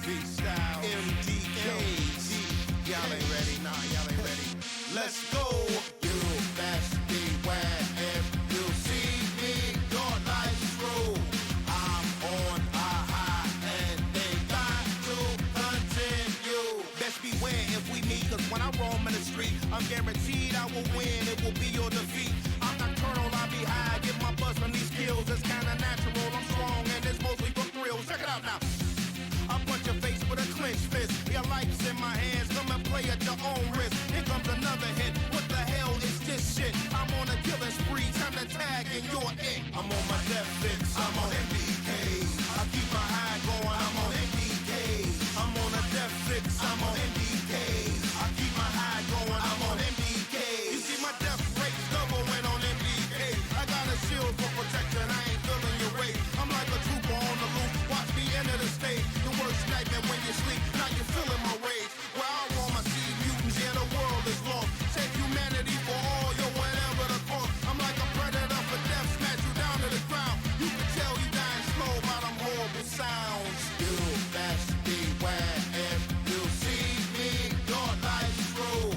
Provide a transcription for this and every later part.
freestyle, MDKs. Y'all ain't ready, nah, y'all ain't ready. Let's go. You best beware if you see me. Your life's through. I'm on a high and they got to continue. Best beware if we meet, cause when I roam in the street, I'm guaranteed I will win. It will be your defeat. I'm nocturnal, I'll be high. Get my buzz from these skills. It's kinda natural. I'm strong and it's mostly for thrills. Check it out now. I punch your face with a clenched fist. Your life's in my hands. Come and play at your own risk. Here comes another hit. What the hell is this shit? I'm on a killing spree. Time to tag and you're it. I'm on my death fix. I'm on MDK. I keep my high going. I'm on MDK. I'm on a death fix. I'm on MDK. I keep my high going. I'm on MDK. You see my death rate's double when on MDK. I got a shield for protection. I ain't feeling your weight. I'm like a trooper on the loop. Watch me enter the stage. The worst nightmare when you sleep. Now you're feeling my rage. Where I roam, I see mutants. Yeah, the world is lost. Save humanity for all your whatever the cost. I'm like a predator for death. Smash you down to the ground. You can tell you dying slow by them horrible sounds. You best beware if you see me. Your life's through.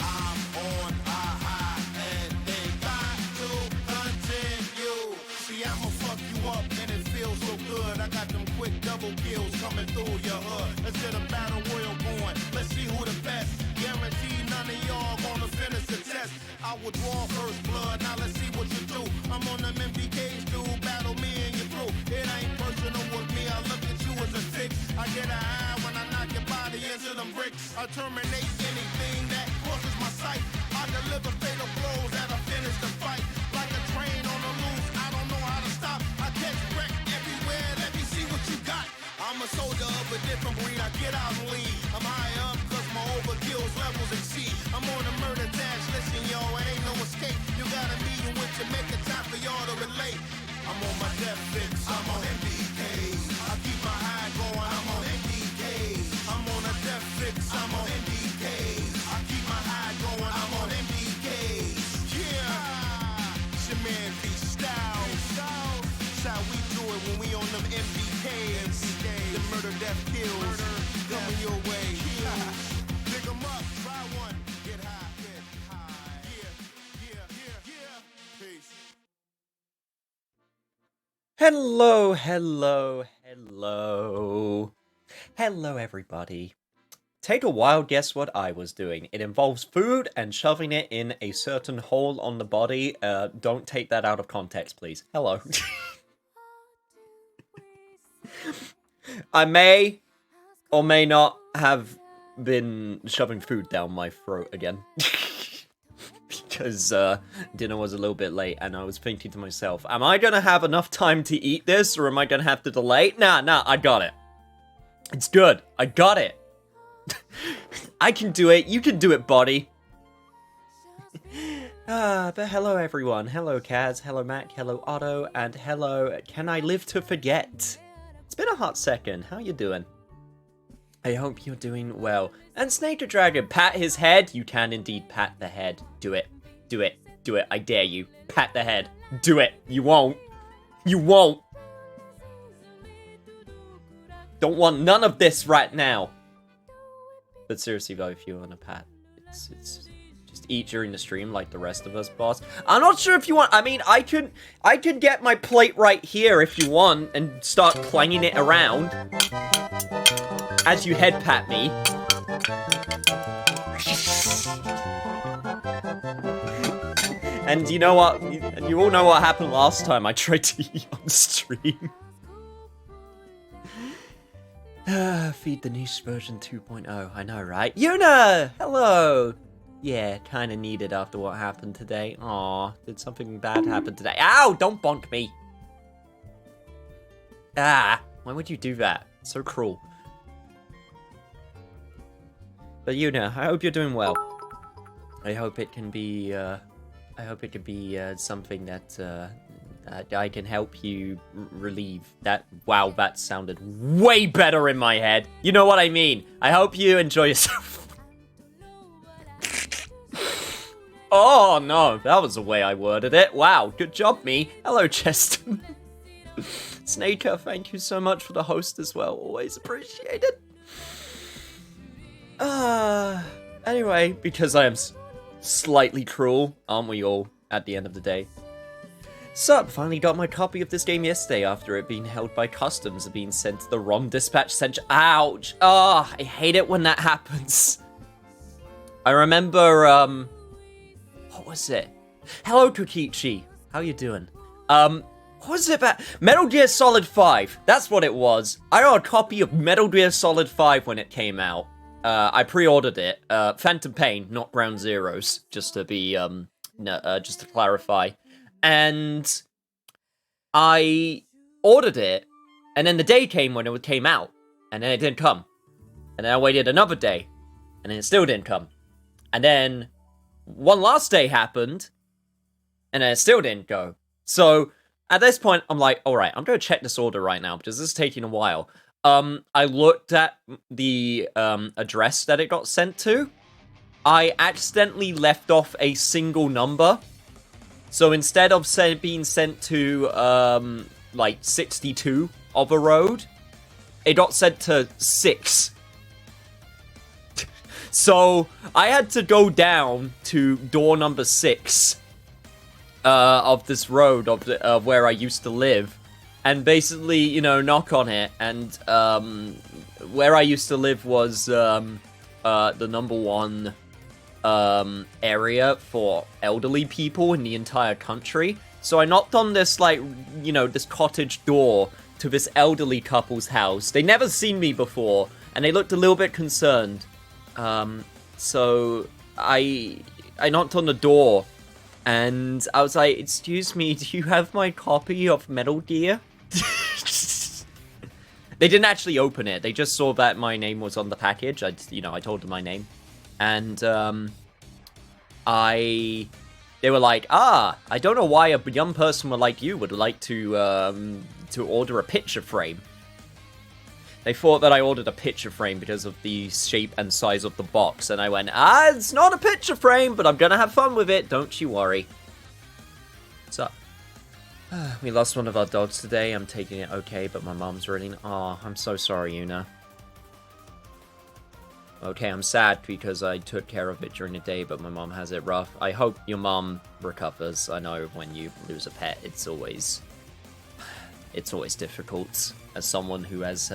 I'm on a high and they got to continue. See, I'ma fuck you up and it feels so good. I got them quick double kills coming through your hood. Let's get a battle royal going. Let's see who the best. Guarantee none of y'all gonna finish the test. I will draw first blood. Now let's see what you do. I'm on them MPKs, dude. Battle me and you through. It ain't personal with me. I look at you as a fix. I get a high when I knock your body into them bricks. I terminate anything that crosses my sight. I deliver fatal blows that'll finish the fight. Like a train on the loose. I don't know how to stop. I catch wreck everywhere. Let me see what you got. I'm a soldier of a different breed. I get out and lead. I'm high up cause my overkills levels exceed. I'm on a murder tax. Listen, yo, it ain't no escape. You got a meeting with you. Make a time for y'all to relate. I'm on my death fix. I'm on MDK. I keep my high going. I'm on MDK. I'm on a death fix. I'm on MDK. I keep my high going. I'm on MDK. Yeah. It's your man freestyle. That's how we do it when we on them MDKs. The murder, death, kills. Coming your way. Pick 'em up. Try one. Get high. Get high. Yeah. Peace. Hello, everybody. Take a wild guess what I was doing. It involves food and shoving it in a certain hole on the body. Don't take that out of context, please. Hello. I may or may not have been shoving food down my throat again. Because dinner was a little bit late, and I was thinking to myself, am I gonna have enough time to eat this, or am I gonna have to delay? Nah, I got it. It's good. I got it. I can do it. You can do it, buddy. But hello, everyone. Hello, Kaz. Hello, Mac. Hello, Otto. And hello, Can I Live to Forget? It's been a hot second. How you doing? I hope you're doing well. And Snake the Dragon, pat his head. You can indeed pat the head. Do it. Do it. Do it. I dare you. Pat the head. Do it. You won't. You won't. Don't want none of this right now. But seriously, though, if you want a pat, it's just eat during the stream like the rest of us, boss. I'm not sure if you want. I mean, I could get my plate right here if you want and start clanging it around as you head pat me. And you know what? You all know what happened last time I tried to eat on stream. Feed the niche version 2.0. I know, right? Yuna! Hello! Yeah, kinda needed after what happened today. Aw, did something bad happen today? Ow! Don't bonk me! Ah! Why would you do that? So cruel. But Yuna, I hope you're doing well. I hope it can be, something that, I can help you relieve that. Wow, that sounded way better in my head. You know what I mean. I hope you enjoy yourself. Oh, no. That was the way I worded it. Wow, good job, me. Hello, Cheston. Snaker, thank you so much for the host as well. Always appreciated. Anyway, because I am slightly cruel, aren't we all, at the end of the day? Sup, finally got my copy of this game yesterday after it being held by customs and being sent to the wrong dispatch center. Ouch! Ah, I hate it when that happens. I remember, what was it? Hello, Kokichi. How you doing? What was it about? Metal Gear Solid 5. That's what it was. I got a copy of Metal Gear Solid 5 when it came out. I pre-ordered it. Phantom Pain, not Ground Zeroes, just to be, just to clarify. And I ordered it, and then the day came when it came out, and then it didn't come. And then I waited another day, and then it still didn't come. And then one last day happened, and then it still didn't go. So at this point, I'm like, alright, I'm going to check this order right now, because this is taking a while. I looked at the address that it got sent to. I accidentally left off a single number. So instead of being sent to, like, 62 of a road, it got sent to 6. So I had to go down to door number 6 of this road of where I used to live, and basically, you know, knock on it. And where I used to live was the number 1 area for elderly people in the entire country. So I knocked on this, like, you know, this cottage door to this elderly couple's house. They never seen me before, and they looked a little bit concerned. So I knocked on the door, and I was like, "Excuse me, do you have my copy of Metal Gear?" They didn't actually open it. They just saw that my name was on the package. I told them my name. And, they were like, I don't know why a young person like you would like to order a picture frame. They thought that I ordered a picture frame because of the shape and size of the box, and I went, it's not a picture frame, but I'm gonna have fun with it, don't you worry. What's up? We lost one of our dogs today. I'm taking it okay, but my mom's really... I'm so sorry, Una. Okay, I'm sad because I took care of it during the day, but my mom has it rough. I hope your mom recovers. I know when you lose a pet, it's always difficult. As someone who has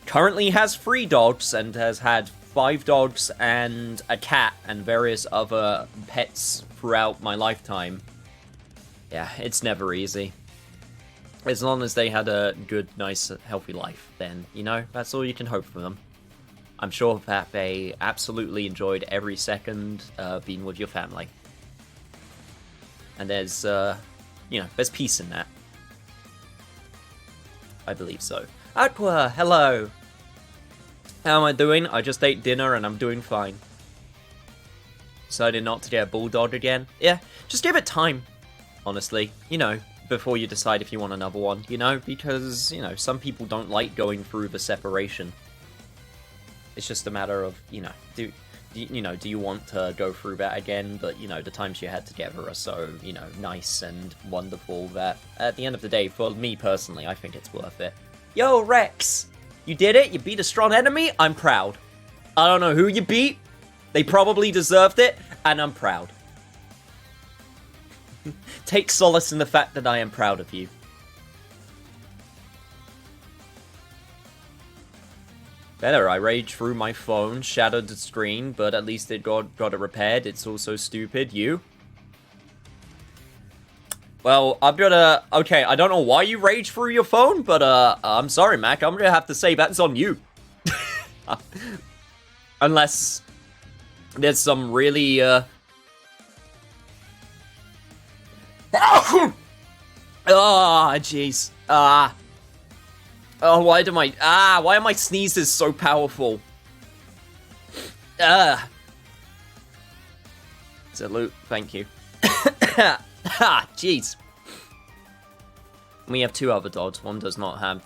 currently has 3 dogs and has had 5 dogs and a cat and various other pets throughout my lifetime. Yeah, it's never easy. As long as they had a good, nice, healthy life, then, you know, that's all you can hope for them. I'm sure that they absolutely enjoyed every second being with your family. And there's, there's peace in that. I believe so. Aqua, hello! How am I doing? I just ate dinner and I'm doing fine. Decided not to get a bulldog again. Yeah, just give it time, honestly. You know, before you decide if you want another one, you know? Because, you know, some people don't like going through the separation. It's just a matter of, you know, do you want to go through that again? But, you know, the times you had together are so, you know, nice and wonderful that at the end of the day, for me personally, I think it's worth it. Yo, Rex! You did it! You beat a strong enemy! I'm proud. I don't know who you beat. They probably deserved it, and I'm proud. Take solace in the fact that I am proud of you. Better, I raged through my phone, shattered the screen, but at least it got it repaired. It's also stupid. You? Well, I'm gonna... Okay, I don't know why you raged through your phone, but, I'm sorry, Mac. I'm gonna have to say that's on you. Unless there's some really, Oh, jeez. Oh, why are my sneezes so powerful? Salute, thank you. Jeez. We have 2 other dogs. One does not have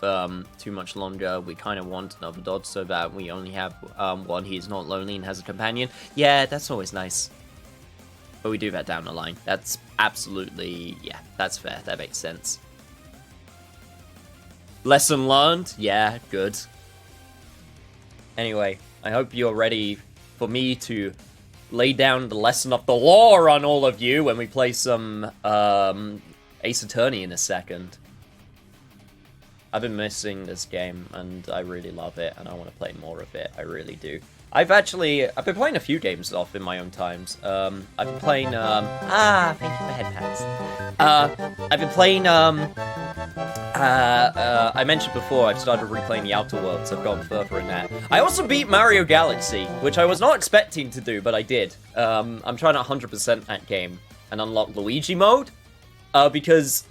too much longer. We kind of want another dog so that we only have one. He's not lonely and has a companion. Yeah, that's always nice. But we do that down the line. That's absolutely, yeah, that's fair. That makes sense. Lesson learned? Yeah, good. Anyway, I hope you're ready for me to lay down the lesson of the law on all of you when we play some Ace Attorney in a second. I've been missing this game, and I really love it, and I want to play more of it. I really do. I've been playing a few games off in my own times. I've been playing, thank you for headpads. I've been playing, I mentioned before, I've started replaying the Outer Worlds, so I've gone further in that. I also beat Mario Galaxy, which I was not expecting to do, but I did. I'm trying to 100% that game and unlock Luigi mode, because,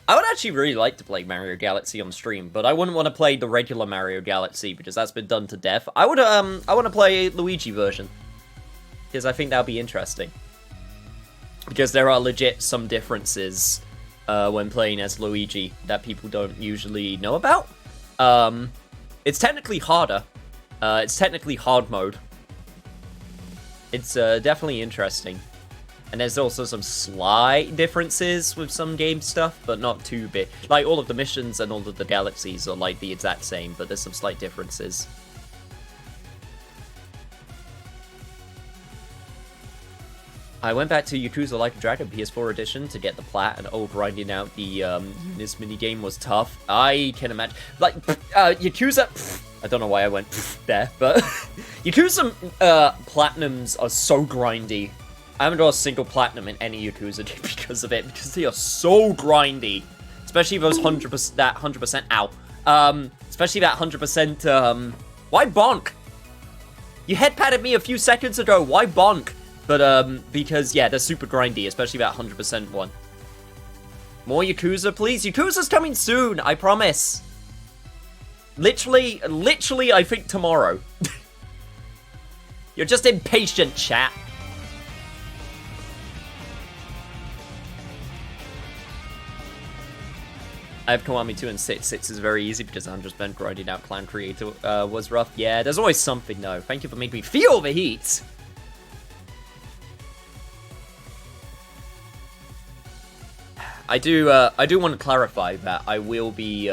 I would actually really like to play Mario Galaxy on stream, but I wouldn't want to play the regular Mario Galaxy because that's been done to death. I want to play Luigi version because I think that'll be interesting. Because there are legit some differences when playing as Luigi that people don't usually know about. It's technically harder. It's technically hard mode. It's definitely interesting. And there's also some slight differences with some game stuff, but not too big. Like, all of the missions and all of the galaxies are, like, the exact same, but there's some slight differences. I went back to Yakuza Like a Dragon PS4 edition to get the plat, and grinding out the Eunice minigame was tough. I can imagine. Like, Yakuza... I don't know why I went there, but... Yakuza Platinums are so grindy. I haven't got a single platinum in any Yakuza because of it, because they are so grindy. Especially those 100%, that 100%, especially that 100%, why bonk? You head patted me a few seconds ago, why bonk? But, because, yeah, they're super grindy, especially that 100% one. More Yakuza, please? Yakuza's coming soon, I promise. Literally, I think tomorrow. You're just impatient, chat. I have Kiwami 2 and 6. 6 is very easy because 100% grinding out Clan Creator was rough. Yeah, there's always something though. Thank you for making me feel the heat. I do want to clarify that I will be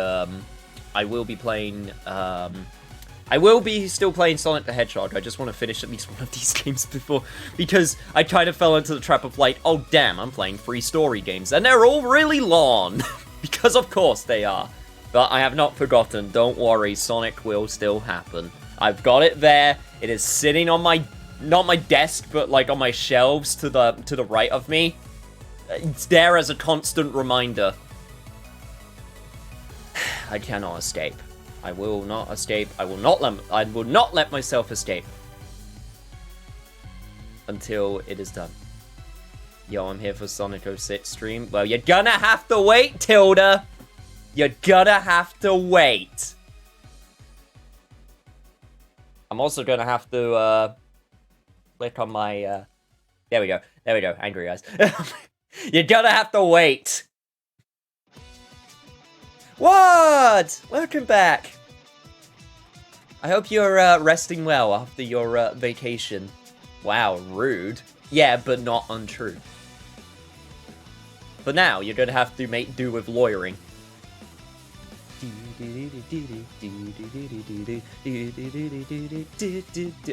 playing, I will be still playing Sonic the Hedgehog. I just want to finish at least one of these games before, because I kind of fell into the trap of like, oh damn, I'm playing 3 story games, and they're all really long. Because of course they are. But I have not forgotten, don't worry, Sonic will still happen. I've got it there, it is sitting on my, not my desk, but like on my shelves to the right of me. It's there as a constant reminder. I cannot escape. I will not escape. I will not let myself escape. Until it is done. Yo, I'm here for Sonic 06 stream. Well, you're gonna have to wait, Tilda. You're gonna have to wait. I'm also gonna have to, click on my, there we go. There we go. Angry eyes. You're gonna have to wait. What? Welcome back. I hope you're, resting well after your, vacation. Wow, rude. Yeah, but not untrue. For now, you're gonna have to make do with lawyering.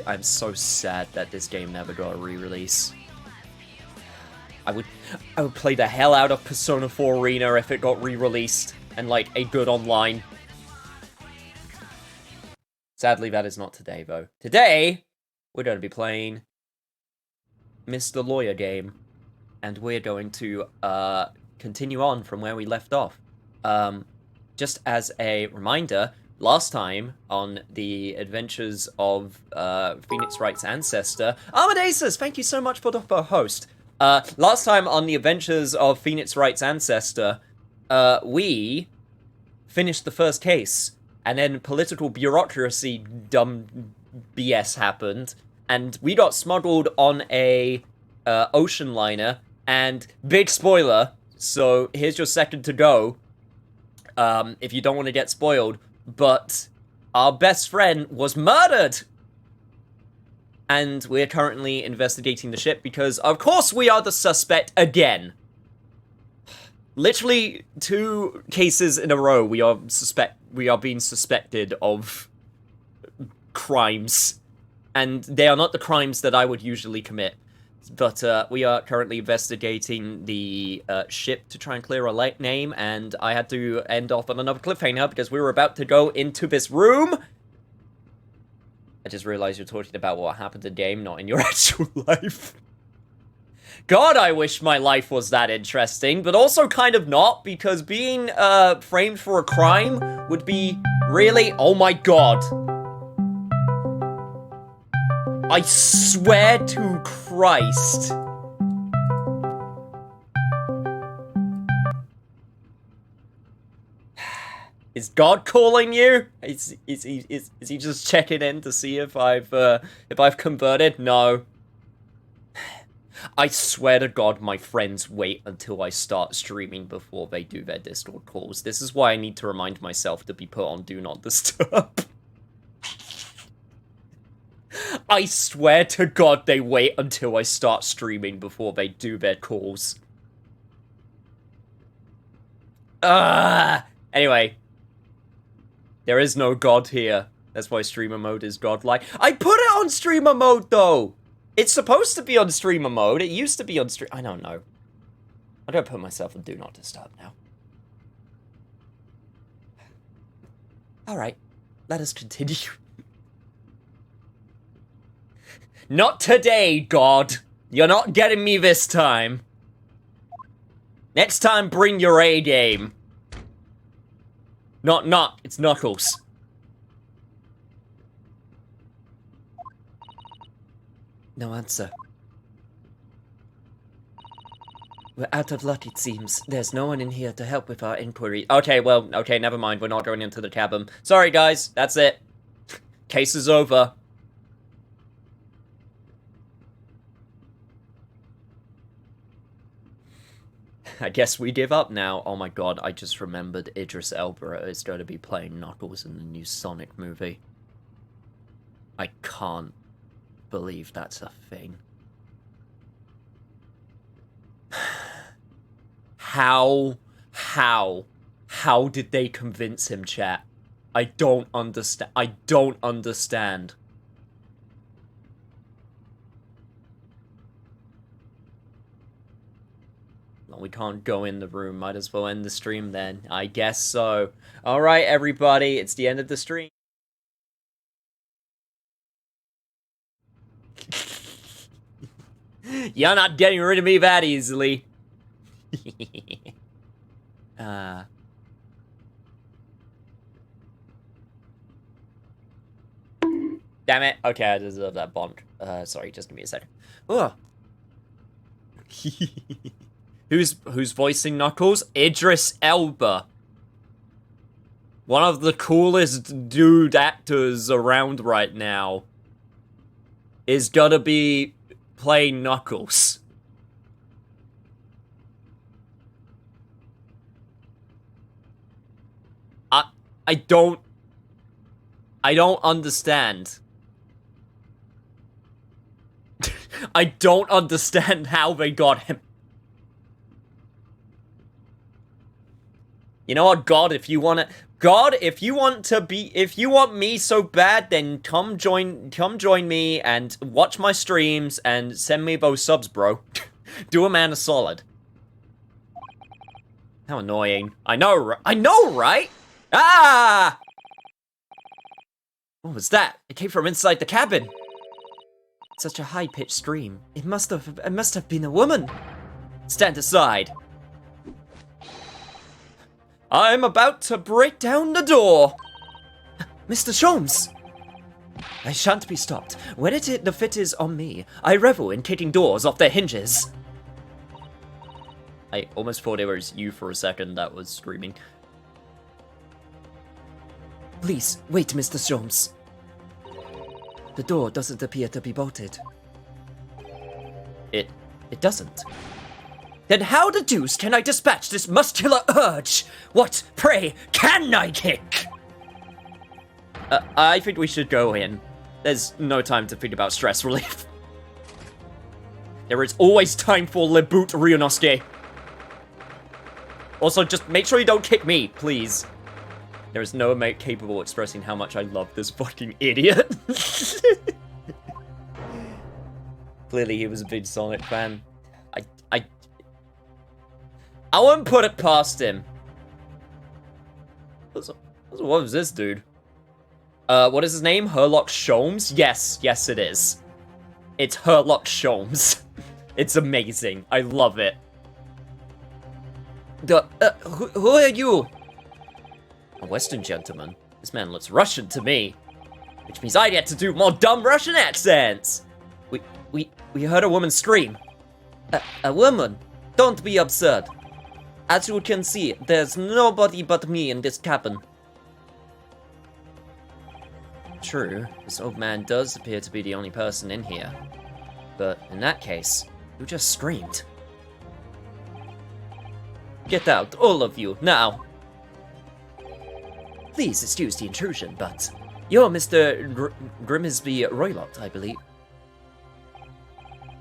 I'm so sad that this game never got a re-release. I would play the hell out of Persona 4 Arena if it got re-released, and like a good online. Sadly, that is not today, though. Today, we're going to be playing Mr. Lawyer game, and we're going to continue on from where we left off. Just as a reminder, last time on the adventures of Phoenix Wright's ancestor, Amadeus, thank you so much for the host. Last time on the adventures of Phoenix Wright's ancestor, we finished the first case, and then political bureaucracy dumb BS happened, and we got smuggled on a ocean liner, and big spoiler, so here's your second to go, if you don't want to get spoiled, but our best friend was murdered! And we're currently investigating the ship because, of course, we are the suspect again. Literally 2 cases in a row we are being suspected of crimes. And they are not the crimes that I would usually commit. But we are currently investigating the ship to try and clear a name, and I had to end off on another cliffhanger because we were about to go into this room. I just realized you're talking about what happened in the game, not in your actual life. God, I wish my life was that interesting, but also kind of not, because being framed for a crime would be really... Oh my god. I swear to Christ. Is God calling you? Is he just checking in to see if I've converted? No. I swear to God, my friends wait until I start streaming before they do their Discord calls. This is why I need to remind myself to be put on Do Not Disturb. I swear to God, they wait until I start streaming before they do their calls. Anyway. There is no God here. That's why streamer mode is godlike. I put it on streamer mode, though! It's supposed to be on streamer mode. It used to be on stream... I don't know. I'm gonna put myself on Do Not Disturb now. Alright. Let us continue. Not today, God. You're not getting me this time. Next time, bring your A game. Not, it's Knuckles. No answer. We're out of luck, it seems. There's no one in here to help with our inquiry. Okay, well, okay, never mind. We're not going into the cabin. Sorry, guys. That's it. Case is over. I guess we give up now. Oh my god, I just remembered Idris Elba is going to be playing Knuckles in the new Sonic movie. I can't believe that's a thing. How did they convince him, chat? I don't understand. Well, we can't go in the room. Might as well end the stream then. I guess so. Alright, everybody. It's the end of the stream. You're not getting rid of me that easily. Damn it. Okay, I deserve that bonk. Sorry, just give me a second. Ugh. Who's voicing Knuckles? Idris Elba. One of the coolest dude actors around right now is gonna be playing Knuckles. I don't understand. I don't understand how they got him. You know what, God, if you want me so bad, then come join me and watch my streams and send me those subs, bro. Do a man a solid. How annoying. I know, right? Ah! What was that? It came from inside the cabin. Such a high-pitched scream. It must have been a woman. Stand aside. I'm about to break down the door. Mr. Sholmes! I shan't be stopped. When the fit is on me, I revel in kicking doors off their hinges. I almost thought it was you for a second that was screaming. Please, wait, Mr. Sholmes. The door doesn't appear to be bolted. It doesn't. Then how the deuce can I dispatch this muscular urge? What, pray, can I kick? I think we should go in. There's no time to think about stress relief. There is always time for Le Boot Ryunosuke. Also, just make sure you don't kick me, please. There is no mate capable of expressing how much I love this fucking idiot. Clearly, he was a big Sonic fan. I wouldn't put it past him. What was this dude? What is his name? Herlock Sholmes? Yes, it is. It's Herlock Sholmes. It's amazing. I love it. Who are you? A Western gentleman. This man looks Russian to me. Which means I get to do more dumb Russian accents. We heard a woman scream. A woman? Don't be absurd. As you can see, there's nobody but me in this cabin. True, this old man does appear to be the only person in here. But in that case, you just screamed. Get out, all of you, now! Please excuse the intrusion, but you're Mr. Grimsby Roylott, I believe.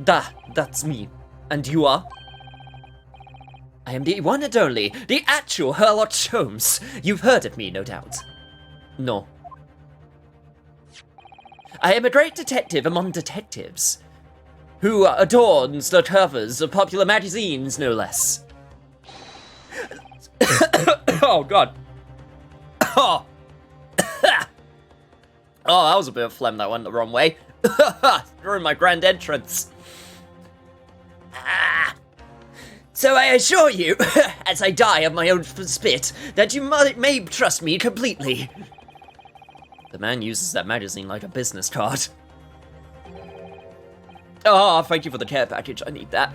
That's me. And you are? I am the one and only, the actual Herlock Sholmes. You've heard of me, no doubt. No. I am a great detective among detectives, who adorns the covers of popular magazines, no less. Oh, God. Oh. Oh, that was a bit of phlegm that went the wrong way. During my grand entrance. So I assure you, as I die of my own spit, that you may trust me completely. The man uses that magazine like a business card. Oh, thank you for the care package. I need that.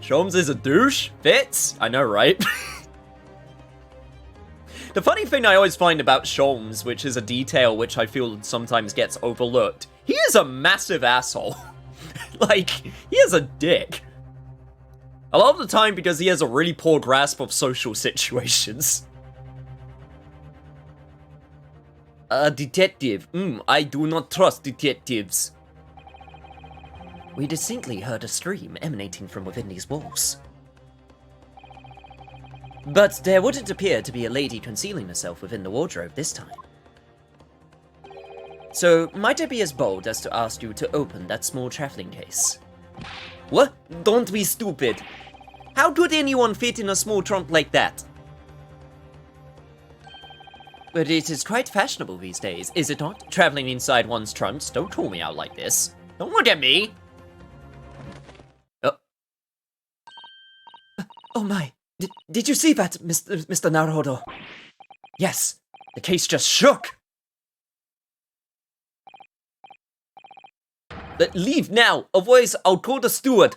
Sholmes is a douche? Fits? I know, right? The funny thing I always find about Sholmes, which is a detail which I feel sometimes gets overlooked, he is a massive asshole. Like, he is a dick. A lot of the time because he has a really poor grasp of social situations. A detective. I do not trust detectives. We distinctly heard a scream emanating from within these walls. But there wouldn't appear to be a lady concealing herself within the wardrobe this time. So, might I be as bold as to ask you to open that small traveling case? What? Don't be stupid. How could anyone fit in a small trunk like that? But it is quite fashionable these days, is it not? Traveling inside one's trunks. Don't call me out like this. Don't look at me! Oh my. Did you see that, Mr. Naruhodo? Yes, the case just shook! Leave now! Otherwise, I'll call the steward!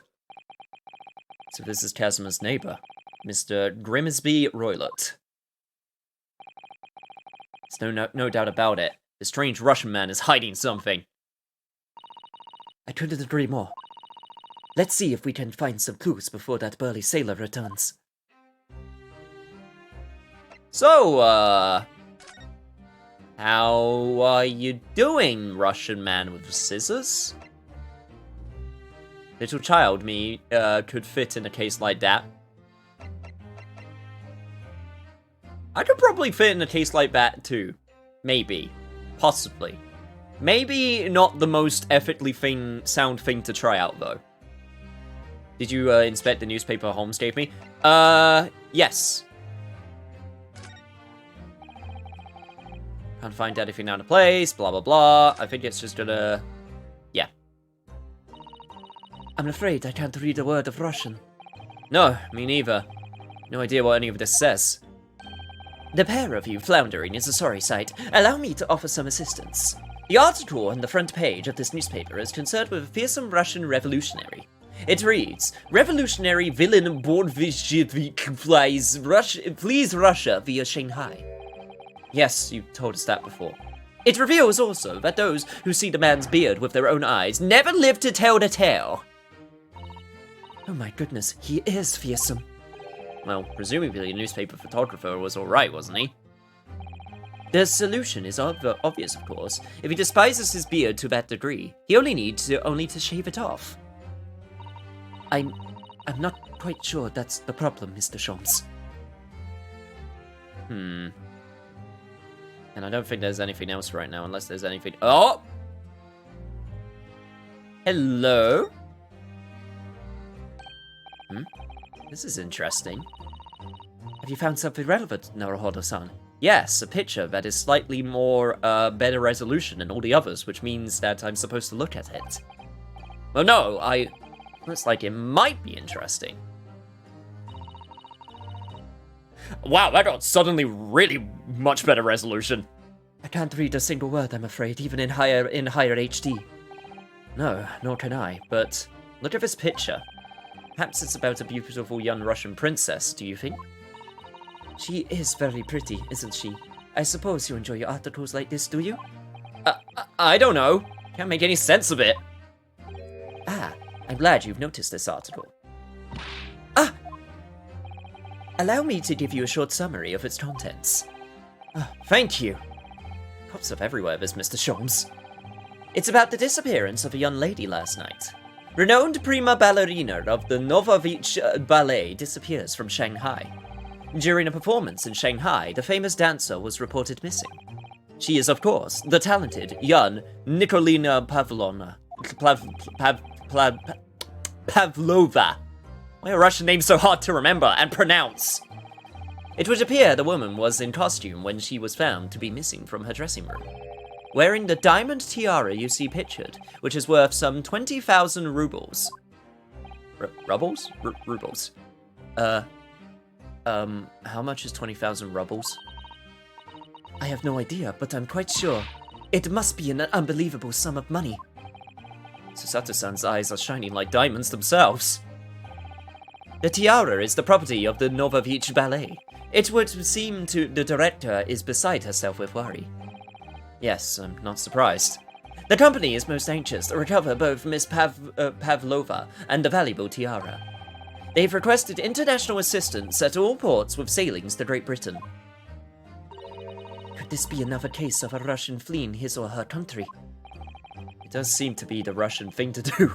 So this is Casimir's neighbor, Mr. Grimsby Roylott. There's no doubt about it. The strange Russian man is hiding something. I couldn't agree more. Let's see if we can find some clues before that burly sailor returns. So, how are you doing, Russian man with scissors? Little child me could fit in a case like that. I could probably fit in a case like that too. Maybe. Possibly. Maybe not the most ethically sound thing to try out though. Did you inspect the newspaper Holmes gave me? Yes. Can't find anything out of place, blah blah blah. I think it's just gonna... yeah. I'm afraid I can't read a word of Russian. No, me neither. No idea what any of this says. The pair of you floundering is a sorry sight. Allow me to offer some assistance. The article on the front page of this newspaper is concerned with a fearsome Russian revolutionary. It reads, Revolutionary villain Bolshevik flees Russia via Shanghai. Yes, you told us that before. It reveals also that those who see the man's beard with their own eyes never live to tell the tale. Oh my goodness, he is fearsome. Well, presumably a newspaper photographer was alright, wasn't he? The solution is obvious, of course. If he despises his beard to that degree, he only needs to shave it off. I'm not quite sure that's the problem, Mr. Sholmes. And I don't think there's anything else right now, unless there's anything... Oh! Hello? This is interesting. Have you found something relevant, Naruhodo-san? Yes, a picture that is slightly more, better resolution than all the others, which means that I'm supposed to look at it. Well, no, looks like it might be interesting. Wow, that got suddenly really much better resolution. I can't read a single word, I'm afraid, even in higher HD. No, nor can I, but look at this picture. Perhaps it's about a beautiful young Russian princess, do you think? She is very pretty, isn't she? I suppose you enjoy your articles like this, do you? I don't know. Can't make any sense of it. Ah, I'm glad you've noticed this article. Ah! Allow me to give you a short summary of its contents. Thank you. Pops up everywhere, this Mr. Sholmes. It's about the disappearance of a young lady last night. Renowned prima ballerina of the Novovich Ballet disappears from Shanghai. During a performance in Shanghai, the famous dancer was reported missing. She is, of course, the talented, young Nikolina Pavlova. Why are Russian names so hard to remember and pronounce? It would appear the woman was in costume when she was found to be missing from her dressing room, wearing the diamond tiara you see pictured, which is worth some 20,000 rubles. Rubles? Rubles. How much is 20,000 rubles? I have no idea, but I'm quite sure. It must be an unbelievable sum of money. Susato-san's eyes are shining like diamonds themselves. The tiara is the property of the Novovich Ballet. It would seem the director is beside herself with worry. Yes, I'm not surprised. The company is most anxious to recover both Miss Pavlova and the valuable tiara. They've requested international assistance at all ports with sailings to Great Britain. Could this be another case of a Russian fleeing his or her country? It does seem to be the Russian thing to do.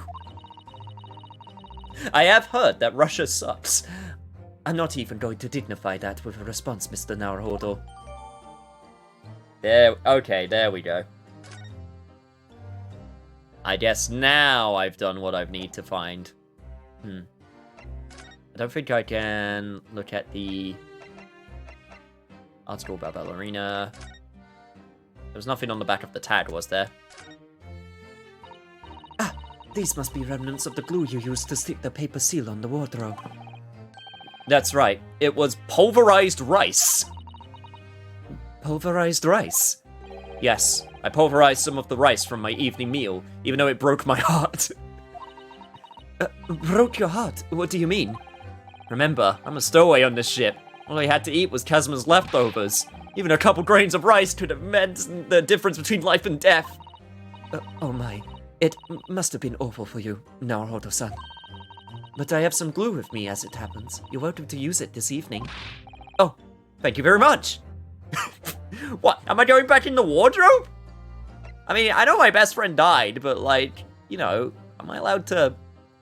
I have heard that Russia sucks. I'm not even going to dignify that with a response, Mr. Naruhodo. Okay, there we go. I guess now I've done what I need to find. I don't think I can look at the article about ballerina. There was nothing on the back of the tag, was there? Ah, these must be remnants of the glue you used to stick the paper seal on the wardrobe. That's right, it was pulverized rice. Pulverized rice? Yes, I pulverized some of the rice from my evening meal, even though it broke my heart. Broke your heart? What do you mean? Remember, I'm a stowaway on this ship. All I had to eat was Kazuma's leftovers. Even a couple grains of rice could have meant the difference between life and death. Oh my. It must have been awful for you, Naruhodo-san. But I have some glue with me as it happens. You're welcome to use it this evening. Oh, thank you very much. What, am I going back in the wardrobe? I mean, I know my best friend died, but like, you know, am I allowed to,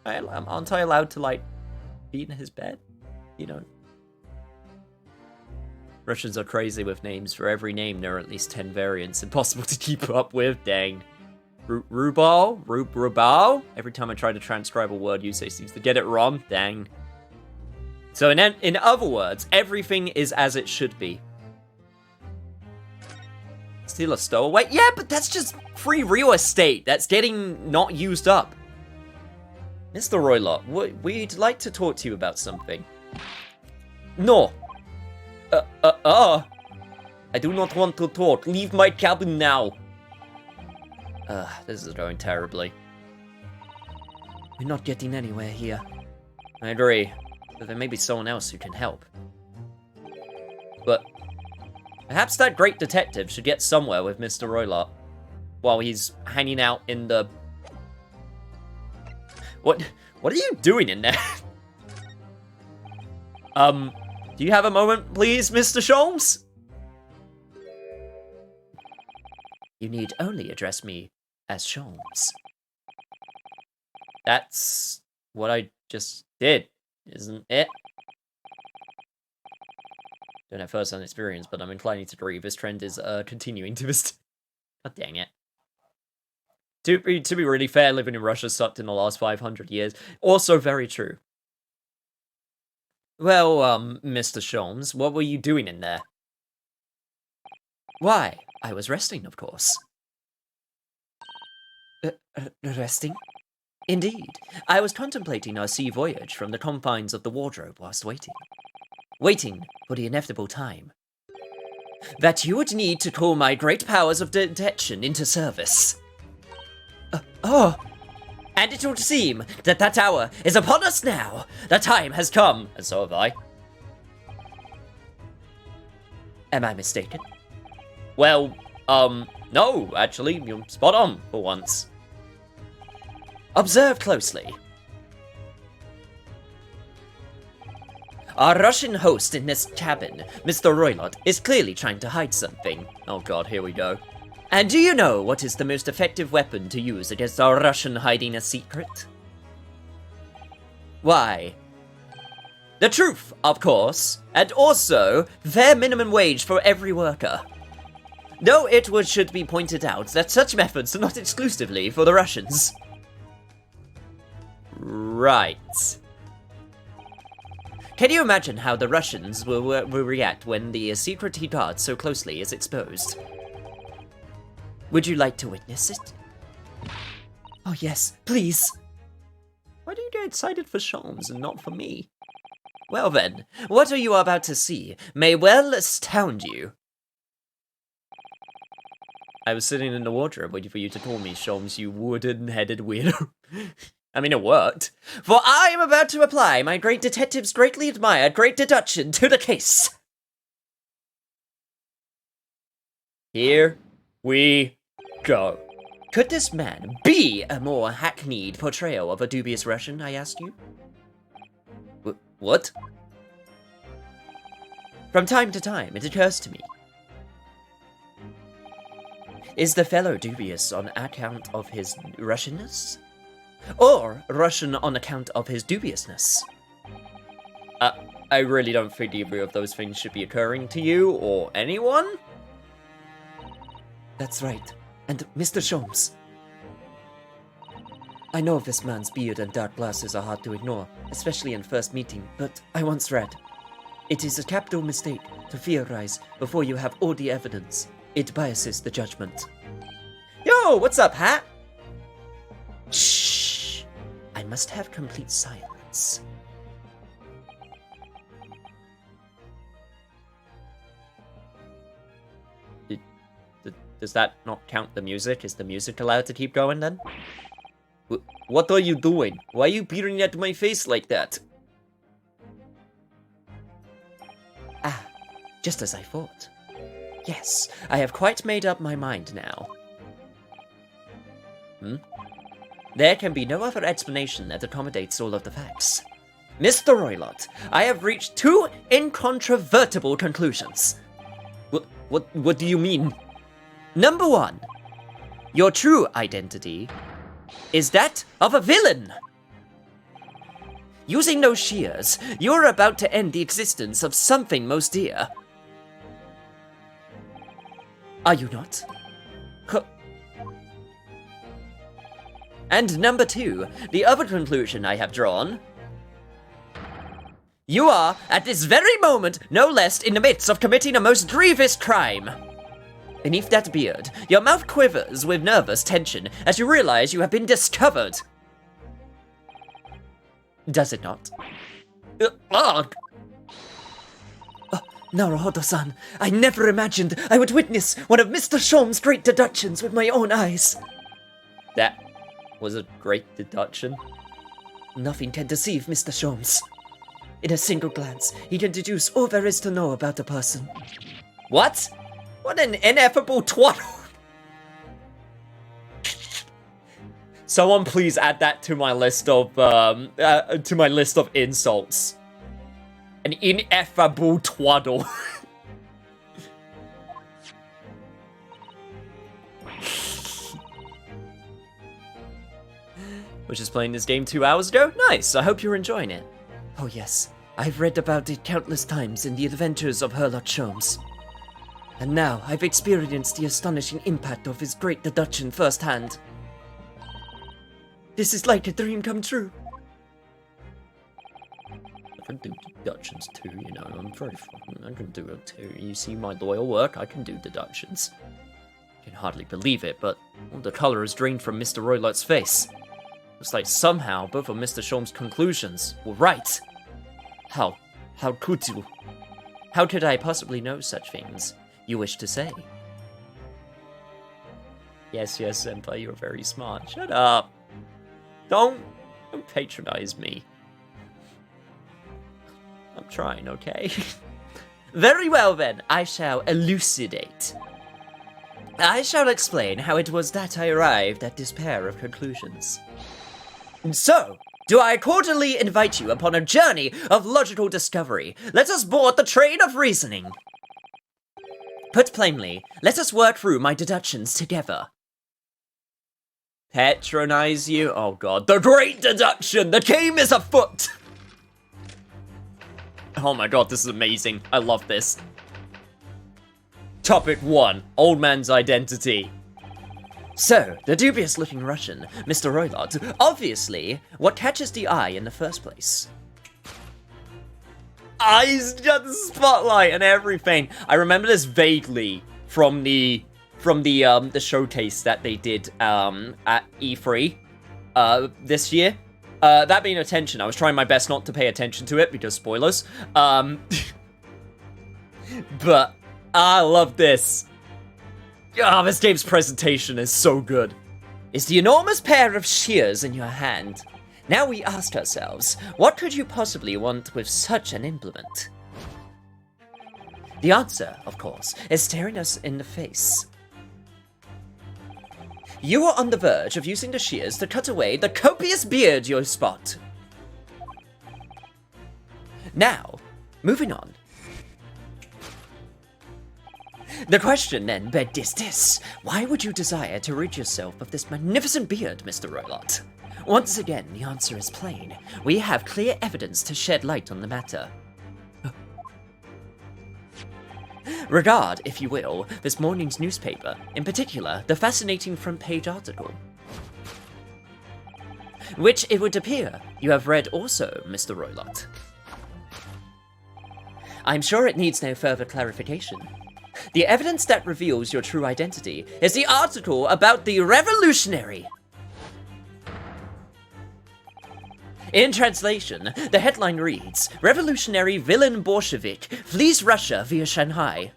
aren't I allowed to like, be in his bed? You know. Russians are crazy with names. For every name, there are at least 10 variants. Impossible to keep up with, dang. Rubal? Every time I try to transcribe a word, Yusei seems to get it wrong, dang. So in other words, everything is as it should be. Still a stowaway? Yeah, but that's just free real estate. That's getting not used up. Mr. Roylott, we'd like to talk to you about something. No. I do not want to talk. Leave my cabin now. This is going terribly. We're not getting anywhere here. I agree, but there may be someone else who can help. But perhaps that great detective should get somewhere with Mr. Roylott while he's hanging out in the... What are you doing in there? Do you have a moment, please, Mr. Sholmes? You need only address me as Sholmes. That's what I just did, isn't it? Don't have first-hand experience, but I'm inclining to agree this trend is continuing to this. God dang it. To be really fair, living in Russia sucked in the last 500 years. Also very true. Well, Mr. Sholmes, what were you doing in there? Why, I was resting, of course. Resting? Indeed. I was contemplating our sea voyage from the confines of the wardrobe whilst waiting. Waiting for the inevitable time that you would need to call my great powers of detection into service. And it would seem that that hour is upon us now. The time has come, and so have I. Am I mistaken? Well, no, actually, you're spot on for once. Observe closely. Our Russian host in this cabin, Mr. Roylott, is clearly trying to hide something. Oh god, here we go. And do you know what is the most effective weapon to use against our Russian hiding a secret? Why? The truth, of course, and also fair minimum wage for every worker. Though it should be pointed out that such methods are not exclusively for the Russians. Right. Can you imagine how the Russians will react when the secret he guards so closely is exposed? Would you like to witness it? Oh yes, please. Why do you get excited for Sholmes and not for me? Well then, what are you about to see may well astound you. I was sitting in the wardrobe waiting for you to call me Sholmes, you wooden-headed weirdo. I mean, it worked. For I am about to apply my great detective's greatly admired great deduction to the case. Here we go. Could this man be a more hackneyed portrayal of a dubious Russian, I ask you? What? From time to time, it occurs to me. Is the fellow dubious on account of his Russianness? Or Russian on account of his dubiousness? I really don't think either of those things should be occurring to you or anyone. That's right. And Mr. Sholmes. I know this man's beard and dark glasses are hard to ignore, especially in first meeting, but I once read, it is a capital mistake to theorize before you have all the evidence. It biases the judgment. Yo, what's up, Hat? Shh! I must have complete silence. Does that not count the music? Is the music allowed to keep going then? What are you doing? Why are you peering at my face like that? Ah, just as I thought. Yes, I have quite made up my mind now. There can be no other explanation that accommodates all of the facts. Mr. Roylott, I have reached two incontrovertible conclusions. What do you mean? Number one, your true identity is that of a villain. Using those shears, you're about to end the existence of something most dear. Are you not? And number two, the other conclusion I have drawn. You are, at this very moment, no less in the midst of committing a most grievous crime. Beneath that beard, your mouth quivers with nervous tension as you realize you have been discovered. Does it not? Naruhodo-san, I never imagined I would witness one of Mr. Sholmes' great deductions with my own eyes. That was a great deduction. Nothing can deceive Mr. Sholmes. In a single glance, he can deduce all there is to know about a person. What? What an ineffable twaddle! Someone please add that to my list of insults. An ineffable twaddle. Was just playing this game 2 hours ago? Nice, I hope you're enjoying it. Oh yes, I've read about it countless times in the adventures of Sherlock Holmes. And now I've experienced the astonishing impact of his great deduction firsthand. This is like a dream come true. I can do deductions too, you know, I can do it too. You see my loyal work, I can do deductions. I can hardly believe it, but all the colour is drained from Mr. Roylot's face. Looks like somehow both of Mr. Sholmes' conclusions were right. How could you? How could I possibly know such things you wish to say? Yes, senpai, you're very smart. Shut up. Don't patronize me. I'm trying, okay? Very well then, I shall elucidate. I shall explain how it was that I arrived at this pair of conclusions. So, do I cordially invite you upon a journey of logical discovery. Let us board the train of reasoning. Put plainly, let us work through my deductions together. Patronize you? Oh god, the great deduction! The game is afoot! Oh my god, this is amazing. I love this. Topic 1, Old Man's Identity. So, the dubious-looking Russian, Mr. Roylott, obviously, what catches the eye in the first place? He's got the spotlight and everything. I remember this vaguely from the showcase that they did at E3 this year. That being attention, I was trying my best not to pay attention to it because spoilers. But I love this. This game's presentation is so good. It's the enormous pair of shears in your hand. Now we ask ourselves, what could you possibly want with such an implement? The answer, of course, is staring us in the face. You are on the verge of using the shears to cut away the copious beard you spot. Now, moving on. The question then begged is this: why would you desire to rid yourself of this magnificent beard, Mr. Roylott? Once again, the answer is plain. We have clear evidence to shed light on the matter. Regard, if you will, this morning's newspaper, in particular, the fascinating front page article. Which, it would appear, you have read also, Mr. Roylott. I'm sure it needs no further clarification. The evidence that reveals your true identity is the article about the revolutionary. In translation, the headline reads, Revolutionary Villain Bolshevik Flees Russia via Shanghai.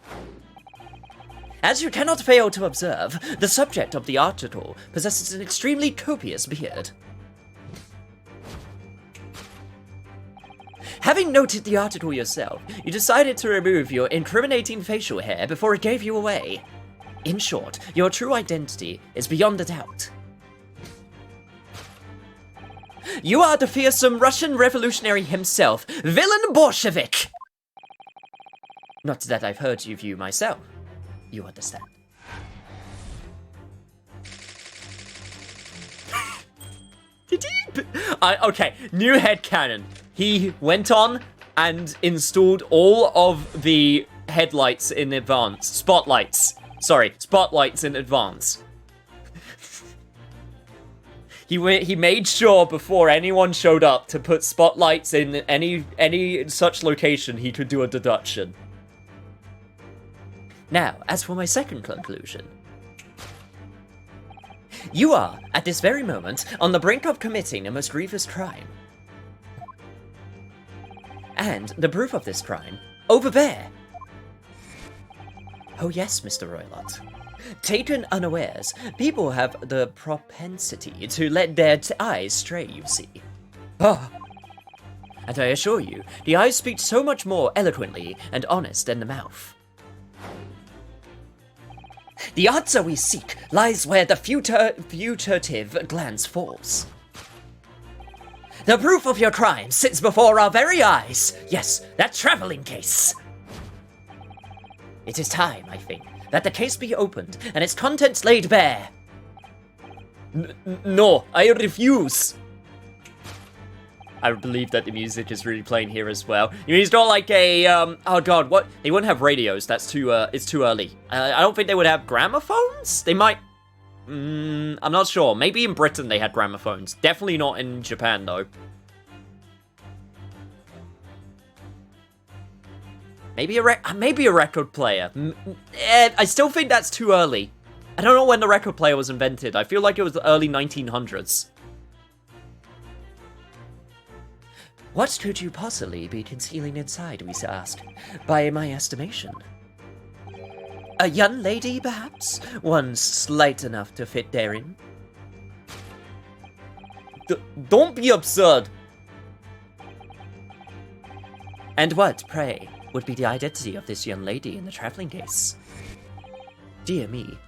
As you cannot fail to observe, the subject of the article possesses an extremely copious beard. Having noted the article yourself, you decided to remove your incriminating facial hair before it gave you away. In short, your true identity is beyond a doubt. You are the fearsome Russian revolutionary himself, Villain Bolshevik! Not that I've heard of you myself. You understand. Did he? Okay, new headcanon. He went on and installed all of the headlights in advance. Spotlights. Sorry, spotlights in advance. He made sure before anyone showed up to put spotlights in any such location he could do a deduction. Now, as for my second conclusion. You are, at this very moment, on the brink of committing a most grievous crime. And the proof of this crime, over there. Oh yes, Mr. Roylott. Taken unawares, people have the propensity to let their eyes stray, you see. Ah. And I assure you, the eyes speak so much more eloquently and honest than the mouth. The answer we seek lies where the fugitive glance falls. The proof of your crime sits before our very eyes. Yes, that traveling case. It is time, I think, that the case be opened and its contents laid bare. No, I refuse. I believe that the music is really playing here as well. You mean it's not like a, oh god, what? They wouldn't have radios, that's too, it's too early. I don't think they would have gramophones? They might, I'm not sure. Maybe in Britain they had gramophones. Definitely not in Japan, though. Maybe a record player. I still think that's too early. I don't know when the record player was invented. I feel like it was the early 1900s. What could you possibly be concealing inside, we asked. By my estimation. A young lady, perhaps? One slight enough to fit therein? Don't be absurd! And what, pray, would be the identity of this young lady in the traveling case? Dear me.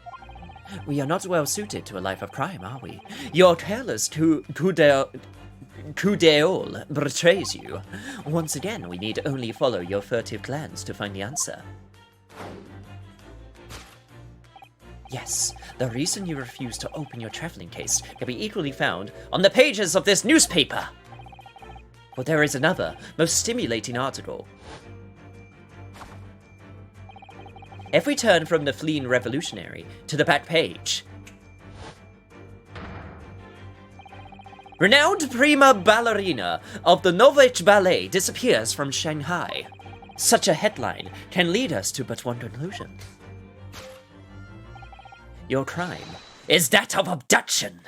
We are not well suited to a life of crime, are we? Your careless coup d'eau betrays you. Once again, we need only follow your furtive glance to find the answer. Yes, the reason you refuse to open your traveling case can be equally found on the pages of this newspaper. But there is another, most stimulating article. If we turn from the fleeing revolutionary to the back page. Renowned prima ballerina of the Novich Ballet disappears from Shanghai. Such a headline can lead us to but one conclusion. Your crime is that of abduction.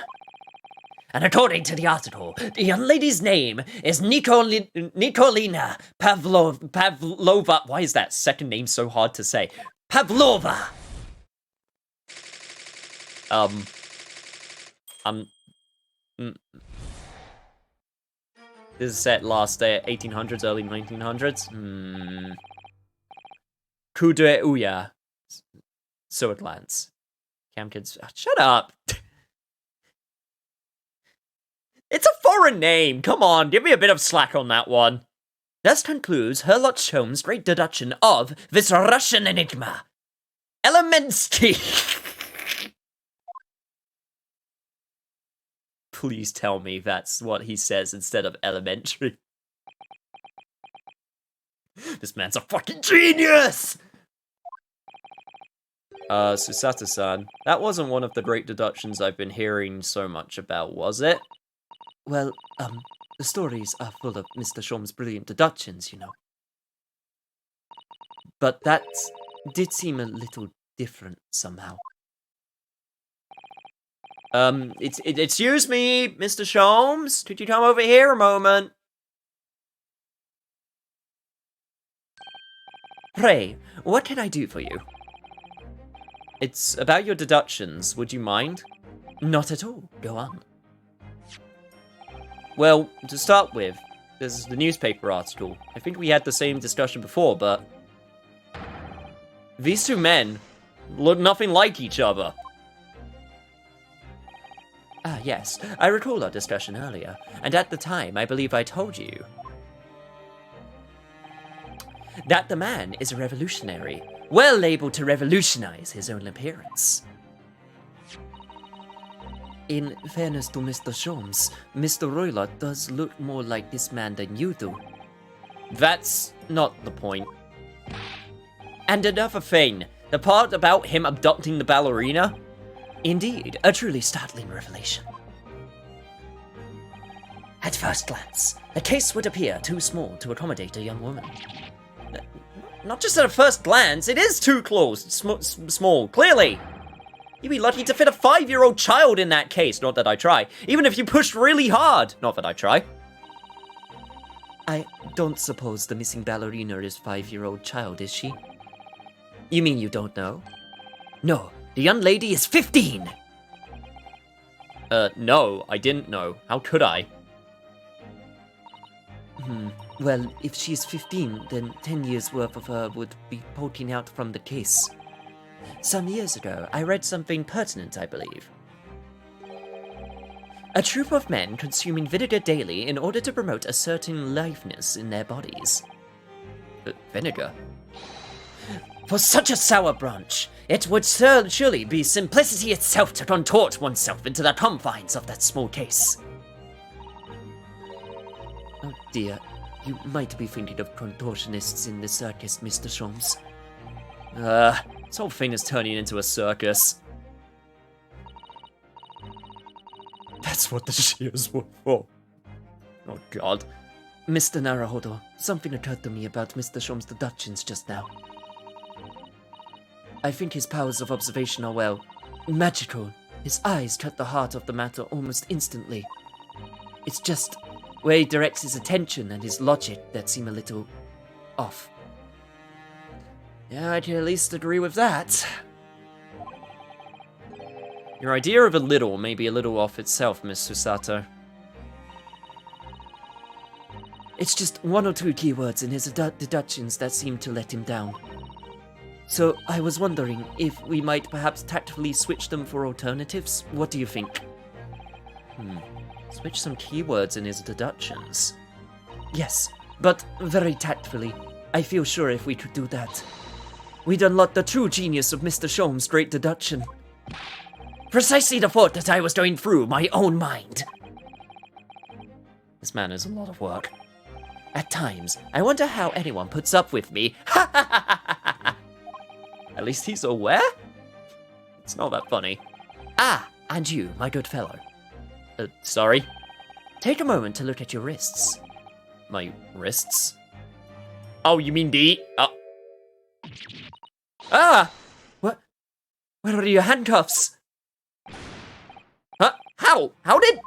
And according to the article, the young lady's name is Nikolina Pavlova. Why is that second name so hard to say? Pavlova! This is set last 1800s, early 1900s. Coup d'eau. So it lands. Cam kids, shut up! It's a foreign name! Come on, give me a bit of slack on that one. Thus concludes Herlock Sholmes' great deduction of this Russian enigma. Elemensky! Please tell me that's what he says instead of elementary. This man's a fucking genius! Susato-san, that wasn't one of the great deductions I've been hearing so much about, was it? Well, the stories are full of Mr. Sholmes' brilliant deductions, you know. But that did seem a little different somehow. Excuse me, Mr. Sholmes, could you come over here a moment? Pray, what can I do for you? It's about your deductions, would you mind? Not at all, go on. Well, to start with, there's the newspaper article. I think we had the same discussion before, but these two men look nothing like each other. Ah, yes, I recall our discussion earlier, and at the time, I believe I told you that the man is a revolutionary, well able to revolutionize his own appearance. In fairness to Mr. Sholmes, Mr. Roylott does look more like this man than you do. That's not the point. And another thing, the part about him abducting the ballerina? Indeed, a truly startling revelation. At first glance, the case would appear too small to accommodate a young woman. Not just at a first glance, it is too close, small, clearly. You'd be lucky to fit a 5-year-old child in that case, not that I try. Even if you pushed really hard, not that I try. I don't suppose the missing ballerina is 5-year-old child, is she? You mean you don't know? No, the young lady is 15! No, I didn't know. How could I? Well, if she's 15, then 10 years worth of her would be poking out from the case. Some years ago, I read something pertinent, I believe. A troop of men consuming vinegar daily in order to promote a certain liveness in their bodies. Vinegar? For such a sour branch, it would surely be simplicity itself to contort oneself into the confines of that small case. Oh dear, you might be thinking of contortionists in the circus, Mr. Sholmes. This whole thing is turning into a circus. That's what the shears were for. Oh god. Mr. Naruhodo, something occurred to me about Mr. Sholmes' deductions just now. I think his powers of observation are, well, magical. His eyes cut the heart of the matter almost instantly. It's just where he directs his attention and his logic that seem a little off. Yeah, I can at least agree with that. Your idea of a little may be a little off itself, Miss Susato. It's just one or two keywords in his deductions that seem to let him down. So I was wondering if we might perhaps tactfully switch them for alternatives. What do you think? Switch some keywords in his deductions. Yes, but very tactfully. I feel sure if we could do that, we'd unlock the true genius of Mr. Sholmes' great deduction. Precisely the thought that I was going through my own mind. This man is a lot of work. At times, I wonder how anyone puts up with me. At least he's aware? It's not that funny. Ah, and you, my good fellow. Sorry? Take a moment to look at your wrists. My wrists? Oh, you mean the... Ah! What? Where are your handcuffs? Huh? How? How did...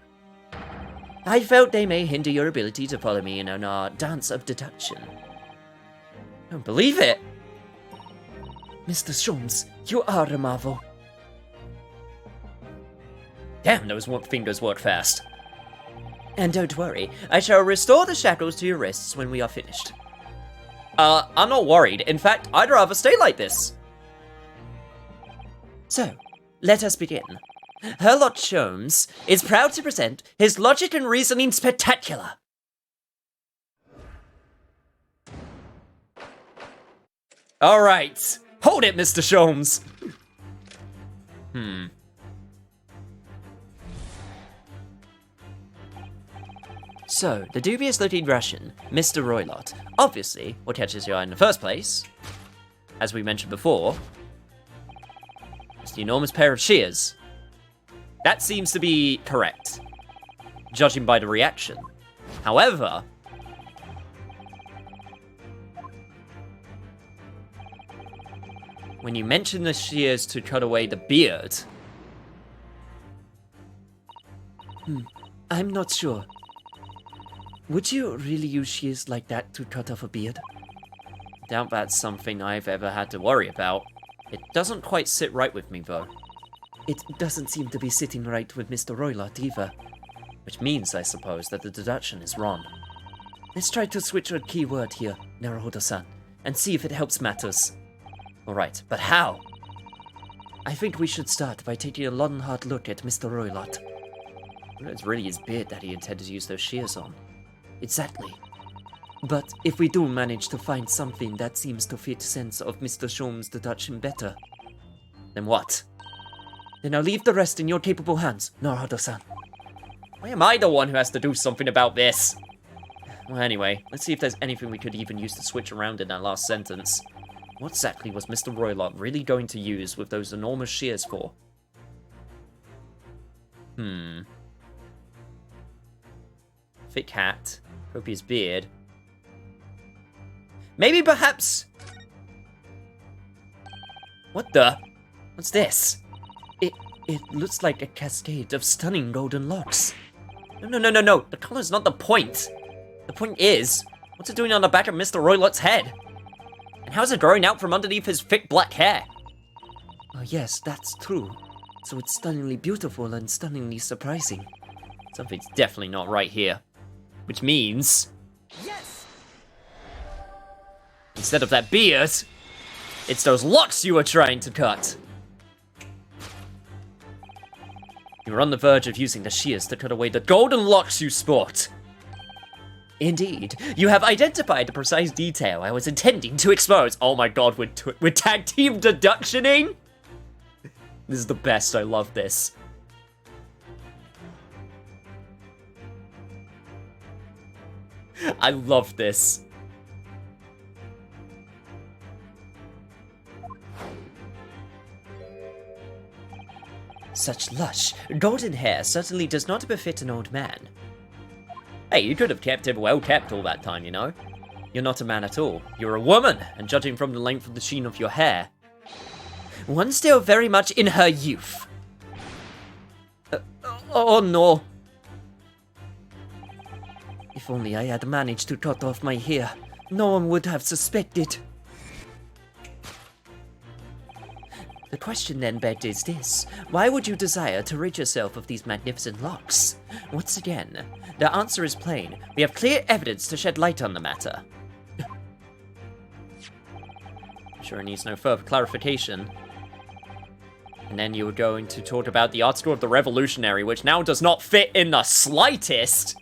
I felt they may hinder your ability to follow me in our dance of deduction. I don't believe it! Mr. Sholmes, you are a marvel. Damn, those fingers work fast. And don't worry, I shall restore the shackles to your wrists when we are finished. I'm not worried. In fact, I'd rather stay like this. So, let us begin. Herlock Sholmes is proud to present his logic and reasoning spectacular. All right. Hold it, Mr. Sholmes. So, the dubious-looking Russian, Mr. Roylott. Obviously, what catches your eye in the first place, as we mentioned before, is the enormous pair of shears. That seems to be correct, judging by the reaction. However, when you mention the shears to cut away the beard... I'm not sure. Would you really use shears like that to cut off a beard? Doubt that's something I've ever had to worry about. It doesn't quite sit right with me, though. It doesn't seem to be sitting right with Mr. Roylott either. Which means, I suppose, that the deduction is wrong. Let's try to switch a key word here, Naruhodo-san, and see if it helps matters. Alright, but how? I think we should start by taking a long, hard look at Mr. Roylott. It's really his beard that he intended to use those shears on. Exactly. But if we do manage to find something that seems to fit sense of Mr. Sholmes' deduction better, then what? Then I'll leave the rest in your capable hands, Naruhodo-san. Why am I the one who has to do something about this? Well, anyway, let's see if there's anything we could even use to switch around in that last sentence. What exactly was Mr. Roylott really going to use with those enormous shears for? Thick hat. Copious beard. Maybe perhaps... What the? What's this? It looks like a cascade of stunning golden locks. No. The color's not the point. The point is, what's it doing on the back of Mr. Roylott's head? And how's it growing out from underneath his thick black hair? Oh yes, that's true. So it's stunningly beautiful and stunningly surprising. Something's definitely not right here. Which means... Yes! Instead of that beard, it's those locks you were trying to cut. You were on the verge of using the shears to cut away the golden locks you sport. Indeed, you have identified the precise detail I was intending to expose. Oh my god, we're tag team deductioning? This is the best, I love this. I love this. Such lush, golden hair certainly does not befit an old man. Hey, you could have kept it well kept all that time, you know? You're not a man at all. You're a woman, and judging from the length of the sheen of your hair, one still very much in her youth. Oh no. If only I had managed to cut off my hair, no one would have suspected. The question then begged is this: why would you desire to rid yourself of these magnificent locks? Once again, the answer is plain. We have clear evidence to shed light on the matter. Sure, it needs no further clarification. And then you were going to talk about the article of the Revolutionary, which now does not fit in the slightest.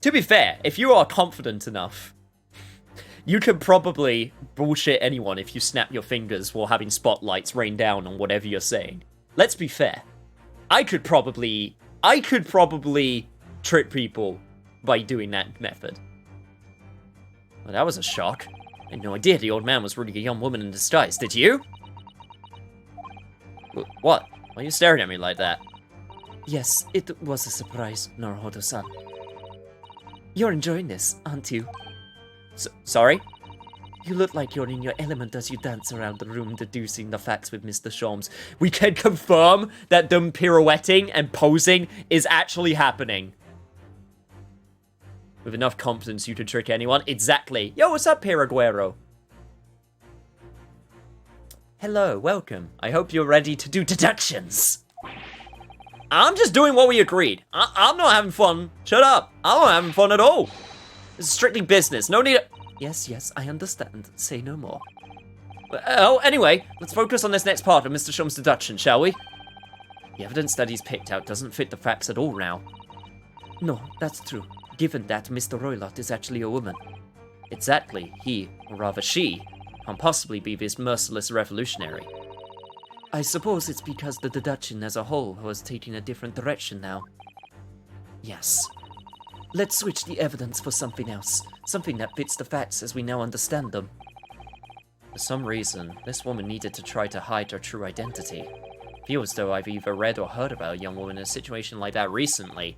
To be fair, if you are confident enough, you can probably bullshit anyone if you snap your fingers while having spotlights rain down on whatever you're saying. Let's be fair. I could probably trick people by doing that method. Well, that was a shock. I had no idea the old man was really a young woman in disguise, did you? What? Why are you staring at me like that? Yes, it was a surprise, Naruhodo-san. You're enjoying this, aren't you? Sorry? You look like you're in your element as you dance around the room deducing the facts with Mr. Sholmes. We can confirm that them pirouetting and posing is actually happening. With enough confidence you could trick anyone. Exactly. Yo, what's up, Piraguero? Hello, welcome. I hope you're ready to do deductions. I'm just doing what we agreed. I'm not having fun. Shut up. I'm not having fun at all. This is strictly business. No need to... Yes, I understand. Say no more. Oh, anyway, let's focus on this next part of Mr. Shum's deduction, shall we? The evidence that he's picked out doesn't fit the facts at all now. No, that's true. Given that Mr. Roylott is actually a woman. Exactly, he, or rather she, can't possibly be this merciless revolutionary. I suppose it's because the deduction as a whole was taking a different direction now. Yes. Let's switch the evidence for something else. Something that fits the facts as we now understand them. For some reason, this woman needed to try to hide her true identity. Feels as though I've either read or heard about a young woman in a situation like that recently.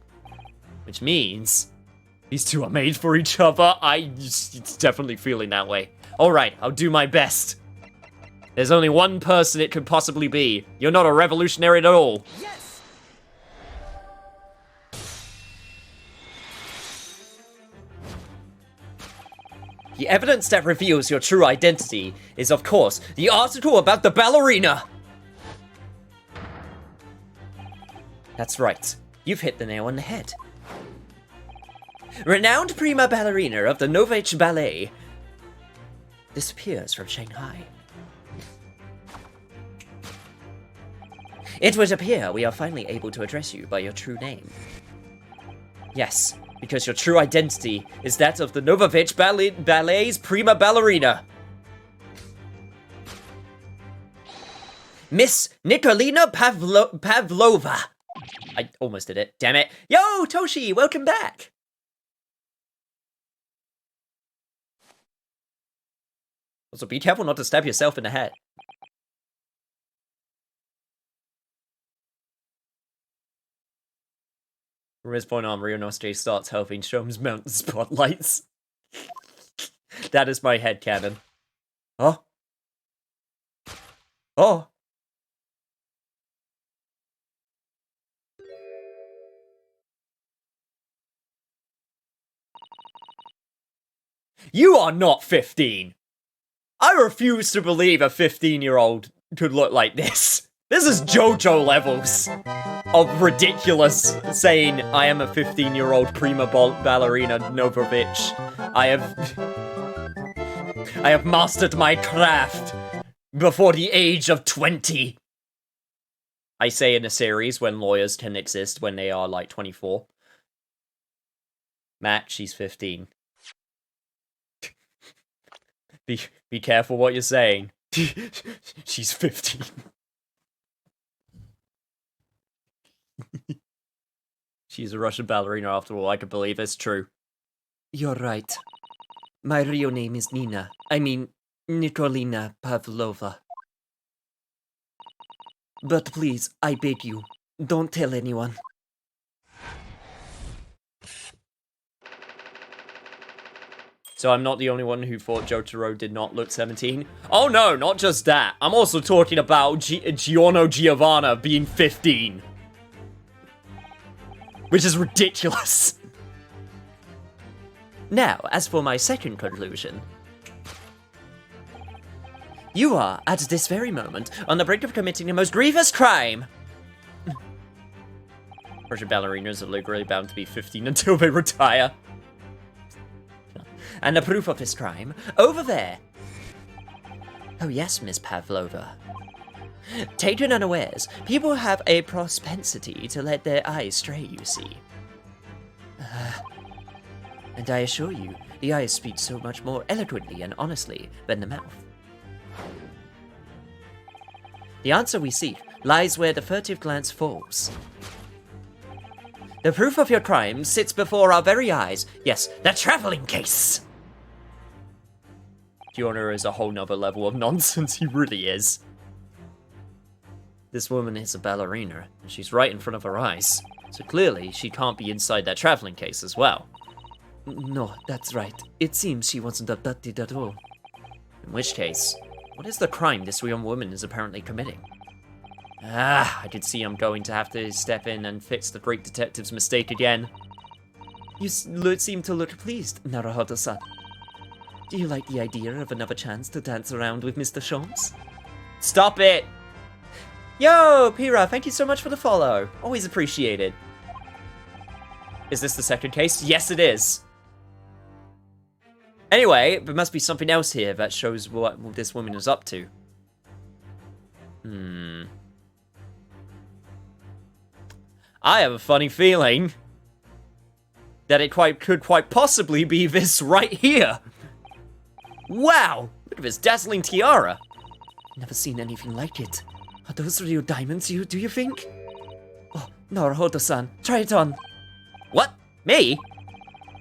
Which means these two are made for each other. It's definitely feeling that way. Alright, I'll do my best. There's only one person it could possibly be. You're not a revolutionary at all. Yes! The evidence that reveals your true identity is, of course, the article about the ballerina. That's right. You've hit the nail on the head. Renowned prima ballerina of the Novich Ballet disappears from Shanghai. It would appear we are finally able to address you by your true name. Yes, because your true identity is that of the Novich Ballet's prima ballerina. Miss Nikolina Pavlova. I almost did it, damn it. Yo, Toshi, welcome back. Also, be careful not to stab yourself in the head. From this point on, Ryunosuke starts helping Shomes mount the spotlights. That is my headcanon. Oh. Oh. You are not 15. I refuse to believe a 15-year-old could look like this. This is JoJo levels of ridiculous saying, I am a 15-year-old prima ballerina Novovich. I have mastered my craft before the age of 20. I say in a series when lawyers can exist when they are like 24. Matt, she's 15. Be careful what you're saying. She's 15. She's a Russian ballerina after all, I can believe it's true. You're right. My real name is Nina. I mean, Nikolina Pavlova. But please, I beg you, don't tell anyone. So I'm not the only one who thought Jotaro did not look 17? Oh no, not just that. I'm also talking about Giorno Giovanna being 15. Which is ridiculous. Now, as for my second conclusion. You are, at this very moment, on the brink of committing the most grievous crime. Russian ballerinas are legally bound to be 15 until they retire. And the proof of this crime, over there. Oh yes, Miss Pavlova. Taken unawares, people have a propensity to let their eyes stray, you see. And I assure you, the eyes speak so much more eloquently and honestly than the mouth. The answer we seek lies where the furtive glance falls. The proof of your crime sits before our very eyes. Yes, the traveling case! Giorno is a whole nother level of nonsense, he really is. This woman is a ballerina, and she's right in front of her eyes. So clearly, she can't be inside that traveling case as well. No, that's right. It seems she wasn't abducted at all. In which case, what is the crime this young woman is apparently committing? I could see I'm going to have to step in and fix the great detective's mistake again. You seem to look pleased, Naruhodo-san. Do you like the idea of another chance to dance around with Mr. Sholmes? Stop it! Yo, Pira, thank you so much for the follow. Always appreciated. Is this the second case? Yes, it is. Anyway, there must be something else here that shows what this woman is up to. I have a funny feeling that it could quite possibly be this right here. Wow! Look at this dazzling tiara. Never seen anything like it. Are those real diamonds, do you think? Oh, Naruhodo-san, try it on. What? Me?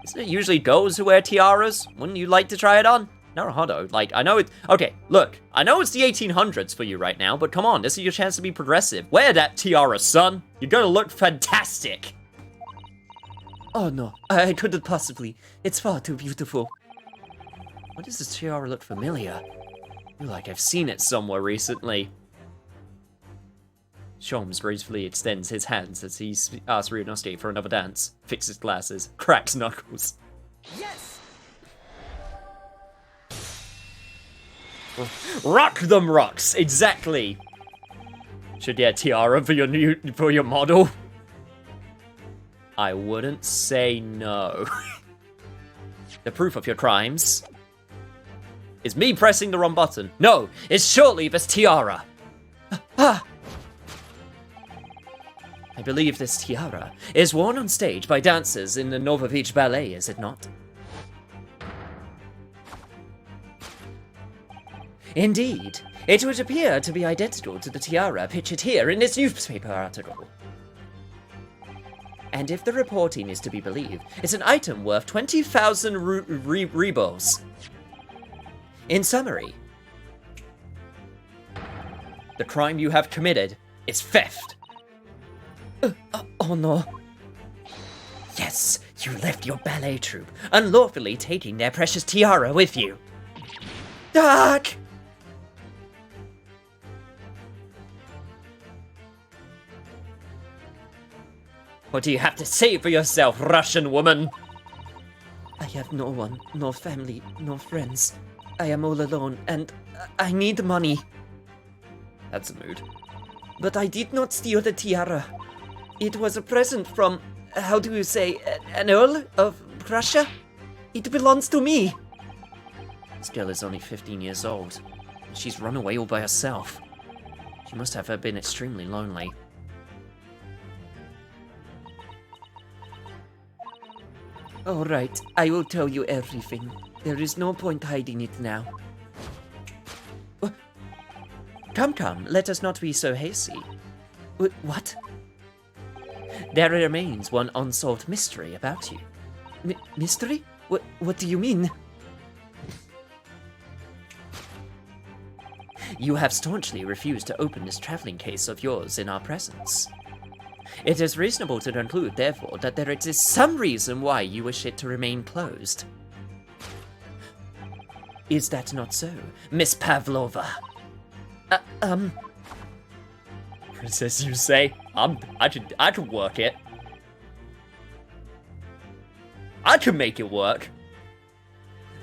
Isn't it usually girls who wear tiaras? Wouldn't you like to try it on? Naruhodo, like, I know it... Okay, look, I know it's the 1800s for you right now, but come on, this is your chance to be progressive. Wear that tiara, son. You're gonna look fantastic. Oh no, I couldn't possibly. It's far too beautiful. Why does this tiara look familiar? I feel like I've seen it somewhere recently. Sholmes gracefully extends his hands as he asks Ryunosuke for another dance, fixes glasses, cracks knuckles. Yes! Rock them rocks, exactly! Should get a tiara for your model? I wouldn't say no. The proof of your crimes is me pressing the wrong button. No, it's surely this tiara. I believe this tiara is worn on stage by dancers in the Novovich Ballet, is it not? Indeed, it would appear to be identical to the tiara pictured here in this newspaper article. And if the reporting is to be believed, it's an item worth 20,000 rubles. In summary, the crime you have committed is theft. Oh no. Yes, you left your ballet troupe, unlawfully taking their precious tiara with you. Dark! What do you have to say for yourself, Russian woman? I have no one, no family, no friends. I am all alone, and I need money. That's a mood. But I did not steal the tiara. It was a present from, how do you say, an earl of Russia? It belongs to me. This girl is only 15 years old. She's run away all by herself. She must have been extremely lonely. All right, I will tell you everything. There is no point hiding it now. Come, let us not be so hasty. What? There remains one unsolved mystery about you. Mystery? What do you mean? You have staunchly refused to open this traveling case of yours in our presence. It is reasonable to conclude, therefore, that there exists some reason why you wish it to remain closed. Is that not so, Miss Pavlova? Princess, you say? I could work it. I can make it work.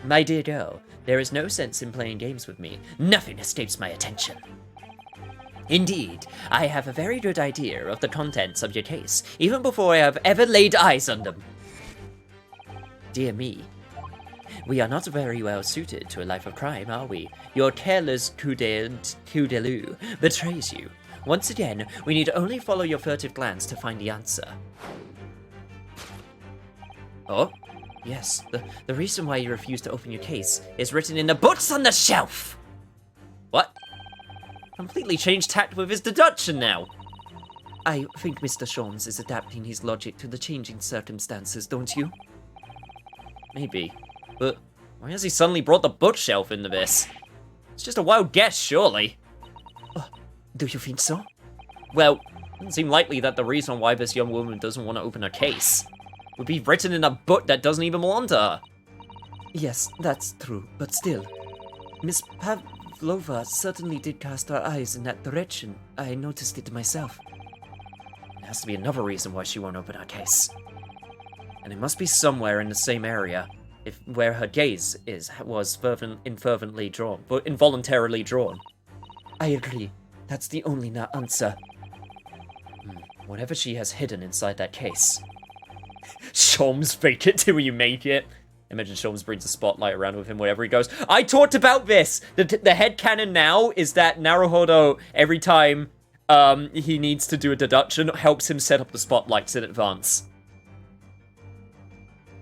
My dear girl, there is no sense in playing games with me. Nothing escapes my attention. Indeed, I have a very good idea of the contents of your case, even before I have ever laid eyes on them. Dear me, we are not very well suited to a life of crime, are we? Your careless coup de loup betrays you. Once again, we need only follow your furtive glance to find the answer. Oh? Yes, the reason why you refuse to open your case is written in the books on the shelf! What? Completely changed tact with his deduction now! I think Mr. Sholmes is adapting his logic to the changing circumstances, don't you? Maybe. But why has he suddenly brought the bookshelf into this? It's just a wild guess, surely. Do you think so? Well, it doesn't seem likely that the reason why this young woman doesn't want to open her case would be written in a book that doesn't even belong to her. Yes, that's true, but still. Miss Pavlova certainly did cast her eyes in that direction. I noticed it myself. There has to be another reason why she won't open her case. And it must be somewhere in the same area where her gaze was involuntarily drawn. I agree. That's the only answer. Whatever she has hidden inside that case. Sholmes, fake it till you make it. Imagine Sholmes brings a spotlight around with him wherever he goes. I talked about this! The headcanon now is that Naruhodo, every time he needs to do a deduction, helps him set up the spotlights in advance.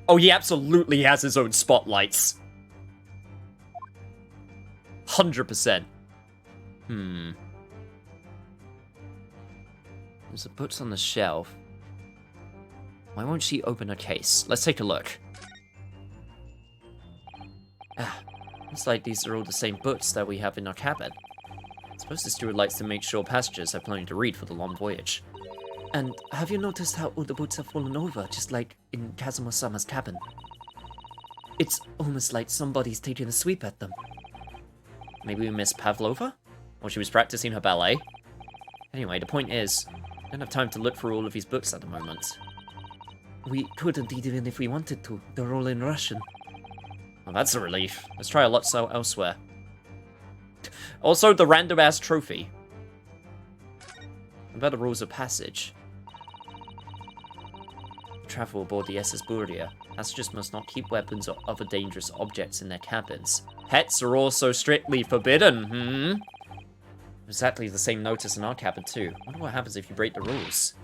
Oh, he absolutely has his own spotlights. 100%. There's the books on the shelf. Why won't she open her case? Let's take a look. Looks like these are all the same books that we have in our cabin. I suppose the steward likes to make sure passengers have plenty to read for the long voyage. And have you noticed how all the books have fallen over, just like in Kazuma-sama's cabin? It's almost like somebody's taking a sweep at them. Maybe we missed Pavlova? Or she was practicing her ballet? Anyway, the point is, I don't have time to look through all of these books at the moment. We couldn't even if we wanted to. They're all in Russian. Well, that's a relief. Let's try a lot elsewhere. Also, the random-ass trophy. What about the rules of passage? Travel aboard the SS Buria. Passengers must not keep weapons or other dangerous objects in their cabins. Pets are also strictly forbidden, Exactly the same notice in our cabin, too. I wonder what happens if you break the rules.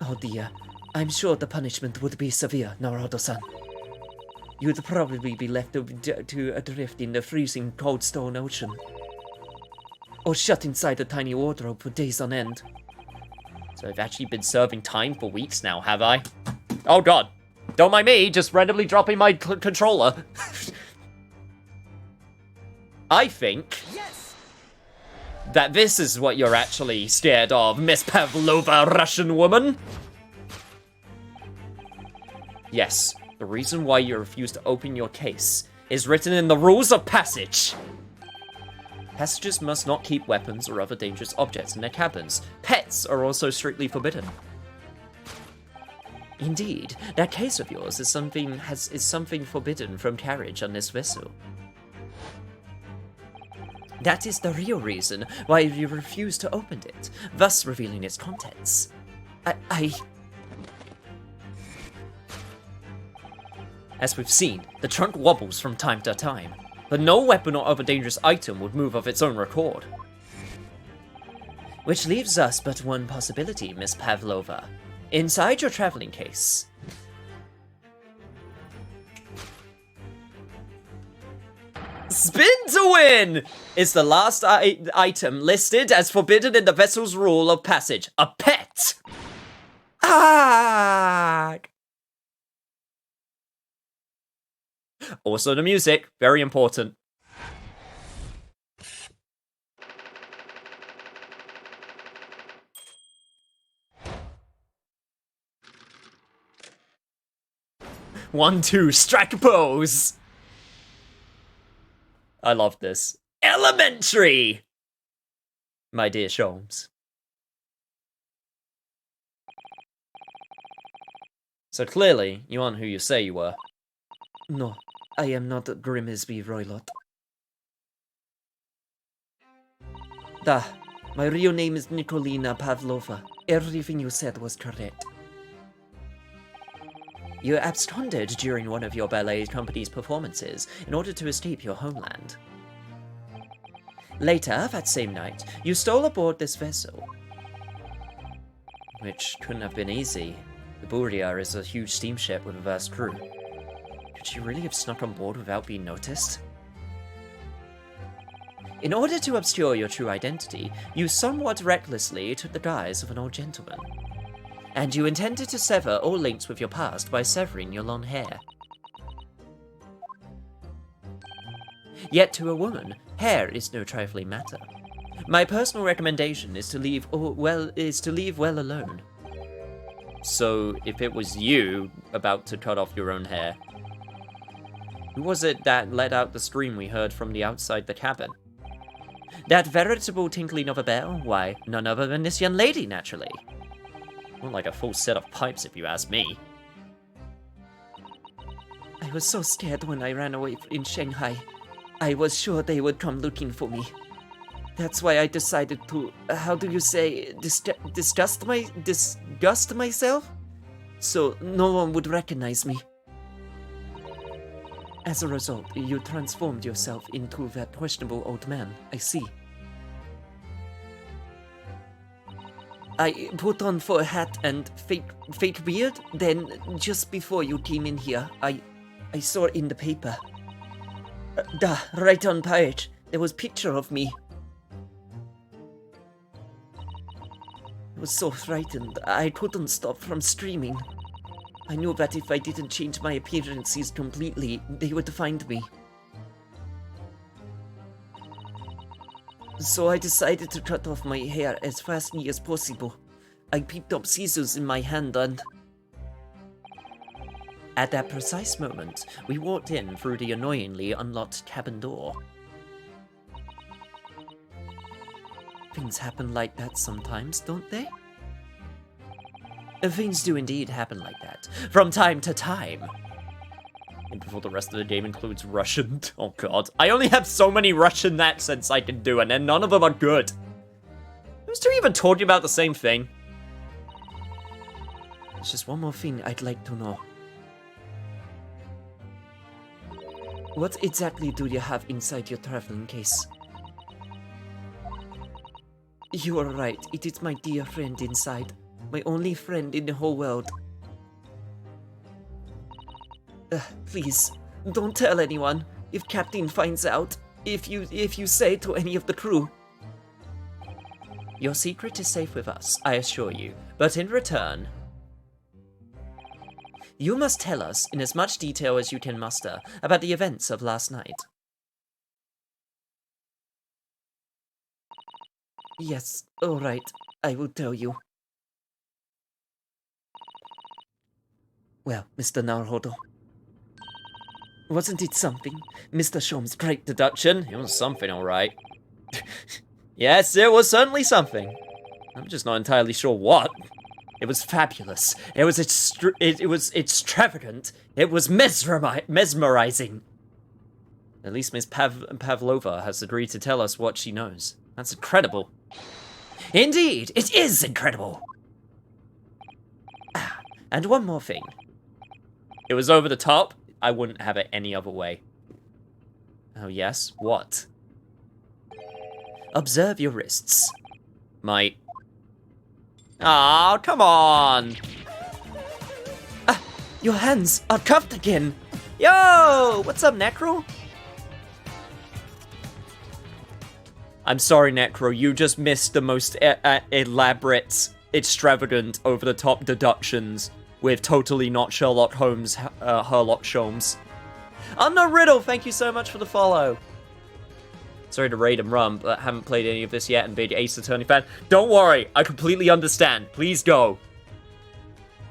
Oh dear. I'm sure the punishment would be severe, Naruto-san. You'd probably be left to adrift in the freezing cold stone ocean. Or shut inside a tiny wardrobe for days on end. So I've actually been serving time for weeks now, have I? Oh god. Don't mind me, just randomly dropping my controller. I think that this is what you're actually scared of, Miss Pavlova, Russian woman. Yes, the reason why you refuse to open your case is written in the rules of passage. Passengers must not keep weapons or other dangerous objects in their cabins. Pets are also strictly forbidden. Indeed, that case of yours is something forbidden from carriage on this vessel. That is the real reason why you refuse to open it, thus revealing its contents. As we've seen, the trunk wobbles from time to time, but no weapon or other dangerous item would move of its own accord. Which leaves us but one possibility, Miss Pavlova. Inside your traveling case, Spin to win! Is the last item listed as forbidden in the vessel's rule of passage. A pet! Ah! Also the music, very important. One, two, strike a pose! I love this. Elementary! My dear Sholmes. So clearly, you aren't who you say you were. No, I am not Grimsby Roylott. My real name is Nikolina Pavlova. Everything you said was correct. You absconded during one of your ballet company's performances in order to escape your homeland. Later, that same night, you stole aboard this vessel. Which couldn't have been easy. The Bouria is a huge steamship with a vast crew. Could you really have snuck on board without being noticed? In order to obscure your true identity, you somewhat recklessly took the guise of an old gentleman. And you intended to sever all links with your past by severing your long hair. Yet to a woman, hair is no trifling matter. My personal recommendation is to leave well alone. So, if it was you about to cut off your own hair, who was it that let out the scream we heard from the outside the cabin? That veritable tinkling of a bell? Why, none other than this young lady, naturally. More like a full set of pipes, if you ask me. I was so scared when I ran away in Shanghai. I was sure they would come looking for me. That's why I decided to, how do you say, disgust myself? So no one would recognize me. As a result, you transformed yourself into that questionable old man, I see. I put on for a hat and fake beard, then just before you came in here, I saw it in the paper. Right on page, there was a picture of me. I was so frightened, I couldn't stop from screaming. I knew that if I didn't change my appearances completely, they would find me. So I decided to cut off my hair as fastly as possible. I picked up scissors in my hand and... At that precise moment, we walked in through the annoyingly unlocked cabin door. Things happen like that sometimes, don't they? Things do indeed happen like that, from time to time. And before the rest of the game includes Russian. Oh god, I only have so many Russian accents I can do, and then none of them are good. Who's two even talking about the same thing? There's just one more thing I'd like to know. What exactly do you have inside your traveling case? You are right, it is my dear friend inside. My only friend in the whole world. Please, don't tell anyone. If Captain finds out, if you say to any of the crew. Your secret is safe with us, I assure you. But in return, you must tell us in as much detail as you can muster about the events of last night. Yes, alright, I will tell you. Well, Mr. Naruhodo, wasn't it something? Mr. Shom's great Deduction? It was something, alright. Yes, it was certainly something. I'm just not entirely sure what. It was fabulous. It was extravagant. It was mesmerizing. At least Miss Pavlova has agreed to tell us what she knows. That's incredible. Indeed, it is incredible. Ah, and one more thing. It was over the top. I wouldn't have it any other way. Oh yes, what? Observe your wrists. My... Oh, come on! Ah, your hands are cuffed again! Yo! What's up, Necro? I'm sorry, Necro, you just missed the most elaborate, extravagant, over-the-top deductions with totally not Sherlock Holmes, Herlock Sholmes. Unknown Riddle, thank you so much for the follow. Sorry to raid and run, but haven't played any of this yet and big Ace Attorney fan. Don't worry, I completely understand. Please go.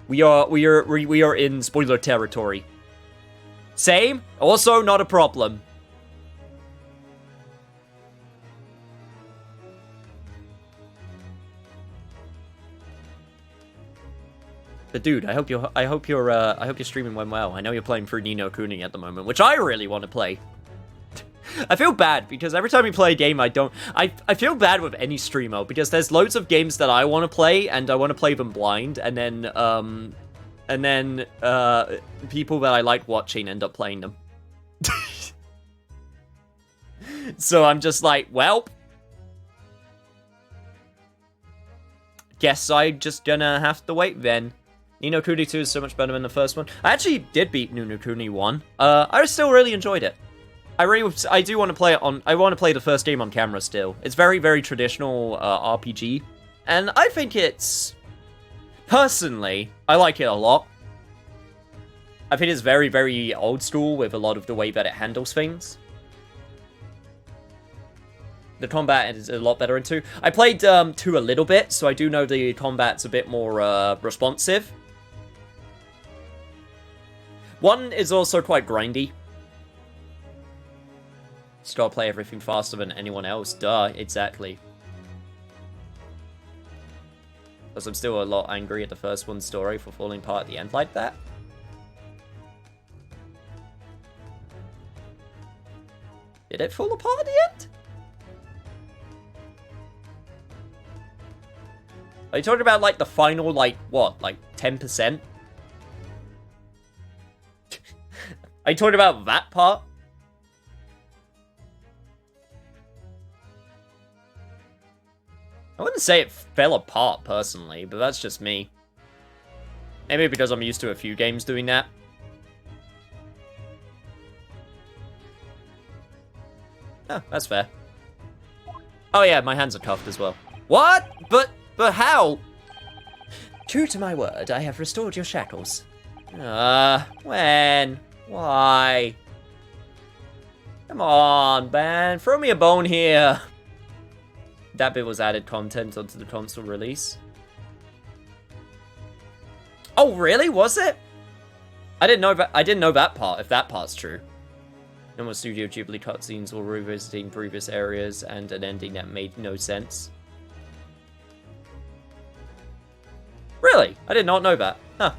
We are in spoiler territory. Same, also not a problem. But dude, I hope your streaming went well. I know you're playing through Ni no Kuni at the moment, which I really want to play. I feel bad because every time we play a game, I feel bad with any streamer because there's loads of games that I want to play and I want to play them blind, and then people that I like watching end up playing them. So I'm just like, well, guess I'm just gonna have to wait then. Ni no Kuni 2 is so much better than the first one. I actually did beat Ni no Kuni 1. I still really enjoyed it. I do want to play it on. I want to play the first game on camera still. It's very, very traditional RPG, and I think it's personally, I like it a lot. I think it's very, very old school with a lot of the way that it handles things. The combat is a lot better in 2. I played 2 a little bit, so I do know the combat's a bit more responsive. 1 is also quite grindy. Just gotta play everything faster than anyone else. Duh, exactly. Because I'm still a lot angry at the first one's story for falling apart at the end like that. Did it fall apart at the end? Are you talking about, like, the final, like, what? Like, 10%? Are you talking about that part? I wouldn't say it fell apart, personally, but that's just me. Maybe because I'm used to a few games doing that. Oh, that's fair. Oh yeah, my hands are cuffed as well. What? But how? True to my word, I have restored your shackles. When? Why? Come on, man. Throw me a bone here. That bit was added content onto the console release. Oh, really? Was it? I didn't know that part, if that part's true. No more Studio Ghibli cutscenes or revisiting previous areas and an ending that made no sense. Really? I did not know that. Huh.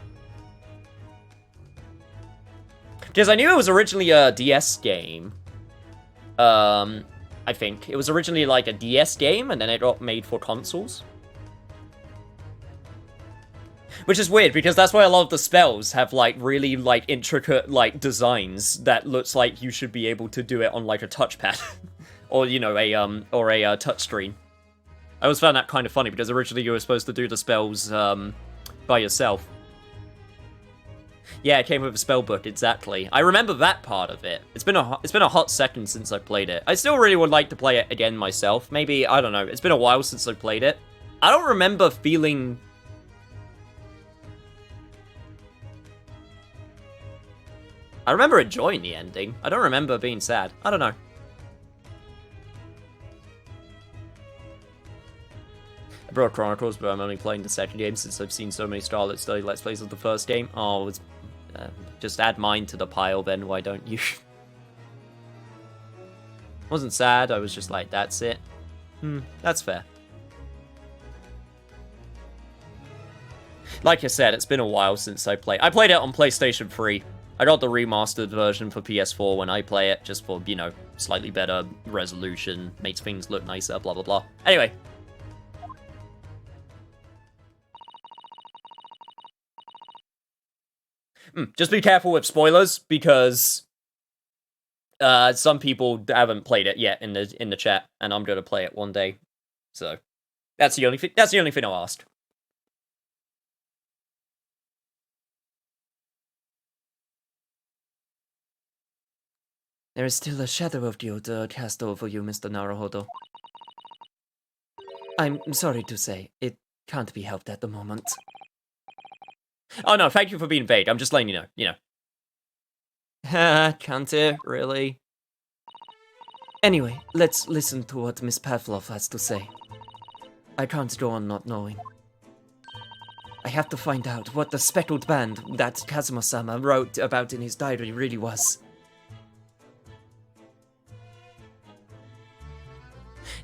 Because I knew it was originally a DS game. I think. It was originally like a DS game, and then it got made for consoles. Which is weird, because that's why a lot of the spells have, like, really, like, intricate, like, designs that looks like you should be able to do it on, like, a touchpad. Or, you know, a touchscreen. I always found that kind of funny, because originally you were supposed to do the spells, by yourself. Yeah, it came with a spell book, exactly. I remember that part of it. It's been a hot second since I played it. I still really would like to play it again myself. Maybe, I don't know, it's been a while since I played it. I don't remember feeling... I remember enjoying the ending. I don't remember being sad. I don't know. I brought Chronicles, but I'm only playing the second game since I've seen so many Starlit Study Let's Plays of the first game. Oh, it's... just add mine to the pile then, why don't you? Wasn't sad, I was just like, that's it. That's fair. Like I said, it's been a while since I played. I played it on PlayStation 3. I got the remastered version for PS4 when I play it, just for, you know, slightly better resolution, makes things look nicer, blah blah blah. Anyway. Just be careful with spoilers, because some people haven't played it yet in the chat, and I'm gonna play it one day. So that's the only thing I'll ask. There is still a shadow of guilt cast over you, Mr. Naruhodo. I'm sorry to say, it can't be helped at the moment. Oh no, thank you for being vague. I'm just letting you know, Can't it, really? Anyway, let's listen to what Miss Pavlov has to say. I can't go on not knowing. I have to find out what the speckled band that Kazuma-sama wrote about in his diary really was.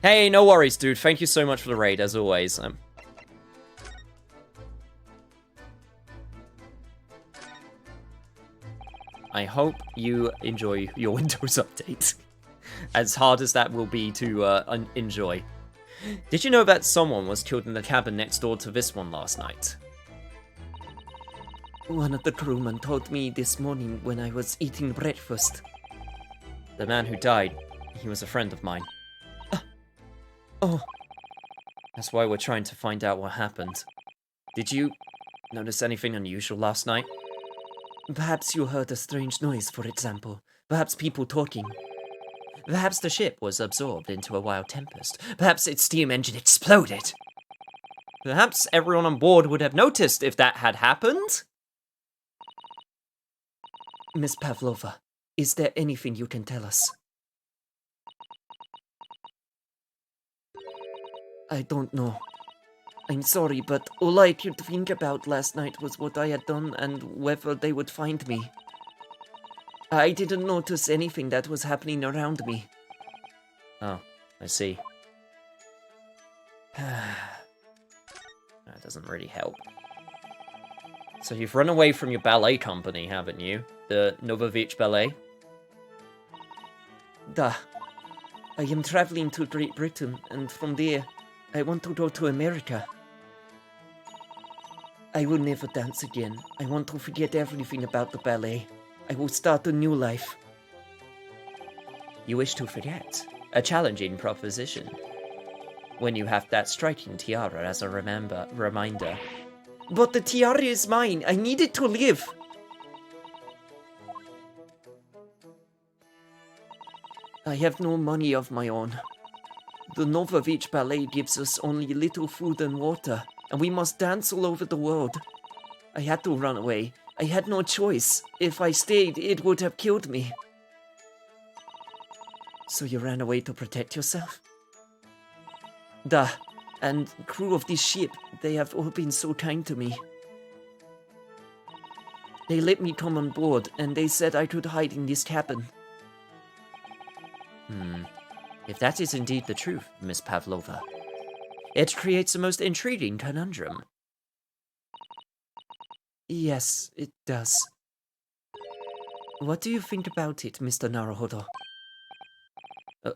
Hey, no worries, dude. Thank you so much for the raid, as always. I hope you enjoy your Windows update. As hard as that will be to enjoy. Did you know that someone was killed in the cabin next door to this one last night? One of the crewmen told me this morning when I was eating breakfast. The man who died, he was a friend of mine. Oh, That's why we're trying to find out what happened. Did you notice anything unusual last night? perhaps you heard a strange noise, for example. Perhaps people talking. Perhaps the ship was absorbed into a wild tempest. Perhaps its steam engine exploded. Perhaps everyone on board would have noticed if that had happened? Miss Pavlova, is there anything you can tell us? I don't know. I'm sorry, but all I could think about last night was what I had done and whether they would find me. I didn't notice anything that was happening around me. Oh, I see. That doesn't really help. So you've run away from your ballet company, haven't you? The Novovich Ballet? Duh. I am traveling to Great Britain, and from there, I want to go to America. I will never dance again. I want to forget everything about the ballet. I will start a new life. You wish to forget? A challenging proposition. When you have that striking tiara as a reminder. But the tiara is mine. I need it to live. I have no money of my own. The Novovich Ballet gives us only little food and water, and we must dance all over the world. I had to run away. I had no choice. If I stayed, it would have killed me. So you ran away to protect yourself? Duh. And crew of this ship, they have all been so kind to me. They let me come on board, and they said I could hide in this cabin. If that is indeed the truth, Miss Pavlova, it creates a most intriguing conundrum. Yes, it does. What do you think about it, Mr. Naruhodo?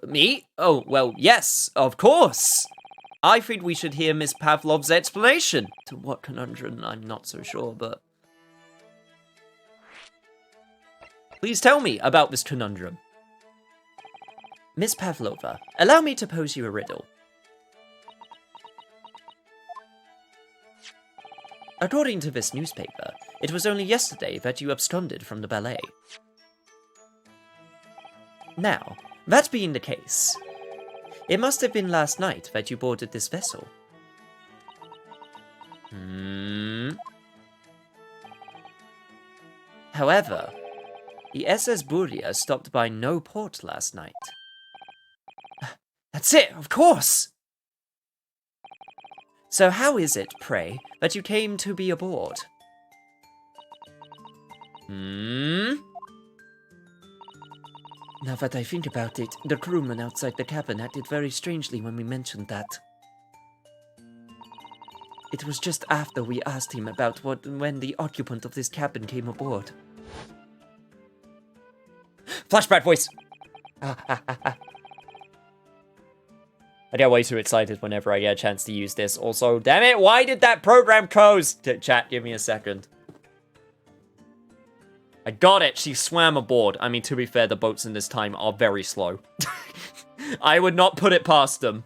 Me? Oh, well, yes, of course! I think we should hear Miss Pavlov's explanation. To what conundrum, I'm not so sure, but... Please tell me about this conundrum. Miss Pavlova, allow me to pose you a riddle. According to this newspaper, it was only yesterday that you absconded from the ballet. Now, that being the case, it must have been last night that you boarded this vessel. However, the SS Buria stopped by no port last night. That's it, of course! So how is it, pray, that you came to be aboard? Now that I think about it, the crewman outside the cabin acted very strangely when we mentioned that. It was just after we asked him about when the occupant of this cabin came aboard. Flashback voice! I get way too excited whenever I get a chance to use this. Also, damn it, why did that program close? Chat, give me a second. I got it, she swam aboard. I mean, to be fair, the boats in this time are very slow. I would not put it past them.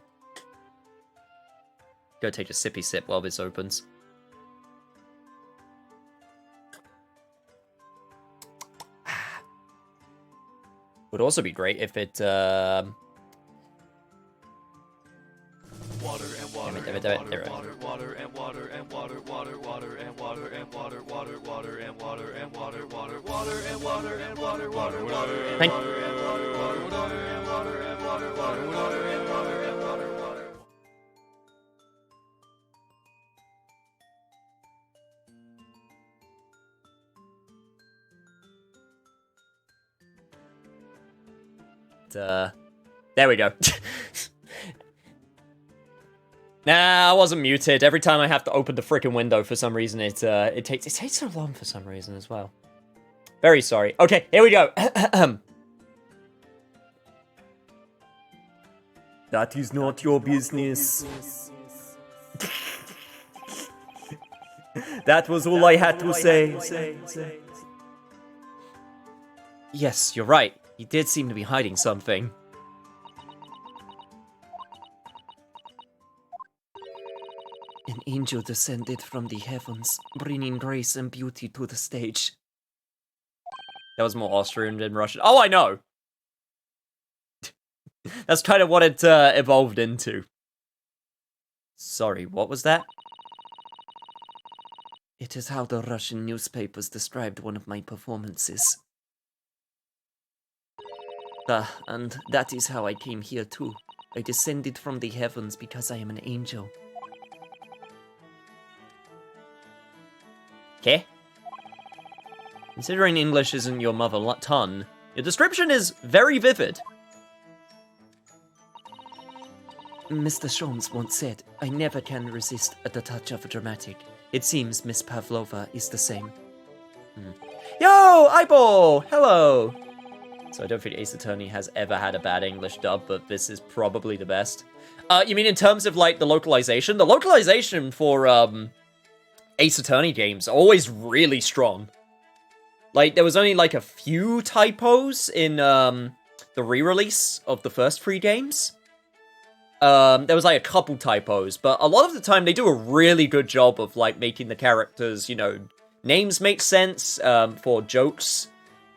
Go take a sippy sip while this opens. Would also be great if it, Water and water there it is. Thank there we go. Nah, I wasn't muted. Every time I have to open the freaking window for some reason, it takes so long for some reason as well. Very sorry. Okay, here we go. That is not your business. That was all I had to say. Yes, you're right. He did seem to be hiding something. An angel descended from the heavens, bringing grace and beauty to the stage. That was more Austrian than Russian. Oh, I know! That's kind of what it evolved into. Sorry, what was that? It is how the Russian newspapers described one of my performances. And that is how I came here too. I descended from the heavens because I am an angel. Okay. Considering English isn't your mother tongue, your description is very vivid. Mr. Sholmes once said, I never can resist the touch of a dramatic. It seems Miss Pavlova is the same. Yo, Eyeball! Hello! So I don't think Ace Attorney has ever had a bad English dub, but this is probably the best. You mean in terms of, like, the localization? The localization for, Ace Attorney games are always really strong. Like, there was only, like, a few typos in, the re-release of the first 3 games. There was, like, a couple typos, but a lot of the time they do a really good job of, like, making the characters, you know, names make sense, for jokes,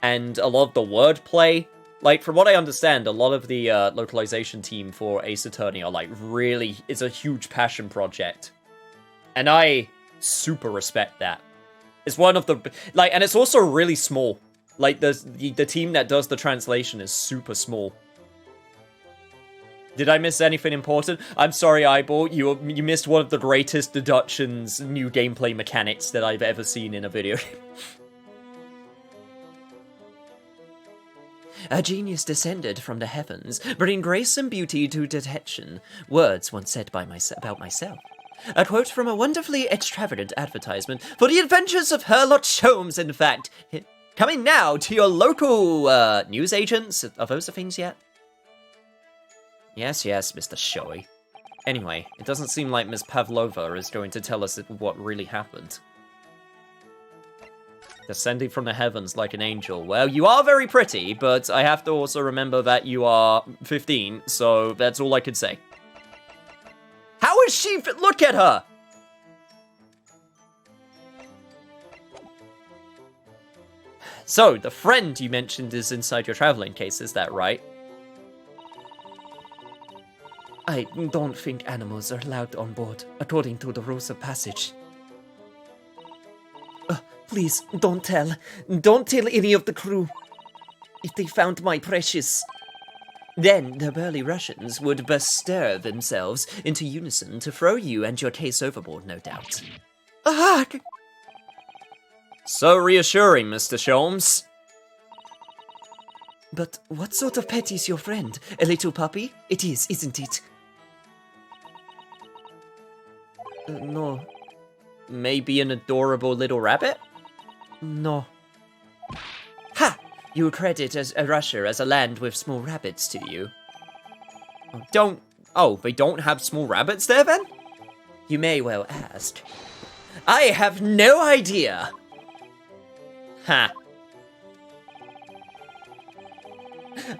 and a lot of the wordplay. Like, from what I understand, a lot of the, localization team for Ace Attorney are, like, really, it's a huge passion project. And I super respect that. It's one of the, like, and it's also really small. Like, the team that does the translation is super small. Did I miss anything important? I'm sorry, Eyeball. You missed one of the greatest Deduction's new gameplay mechanics that I've ever seen in a video game. A genius descended from the heavens, bringing grace and beauty to detection. Words once said by about myself. A quote from a wonderfully extravagant advertisement for the adventures of Herlock Sholmes, in fact. Coming now to your local, news agents. Are those the things yet? Yes, Mr. Showy. Anyway, it doesn't seem like Miss Pavlova is going to tell us what really happened. Descending from the heavens like an angel. Well, you are very pretty, but I have to also remember that you are 15, so that's all I could say. How is she? Look at her! So, the friend you mentioned is inside your traveling case, is that right? I don't think animals are allowed on board, according to the rules of passage. Please, don't tell. Don't tell any of the crew. If they found my precious... Then the burly Russians would bestir themselves into unison to throw you and your case overboard, no doubt. Ah! So reassuring, Mr. Sholmes. But what sort of pet is your friend? A little puppy? It is, isn't it? No. Maybe an adorable little rabbit? No. Ha! You credit as Russia as a land with small rabbits, do you? Oh, they don't have small rabbits there then? You may well ask. I have no idea. Ha.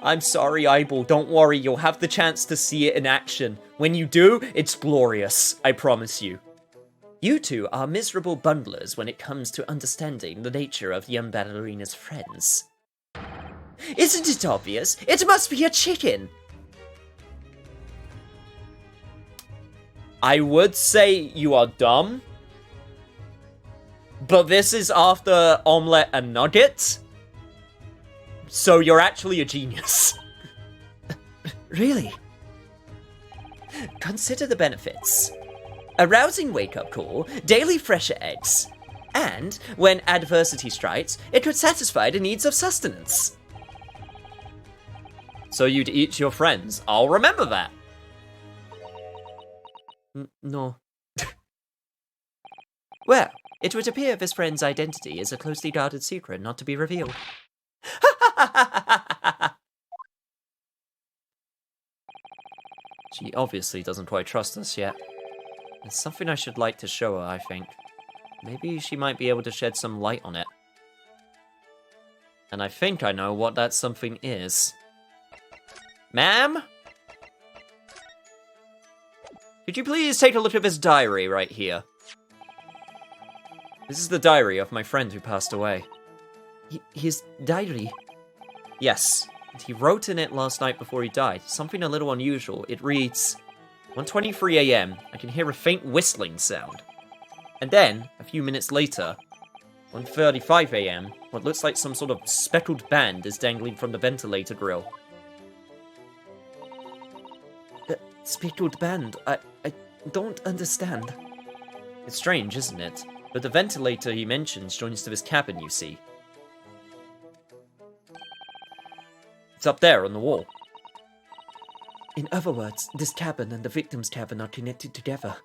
I'm sorry, Eyeball. Don't worry, you'll have the chance to see it in action. When you do, it's glorious. I promise you. You two are miserable bundlers when it comes to understanding the nature of young ballerina's friends. Isn't it obvious? It must be a chicken! I would say you are dumb. But this is after Omelette and Nugget. So you're actually a genius. Really? Consider the benefits. A rousing wake-up call, daily fresher eggs, and, when adversity strikes, it could satisfy the needs of sustenance. So you'd eat your friends. I'll remember that. No. Well, it would appear this friend's identity is a closely guarded secret not to be revealed. She obviously doesn't quite trust us yet. It's something I should like to show her, I think. Maybe she might be able to shed some light on it. And I think I know what that something is. Ma'am? Could you please take a look at this diary right here? This is the diary of my friend who passed away. His diary? Yes, and he wrote in it last night before he died. Something a little unusual. It reads, 1:23 a.m. I can hear a faint whistling sound. And then, a few minutes later, 1:35 a.m., what looks like some sort of speckled band is dangling from the ventilator grill. Speckled band? I don't understand. It's strange, isn't it? But the ventilator he mentions joins to his cabin, you see. It's up there on the wall. In other words, this cabin and the victim's cabin are connected together.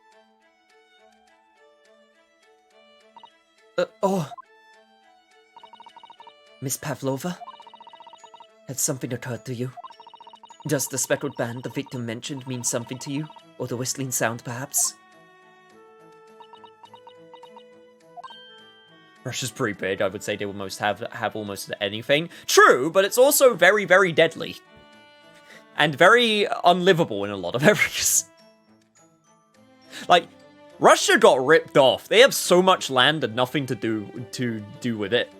Miss Pavlova? Has something occurred to you? Does the speckled band the victim mentioned mean something to you? Or the whistling sound, perhaps? Russia's pretty big. I would say they would have almost anything. True, but it's also very, very deadly. And very unlivable in a lot of areas. Like, Russia got ripped off. They have so much land and nothing to do with it.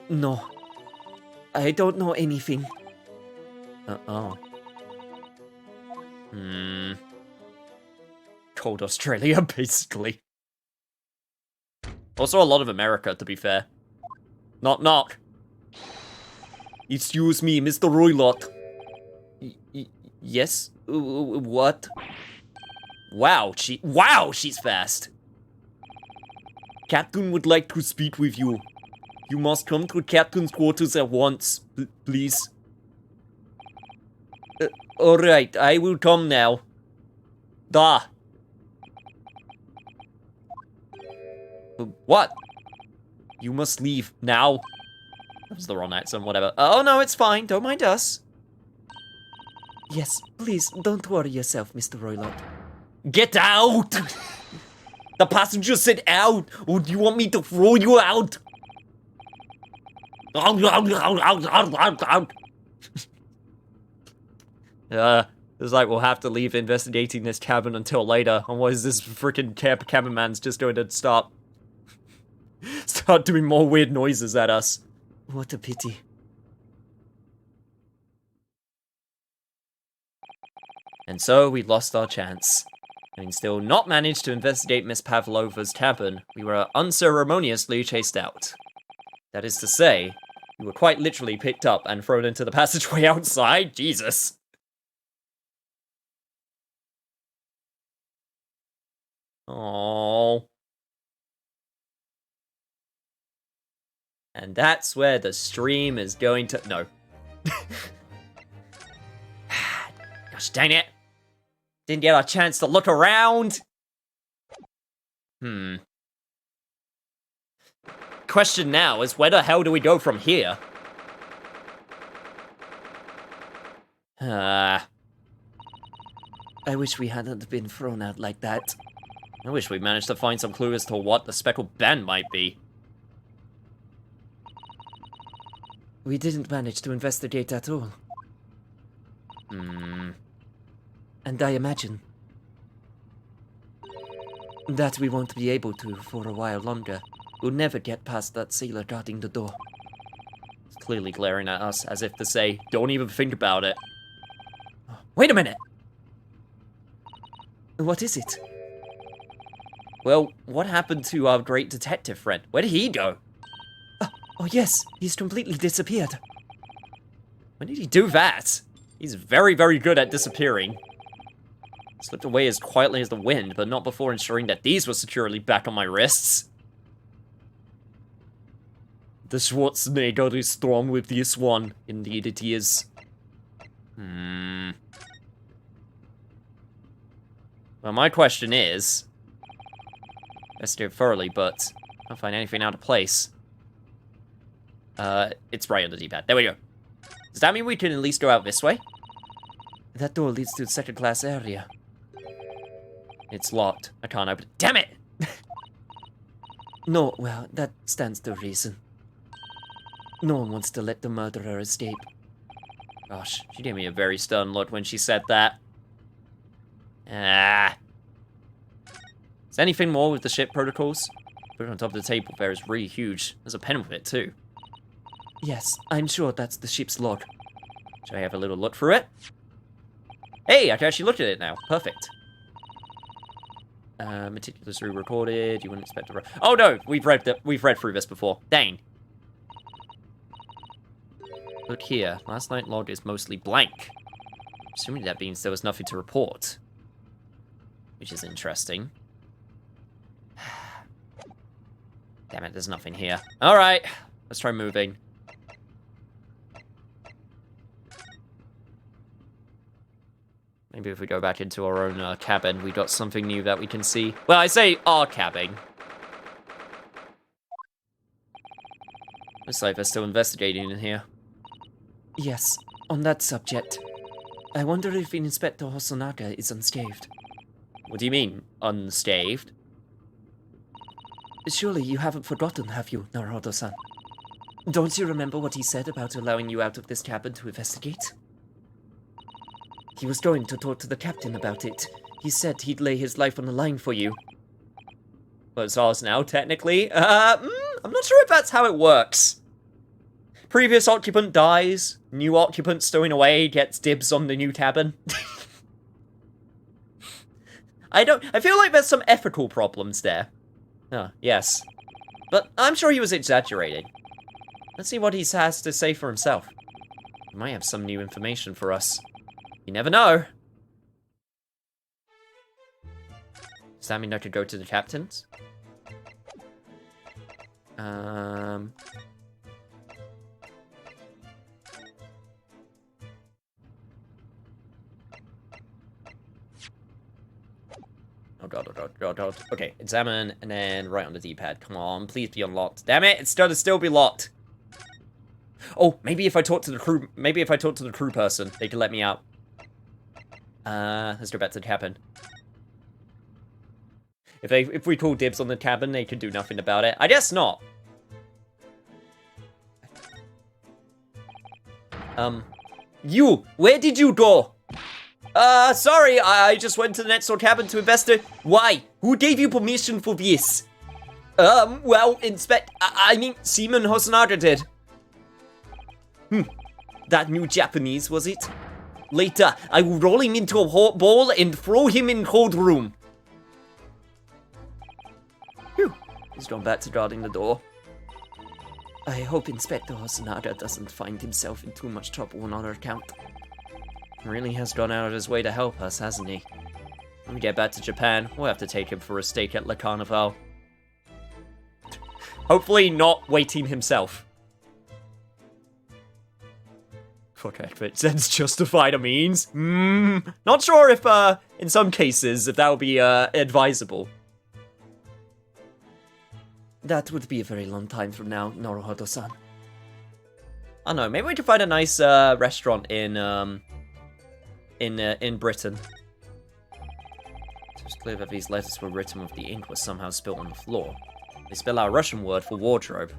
No. I don't know anything. Cold Australia, basically. Also a lot of America, to be fair. Knock, knock. Excuse me, Mr. Roylott. Yes? What? Wow, she's fast. Captain would like to speak with you. You must come to Captain's quarters at once, please. Alright, I will come now. Da. What? You must leave now. That was the wrong accent, whatever. Oh no, it's fine, don't mind us. Yes, please, don't worry yourself, Mr. Roylott. Get out! The passenger said out! Or do you want me to throw you out? It's like we'll have to leave investigating this cabin until later. Otherwise this freaking cabin man's just going to start doing more weird noises at us. What a pity. And so we lost our chance. Having still not managed to investigate Miss Pavlova's cabin, we were unceremoniously chased out. That is to say, we were quite literally picked up and thrown into the passageway outside. Jesus. Oh. And that's where the stream is going to... No. Gosh dang it. Didn't get a chance to look around. Question now is, where the hell do we go from here? I wish we hadn't been thrown out like that. I wish we managed to find some clue as to what the speckled band might be. We didn't manage to investigate at all. And I imagine that we won't be able to for a while longer. We'll never get past that sailor guarding the door. It's clearly glaring at us as if to say, don't even think about it. Wait a minute! What is it? Well, what happened to our great detective friend? Where did he go? Oh yes, he's completely disappeared. When did he do that? He's very, very good at disappearing. Slipped away as quietly as the wind, but not before ensuring that these were securely back on my wrists. The Schwarzenegger is strong with this one. Indeed it is. Well, my question is... Let's do it thoroughly, but I can't find anything out of place. It's right on the D-pad. There we go. Does that mean we can at least go out this way? That door leads to the second-class area. It's locked. I can't open it. Damn it! No, well, that stands to reason. No one wants to let the murderer escape. Gosh, she gave me a very stern look when she said that. Ah. Is there anything more with the ship protocols? Put it on top of the table there is really huge. There's a pen with it too. Yes, I'm sure that's the ship's log. Shall I have a little look through it? Hey, I can actually look at it now. Perfect. Meticulously recorded. You wouldn't expect to. Oh no, we've read through this before. Dang. Look here. Last night log is mostly blank. Assuming that means there was nothing to report, which is interesting. Damn it, there's nothing here. All right, let's try moving. Maybe if we go back into our own cabin, we've got something new that we can see. Well, I say our cabin. Looks like they're still investigating in here. Yes, on that subject. I wonder if Inspector Hosonaga is unscathed. What do you mean, unscathed? Surely you haven't forgotten, have you, Naruto-san? Don't you remember what he said about allowing you out of this cabin to investigate? He was going to talk to the captain about it. He said he'd lay his life on the line for you. Well, it's ours now, technically. I'm not sure if that's how it works. Previous occupant dies, new occupant stowing away gets dibs on the new cabin. I feel like there's some ethical problems there. Oh, yes. But I'm sure he was exaggerating. Let's see what he has to say for himself. He might have some new information for us. You never know. Does that mean I could go to the captain's? Oh god, oh god, oh god. Okay, examine, and then right on the D-pad. Come on, please be unlocked. Damn it, it's gotta still be locked. Oh, maybe if I talk to the crew, person, they can let me out. Let's go back to the cabin. If we call dibs on the cabin, they can do nothing about it. I guess not. You, where did you go? Sorry, I just went to the next door cabin to investigate. Why? Who gave you permission for this? Well, I mean, Seaman Hosonaga did. That new Japanese, was it? Later, I will roll him into a hot ball and throw him in cold room. Phew. He's gone back to guarding the door. I hope Inspector Hosonaga doesn't find himself in too much trouble on our account. He really has gone out of his way to help us, hasn't he? When we get back to Japan, we'll have to take him for a steak at Le Carnival. Hopefully not waiting himself. Fuck, but sense justified a means. Not sure if, in some cases, if that would be, advisable. That would be a very long time from now, Naruhodo-san. I don't know, maybe we could find a nice, restaurant in Britain. It's clear that these letters were written with the ink was somehow spilled on the floor. They spell out a Russian word for wardrobe.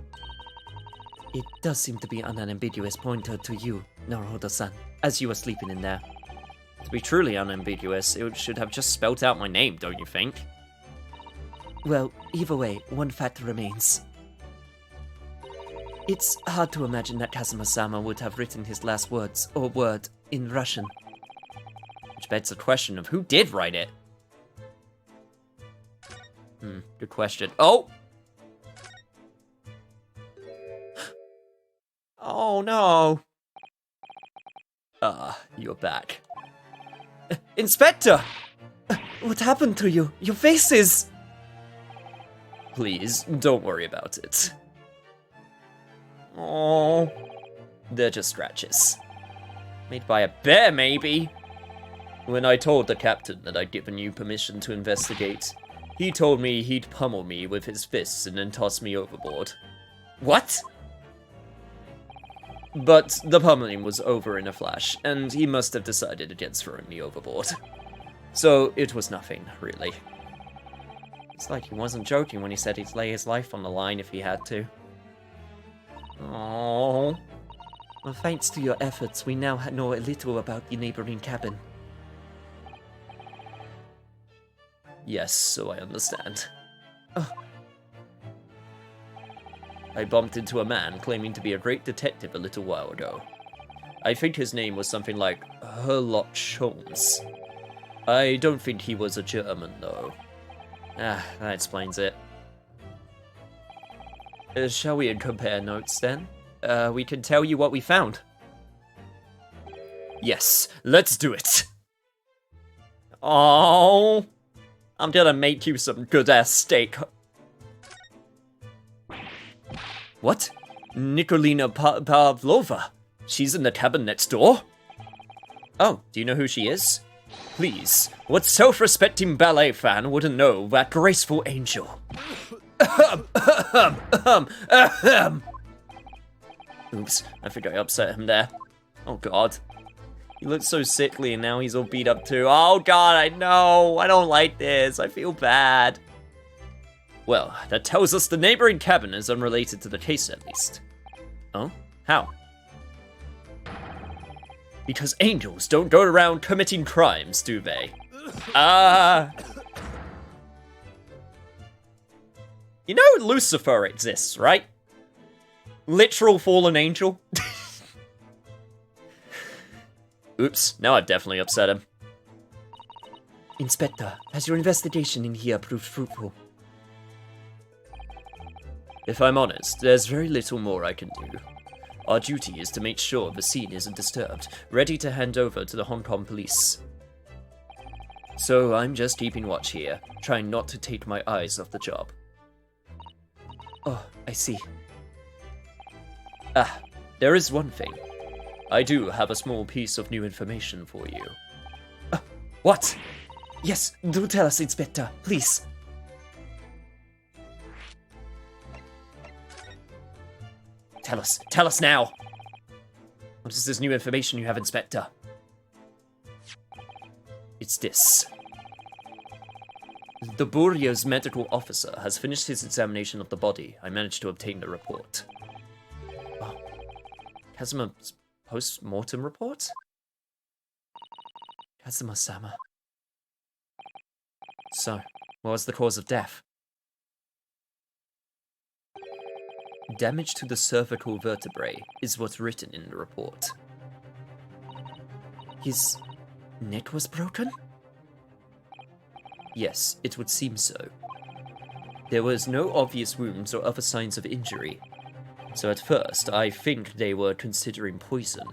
It does seem to be an unambiguous pointer to you, Naruhodo-san, as you were sleeping in there. To be truly unambiguous, it should have just spelt out my name, don't you think? Well, either way, one fact remains. It's hard to imagine that Kazuma-sama would have written his last words, or word, in Russian. Which begs the question of who did write it? Good question. Oh! Oh no! You're back. Inspector! What happened to you? Your face is... Please, don't worry about it. Oh, they're just scratches. Made by a bear, maybe? When I told the captain that I'd given you permission to investigate, he told me he'd pummel me with his fists and then toss me overboard. What? But the pummeling was over in a flash, and he must have decided against throwing me overboard. So it was nothing, really. It's like he wasn't joking when he said he'd lay his life on the line if he had to. Oh. Well, thanks to your efforts, we now know a little about the neighboring cabin. Yes, so I understand. Oh. I bumped into a man claiming to be a great detective a little while ago. I think his name was something like Herlock Holmes. I don't think he was a German, though. Ah, that explains it. Shall we compare notes, then? We can tell you what we found. Yes, let's do it! Oh, I'm gonna make you some good-ass steak. What? Nikolina Pavlova? She's in the cabin next door? Oh, do you know who she is? Please, what self-respecting ballet fan wouldn't know that graceful angel? Oops, I think I upset him there. Oh god. He looks so sickly and now he's all beat up too. Oh god, I know! I don't like this, I feel bad. Well, that tells us the neighboring cabin is unrelated to the case at least. Oh? How? Because angels don't go around committing crimes, do they? You know Lucifer exists, right? Literal fallen angel. Oops, now I've definitely upset him. Inspector, has your investigation in here proved fruitful? If I'm honest, there's very little more I can do. Our duty is to make sure the scene isn't disturbed, ready to hand over to the Hong Kong police. So I'm just keeping watch here, trying not to take my eyes off the job. Oh, I see. Ah, there is one thing. I do have a small piece of new information for you. What? Yes, do tell us, Inspector, please. Tell us now! What is this new information you have, Inspector? It's this. The Bureau's medical officer has finished his examination of the body. I managed to obtain the report. Oh. Kazuma's post-mortem report? Kazuma-sama. So, what was the cause of death? Damage to the cervical vertebrae is what's written in the report. His neck was broken? Yes, it would seem so. There was no obvious wounds or other signs of injury, so at first I think they were considering poison.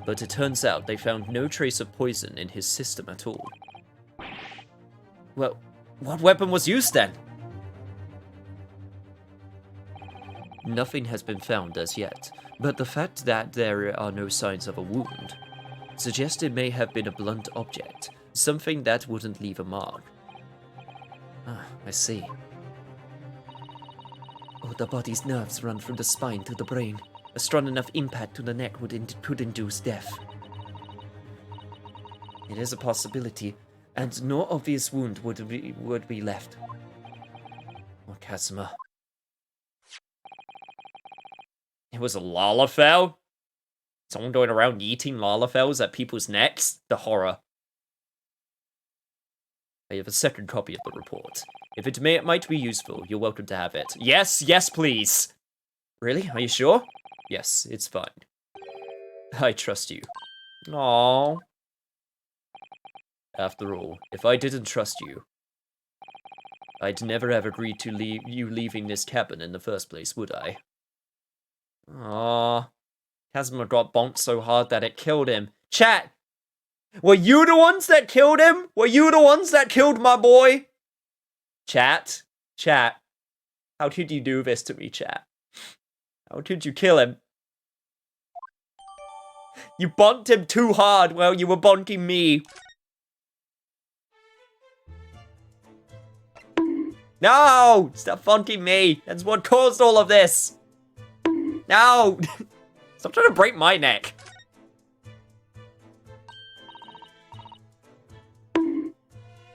But it turns out they found no trace of poison in his system at all. Well, what weapon was used then? Nothing has been found as yet, but the fact that there are no signs of a wound suggests it may have been a blunt object, something that wouldn't leave a mark. Ah, I see. Oh, the body's nerves run from the spine to the brain. A strong enough impact to the neck could induce death. It is a possibility, and no obvious wound would be left. Oh, Kazuma. It was a lalafell? Someone going around eating lalafells at people's necks? The horror. I have a second copy of the report. If it might be useful, you're welcome to have it. Yes, yes, please! Really? Are you sure? Yes, it's fine. I trust you. Aww. After all, if I didn't trust you, I'd never have agreed to you leaving this cabin in the first place, would I? Aww. Kazuma got bonked so hard that it killed him. Chat! Were you the ones that killed him? Were you the ones that killed my boy? Chat? Chat. How could you do this to me, chat? How could you kill him? You bonked him too hard while you were bonking me. No! Stop bonking me. That's what caused all of this. No! Stop trying to break my neck.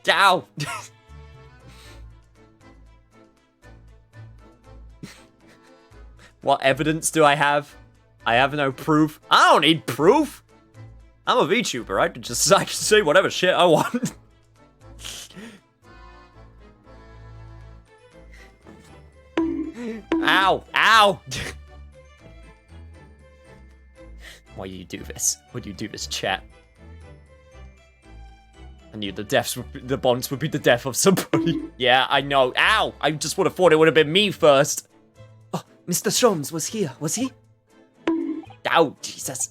Ow! What evidence do I have? I have no proof. I don't need proof. I'm a VTuber. I can say whatever shit I want. Ow! Ow! Why do you do this? Why do you do this, chat? I knew the bonds would be the death of somebody. Yeah, I know. Ow! I just would have thought it would have been me first. Oh, Mr. Sholmes was here, was he? Ow, Jesus.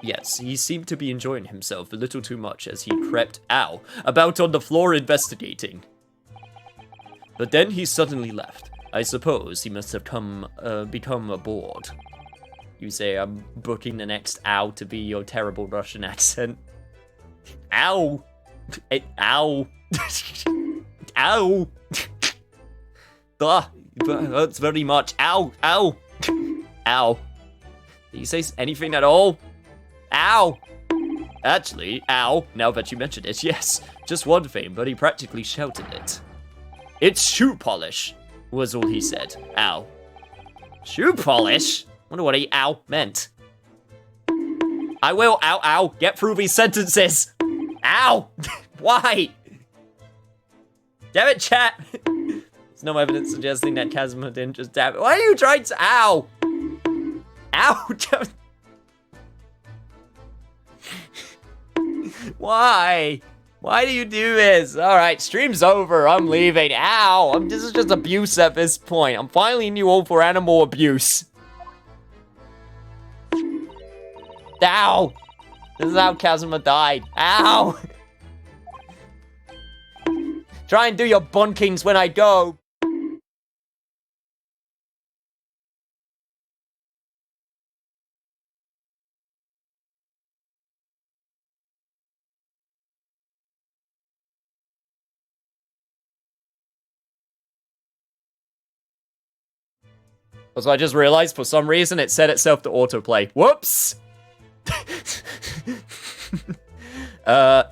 Yes, he seemed to be enjoying himself a little too much as he crept, about on the floor investigating. But then he suddenly left. I suppose he must have become bored. You say I'm booking the next ow to be your terrible Russian accent. Ow! Ow! Ow! That hurts very much. Ow! Ow! Ow. Did you say anything at all? Ow! Actually, ow, now that you mention it, yes. Just one thing, but he practically shouted it. It's shoe polish, was all he said. Ow. Shoe polish? Wonder what he ow meant. I will, ow, get through these sentences. Ow! Why? Damn it, chat. There's no evidence suggesting that Kazuma didn't just dab it. Why are you trying to, ow? Ow! Why? Why do you do this? Alright, stream's over. I'm leaving. Ow! This is just abuse at this point. I'm filing you all for animal abuse. Ow! This is how Kazuma died. Ow! Try and do your bunkings when I go. Also, I just realized for some reason it set itself to autoplay. Whoops!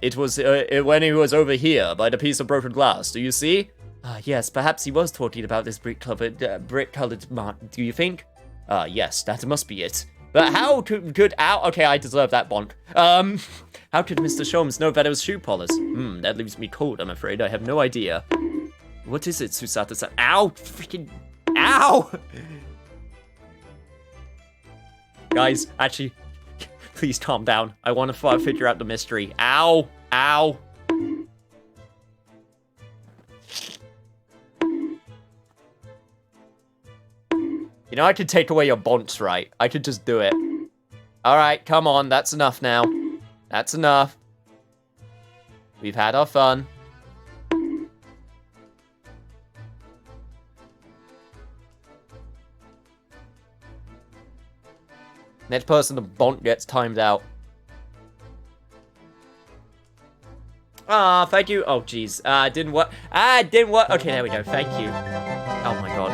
It was when he was over here by the piece of broken glass. Do you see? Yes, perhaps he was talking about this brick-colored mark, do you think? Yes, that must be it. But how could ow? Okay, I deserve that bonk. How could Mr. Sholmes know that it was shoe polish? That leaves me cold, I'm afraid. I have no idea. What is it, Susata-san? Ow! Freaking ow! Guys, actually, please calm down. I want to figure out the mystery. Ow! Ow! You know, I could take away your bonks, right? I could just do it. Alright, come on. That's enough now. That's enough. We've had our fun. Next person to bonk gets timed out. Ah, thank you. Oh, jeez. Didn't work. Didn't work. Okay, there we go. Thank you. Oh, my God.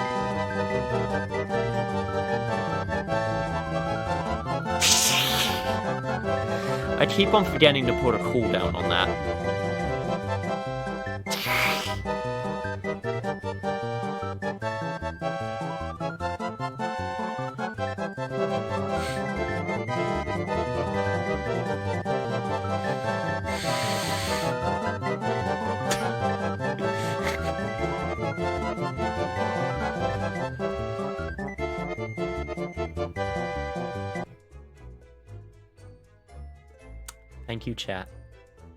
I keep on forgetting to put a cooldown on that. Thank you, chat.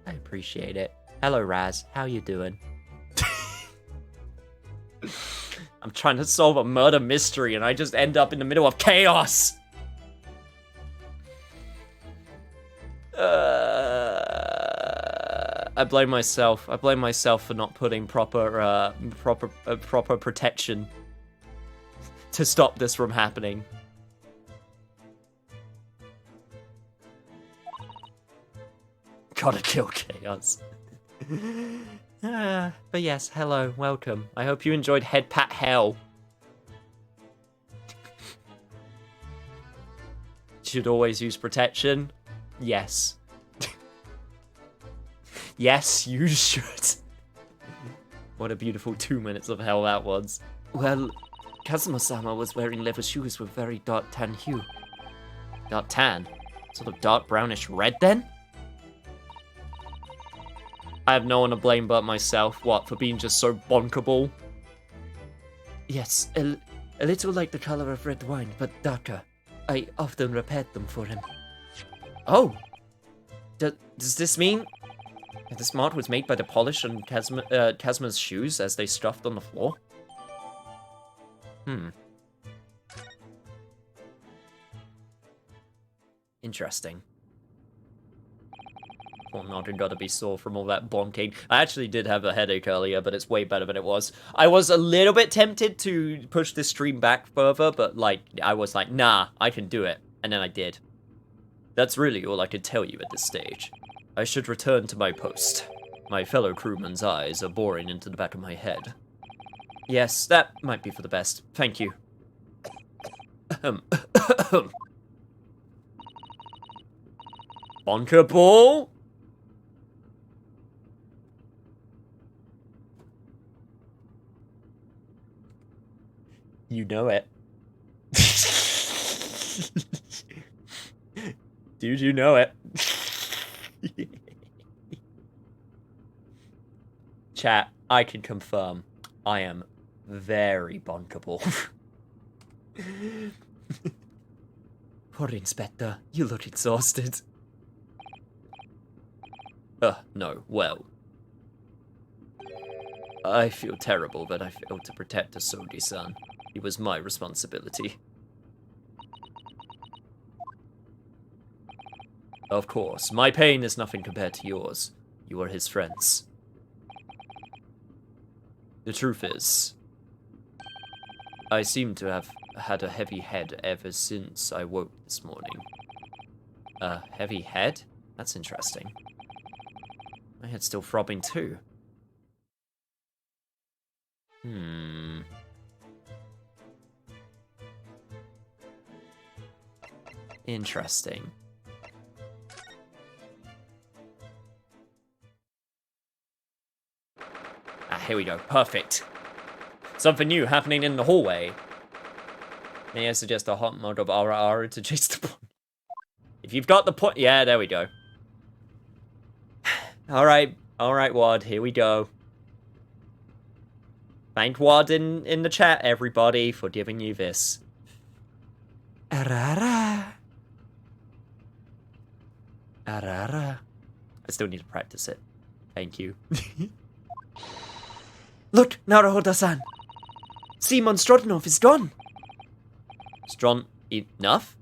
I appreciate it. Hello, Raz. How you doing? I'm trying to solve a murder mystery and I just end up in the middle of chaos. I blame myself. I blame myself for not putting proper protection to stop this from happening. Gotta kill chaos. But yes, hello, welcome. I hope you enjoyed Head Pat Hell. Should always use protection? Yes. Yes, you should. What a beautiful 2 minutes of hell that was. Well, Kazuma-sama was wearing leather shoes with very dark tan hue. Dark tan? Sort of dark brownish red then? I have no one to blame but myself. What, for being just so bonkable? Yes, a little like the color of red wine, but darker. I often repaired them for him. Oh! Does this mean that this mark was made by the polish on Kazuma's shoes as they scuffed on the floor? Interesting. Well, not gotta be sore from all that bonking. I actually did have a headache earlier, but it's way better than it was. I was a little bit tempted to push this stream back further, but like, I was like, nah, I can do it. And then I did. That's really all I could tell you at this stage. I should return to my post. My fellow crewmen's eyes are boring into the back of my head. Yes, that might be for the best. Thank you. Bonker ball? You know it. Dude, you know it. Chat, I can confirm I am very bonkable. Poor Inspector, you look exhausted. No, well. I feel terrible that I failed to protect Asogi-san. It was my responsibility. Of course, my pain is nothing compared to yours. You are his friends. The truth is, I seem to have had a heavy head ever since I woke this morning. A heavy head? That's interesting. My head's still throbbing too. Interesting. Here we go. Perfect. Something new happening in the hallway. May I suggest a hot mug of Ara to chase the point? If you've got the point... Yeah, there we go. Alright, Wad, here we go. Thank Wad in the chat, everybody, for giving you this. Arara. I still need to practice it. Thank you. Look, Naruhodo-san! Simon Strodnov is gone! Enough?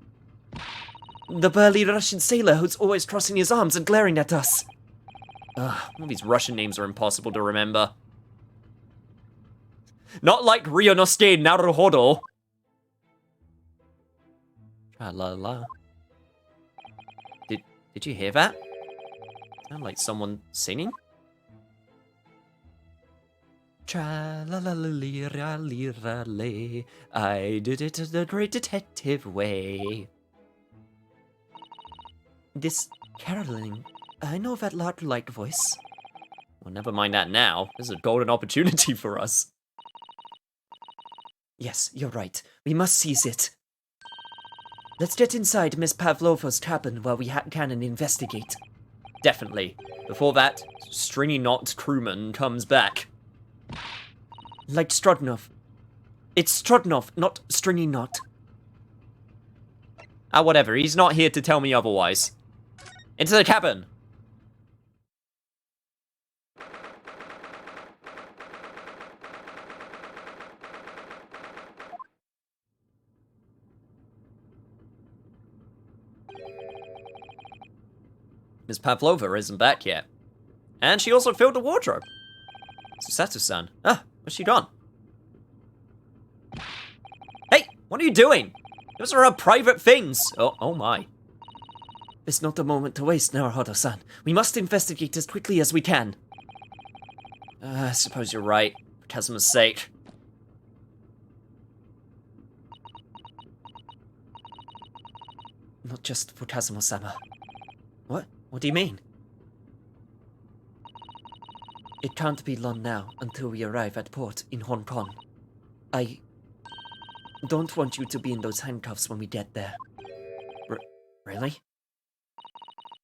The burly Russian sailor who's always crossing his arms and glaring at us. All these Russian names are impossible to remember. Not like Ryonosuke Naruhodo. Tra-la-la. Did you hear that? Sound like someone singing? Tra-la-la-li-ra-li-ra-lay. I did it the great detective way. This caroling, I know that lark-like voice. Well, never mind that now. This is a golden opportunity for us. Yes, you're right. We must seize it. Let's get inside Miss Pavlova's cabin while we can and investigate. Definitely. Before that stringy knot crewman comes back. Like Strodnov. It's Strodnov, not Stringy Knot. Whatever. He's not here to tell me otherwise. Into the cabin! Miss Pavlova isn't back yet. And she also filled the wardrobe. Susato-san. Ah, where's she gone? Hey, what are you doing? Those are our private things. Oh my. It's not a moment to waste, Naruhodo-san. We must investigate as quickly as we can. I suppose you're right, for Kazuma's sake. Not just for Kazuma-sama. What? What do you mean? It can't be long now until we arrive at port in Hong Kong. I don't want you to be in those handcuffs when we get there. Really?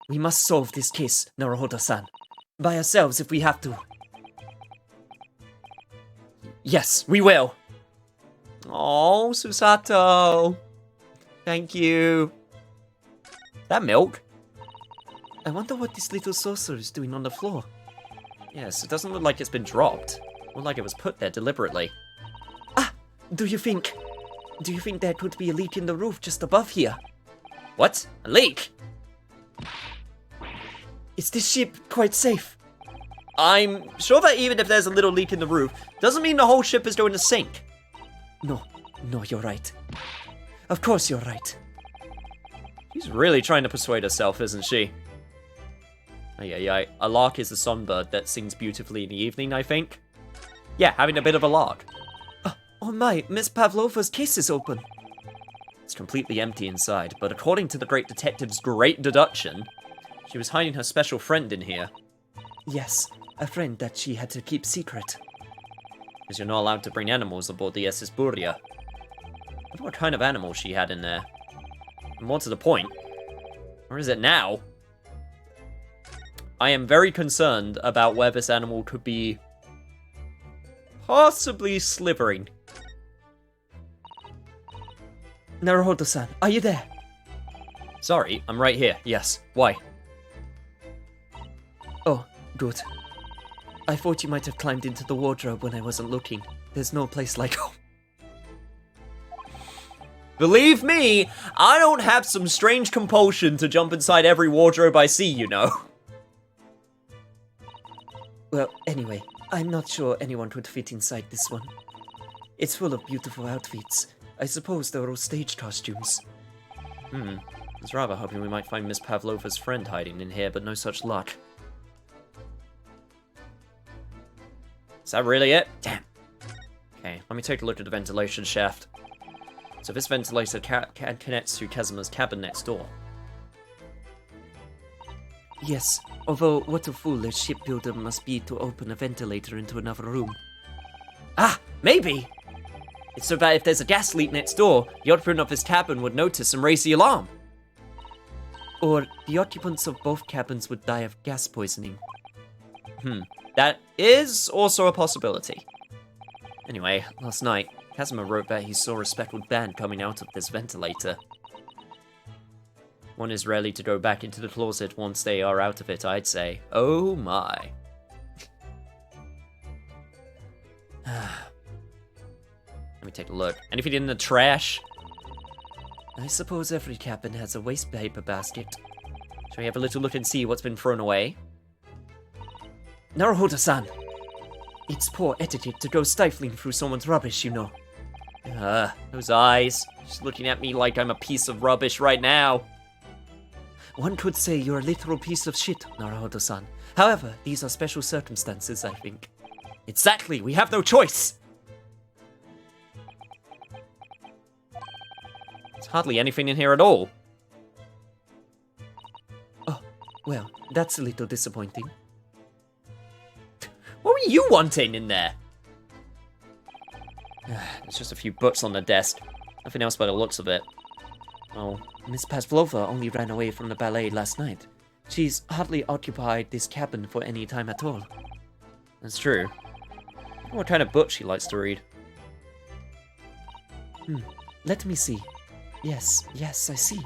We must solve this case, Naruhodo-san. By ourselves if we have to. Yes, we will. Oh, Susato. Thank you. That milk? I wonder what this little saucer is doing on the floor. Yes, it doesn't look like it's been dropped. More like it was put there deliberately. Ah! Do you think there could be a leak in the roof just above here? What? A leak? Is this ship quite safe? I'm sure that even if there's a little leak in the roof, doesn't mean the whole ship is going to sink. No, you're right. Of course you're right. She's really trying to persuade herself, isn't she? Yeah. A lark is a songbird that sings beautifully in the evening, I think. Yeah, having a bit of a lark. Oh my, Miss Pavlova's case is open. It's completely empty inside, but according to the great detective's great deduction, she was hiding her special friend in here. Yes, a friend that she had to keep secret. Because you're not allowed to bring animals aboard the SS Buria. I wonder what kind of animal she had in there. And more to the point, where is it now? I am very concerned about where this animal could be possibly slithering. Naruhodo-san, are you there? Sorry, I'm right here. Yes. Why? Oh, good. I thought you might have climbed into the wardrobe when I wasn't looking. There's no place like home. Believe me, I don't have some strange compulsion to jump inside every wardrobe I see, you know. Well, anyway, I'm not sure anyone could fit inside this one. It's full of beautiful outfits. I suppose they're all stage costumes. I was rather hoping we might find Miss Pavlova's friend hiding in here, but no such luck. Is that really it? Damn. Okay, let me take a look at the ventilation shaft. So this ventilator connects to Kazuma's cabin next door. Yes, although what a fool a shipbuilder must be to open a ventilator into another room. Ah, maybe! It's so that if there's a gas leak next door, the occupant of his cabin would notice and raise the alarm. Or the occupants of both cabins would die of gas poisoning. That is also a possibility. Anyway, last night, Kazuma wrote that he saw a speckled band coming out of this ventilator. One is rarely to go back into the closet once they are out of it, I'd say. Oh my. Let me take a look. Anything in the trash? I suppose every cabin has a waste paper basket. Shall we have a little look and see what's been thrown away? Naruhodo-san! It's poor etiquette to go stifling through someone's rubbish, you know. Those eyes. Just looking at me like I'm a piece of rubbish right now. One could say you're a literal piece of shit, Naruhodo-san. However, these are special circumstances, I think. Exactly, we have no choice! There's hardly anything in here at all. Oh, well, that's a little disappointing. What were you wanting in there? There's just a few books on the desk. Nothing else by the looks of it. Oh, Miss Pavlova only ran away from the ballet last night. She's hardly occupied this cabin for any time at all. That's true. I wonder what kind of book she likes to read. Let me see. Yes, I see.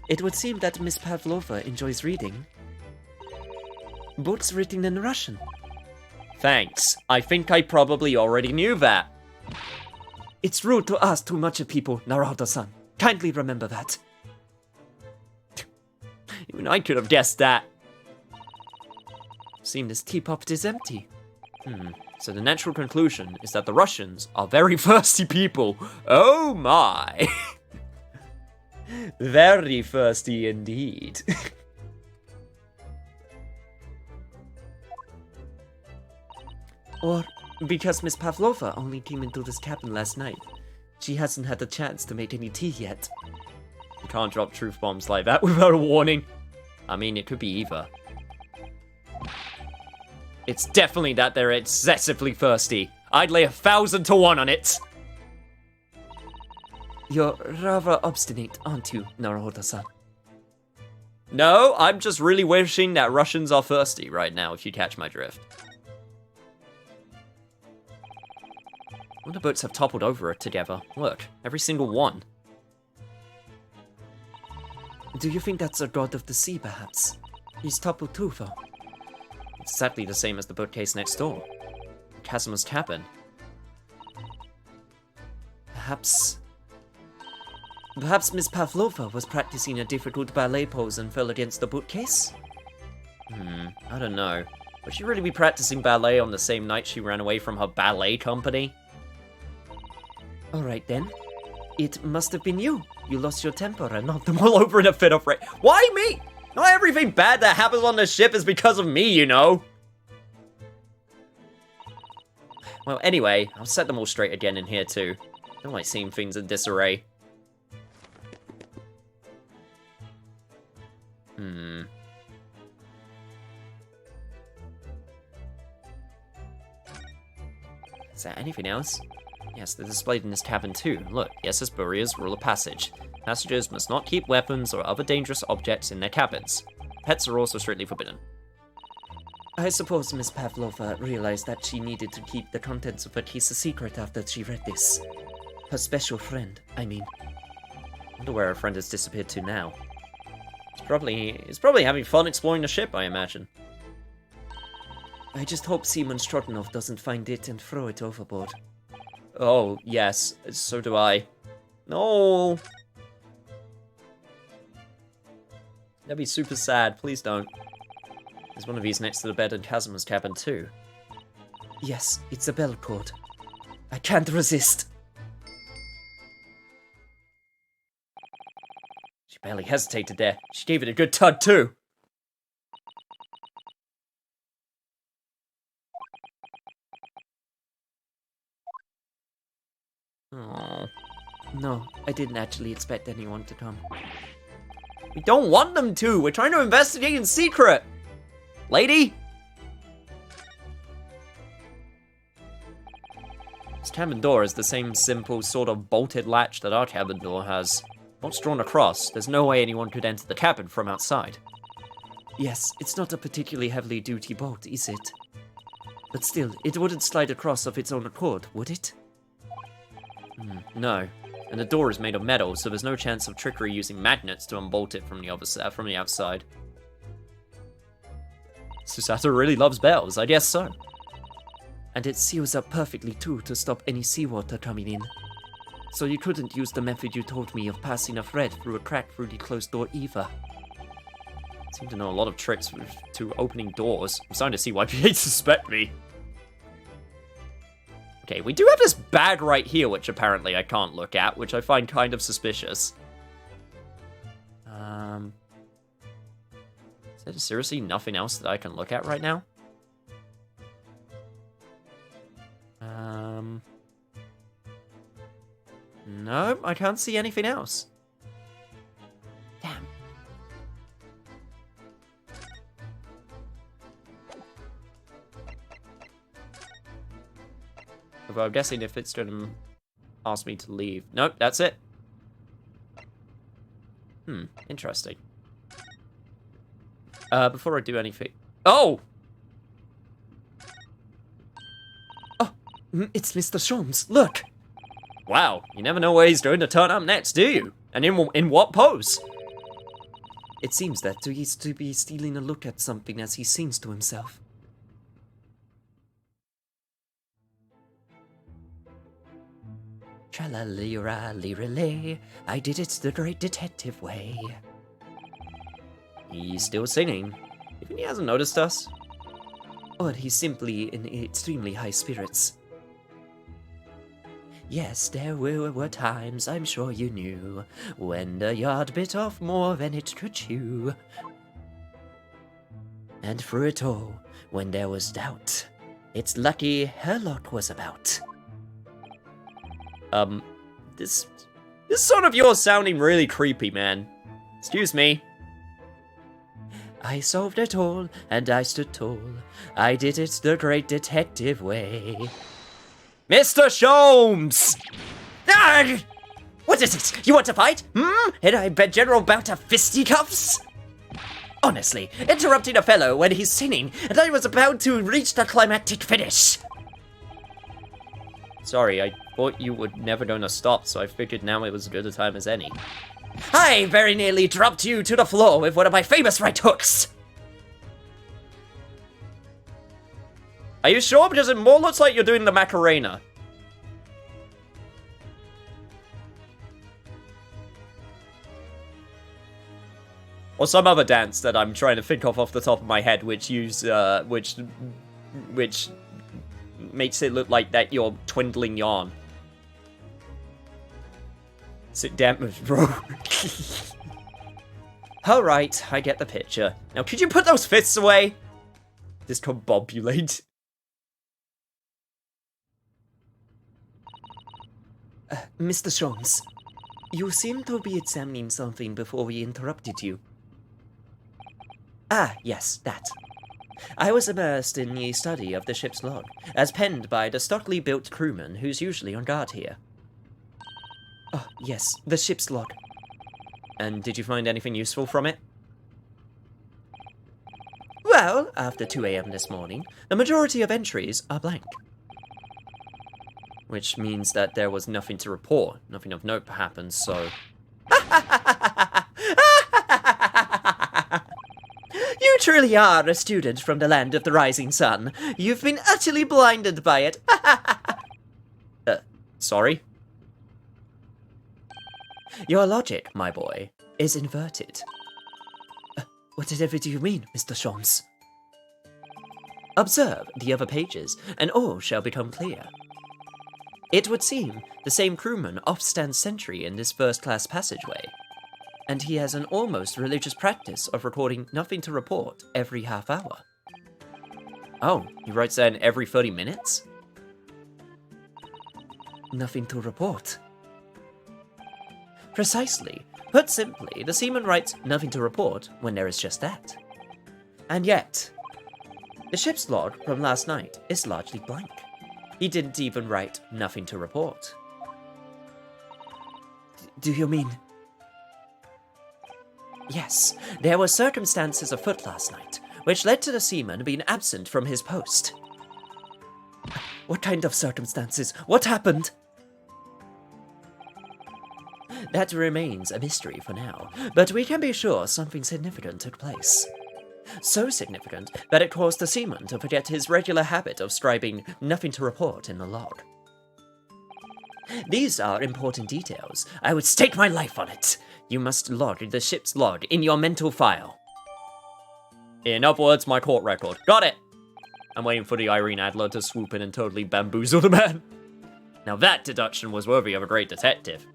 It would seem that Miss Pavlova enjoys reading books written in Russian. Thanks. I think I probably already knew that. It's rude to ask too much of people, Naruhodo-san. Kindly remember that. Even I could have guessed that. Seeing this teapot is empty. So the natural conclusion is that the Russians are very thirsty people. Oh my. Very thirsty indeed. Or because Miss Pavlova only came into this cabin last night. She hasn't had the chance to make any tea yet. You can't drop truth bombs like that without a warning. I mean, it could be either. It's definitely that they're excessively thirsty. I'd lay 1,000 to 1 on it. You're rather obstinate, aren't you, Naruhodo-san? No, I'm just really wishing that Russians are thirsty right now, if you catch my drift. All the boats have toppled over together. Look, every single one. Do you think that's a god of the sea, perhaps? He's toppled too, though. It's exactly the same as the bookcase next door. Kazuma's cabin. Perhaps Miss Pavlova was practicing a difficult ballet pose and fell against the bookcase? I don't know. Would she really be practicing ballet on the same night she ran away from her ballet company? Alright then. It must have been you. You lost your temper and knocked them All over in a fit of rage. Why me? Not everything bad that happens on the ship is because of me, you know. Well, anyway, I'll set them all straight again in here too. I don't like seeing things in disarray. Is there anything else? Yes, they're displayed in this cabin too. Look, SS Buria's rule of passage. Passengers must not keep weapons or other dangerous objects in their cabins. Pets are also strictly forbidden. I suppose Miss Pavlova realized that she needed to keep the contents of her case a secret after she read this. Her special friend, I mean. I wonder where her friend has disappeared to now. He's probably having fun exploring the ship, I imagine. I just hope Simon Stroganov doesn't find it and throw it overboard. Oh, yes, so do I. No! That'd be super sad, please don't. There's one of these next to the bed in Kazuma's cabin too. Yes, it's a bell cord. I can't resist. She barely hesitated there. She gave it a good tug too. Oh. No, I didn't actually expect anyone to come. We don't want them to! We're trying to investigate in secret! Lady? This cabin door is the same simple sort of bolted latch that our cabin door has. Once drawn across, there's no way anyone could enter the cabin from outside. Yes, it's not a particularly heavily duty bolt, is it? But still, it wouldn't slide across of its own accord, would it? No. And the door is made of metal, so there's no chance of trickery using magnets to unbolt it from the outside. Susato really loves bells, I guess so. And it seals up perfectly too to stop any seawater coming in. So you couldn't use the method you told me of passing a thread through a crack through the closed door either. Seem to know a lot of tricks to opening doors. I'm starting to see why people suspect me. Okay, we do have this bag right here, which apparently I can't look at, which I find kind of suspicious. Is there seriously nothing else that I can look at right now? No, I can't see anything else. Damn. Although I'm guessing if it's gonna ask me to leave. Nope, that's it. Interesting. Before I do anything... Oh! Oh, it's Mr. Sholmes, look! Wow, you never know where he's going to turn up next, do you? And in what pose? It seems that he's to be stealing a look at something as he sings to himself. Tra-la-li-ra-li-ra-lay, I did it the great detective way. He's still singing. Even he hasn't noticed us. or he's simply in extremely high spirits. Yes, there were times, I'm sure you knew, when the yard bit off more than it could chew. And through it all, when there was doubt, it's lucky her luck was about. This son of yours sounding really creepy, man. Excuse me. I solved it all, and I stood tall. I did it the great detective way. Mr. Sholmes! Ah! What is it? You want to fight? Had I bet General bout to fisticuffs? Honestly, interrupting a fellow when he's singing, and I was about to reach the climactic finish. Sorry, I thought you were never gonna stop, so I figured now it was as good a time as any. I very nearly dropped you to the floor with one of my famous right hooks. Are you sure? Because it more looks like you're doing the Macarena. Or some other dance that I'm trying to think of off the top of my head, which makes it look like that you're twiddling yarn. Sit down, bro. Alright, I get the picture. Now, could you put those fists away? Discombobulate. Mr. Sholmes, you seem to be examining something before we interrupted you. Ah, yes, that. I was immersed in the study of the ship's log, as penned by the stockily built crewman who's usually on guard here. Oh, yes, the ship's log. And did you find anything useful from it? Well, after 2 a.m. this morning, the majority of entries are blank. Which means that there was nothing to report. Nothing of note happened, so... You truly are a student from the land of the rising sun. You've been utterly blinded by it. Sorry? Your logic, my boy, is inverted. Whatever do you mean, Mr. Sholmes? Observe the other pages, and all shall become clear. It would seem the same crewman oft stands sentry in this first-class passageway, and he has an almost religious practice of recording nothing to report every half hour. Oh, he writes that in every 30 minutes? Nothing to report. Precisely. Put simply, the seaman writes nothing to report when there is just that. And yet, the ship's log from last night is largely blank. He didn't even write nothing to report. Do you mean... Yes, there were circumstances afoot last night, which led to the seaman being absent from his post. What kind of circumstances? What happened? That remains a mystery for now, but we can be sure something significant took place. So significant that it caused the seaman to forget his regular habit of scribing nothing to report in the log. These are important details. I would stake my life on it. You must log the ship's log in your mental file. In other words, my court record. Got it! I'm waiting for the Irene Adler to swoop in and totally bamboozle the man. Now that deduction was worthy of a great detective.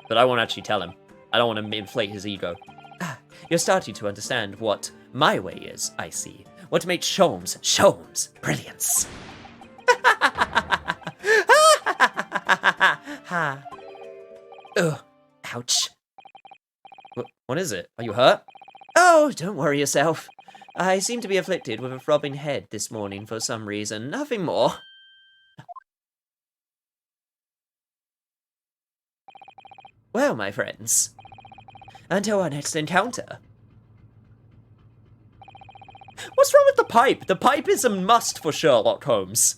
But I won't actually tell him. I don't want to inflate his ego. Ah, you're starting to understand what my way is, I see. What makes Sholmes brilliance. Ugh, ouch. What is it? Are you hurt? Oh, don't worry yourself. I seem to be afflicted with a throbbing head this morning for some reason, nothing more. Well, my friends, until our next encounter. What's wrong with the pipe? The pipe is a must for Sherlock Holmes.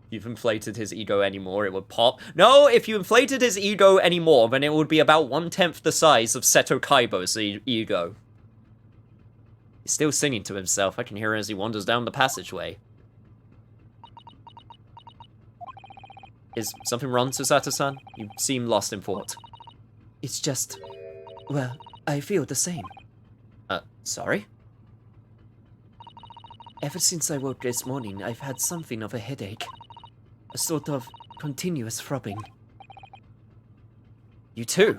If you've inflated his ego anymore, it would pop. No, if you inflated his ego anymore, then it would be about 1/10 the size of Seto Kaibo's ego. He's still singing to himself. I can hear him as he wanders down the passageway. Is something wrong, Susato-san? You seem lost in thought. It's just, well, I feel the same. Sorry? Ever since I woke this morning, I've had something of a headache. A sort of continuous throbbing. You too?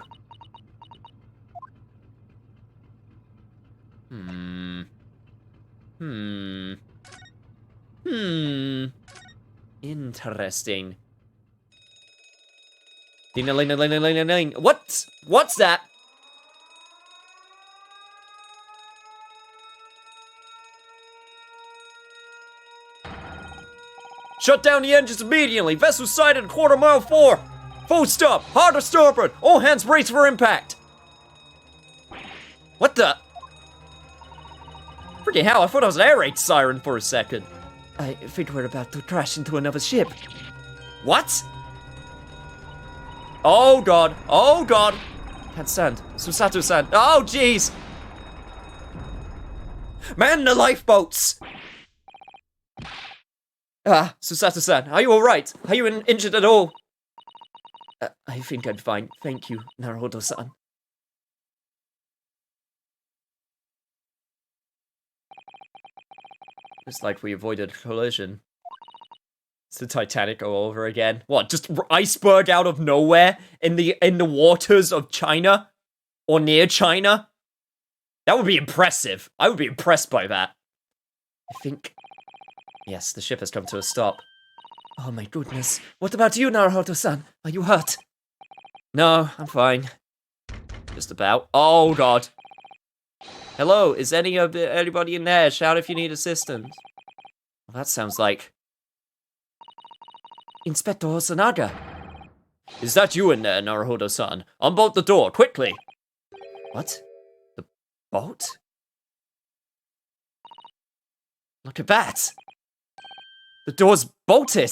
Interesting. Ding-a-ling-a-ling-a-ling-a-ling. What? What's that? Shut down the engines immediately. Vessel sighted quarter mile 4. Full stop. Hard to starboard. All hands brace for impact. What the? Freaking hell, I thought I was an air raid siren for a second. I think we're about to crash into another ship. What? Oh god. Oh god. Can't stand. Susato-san. Oh jeez. Man the lifeboats. Ah, Susato-san, are you alright? Are you injured at all? I think I'm fine. Thank you, Naruto-san. It's like we avoided a collision. It's the Titanic all over again. What, just iceberg out of nowhere in the waters of China? Or near China? That would be impressive. I would be impressed by that. I think... Yes, the ship has come to a stop. Oh my goodness. What about you, Naruto-san? Are you hurt? No, I'm fine. Just about. Oh god. Hello, is anybody in there? Shout if you need assistance. Well, that sounds like... Inspector Osanaga. Is that you in there, Naruto-san? Unbolt the door, quickly! What? The boat? Look at that! The door's bolted!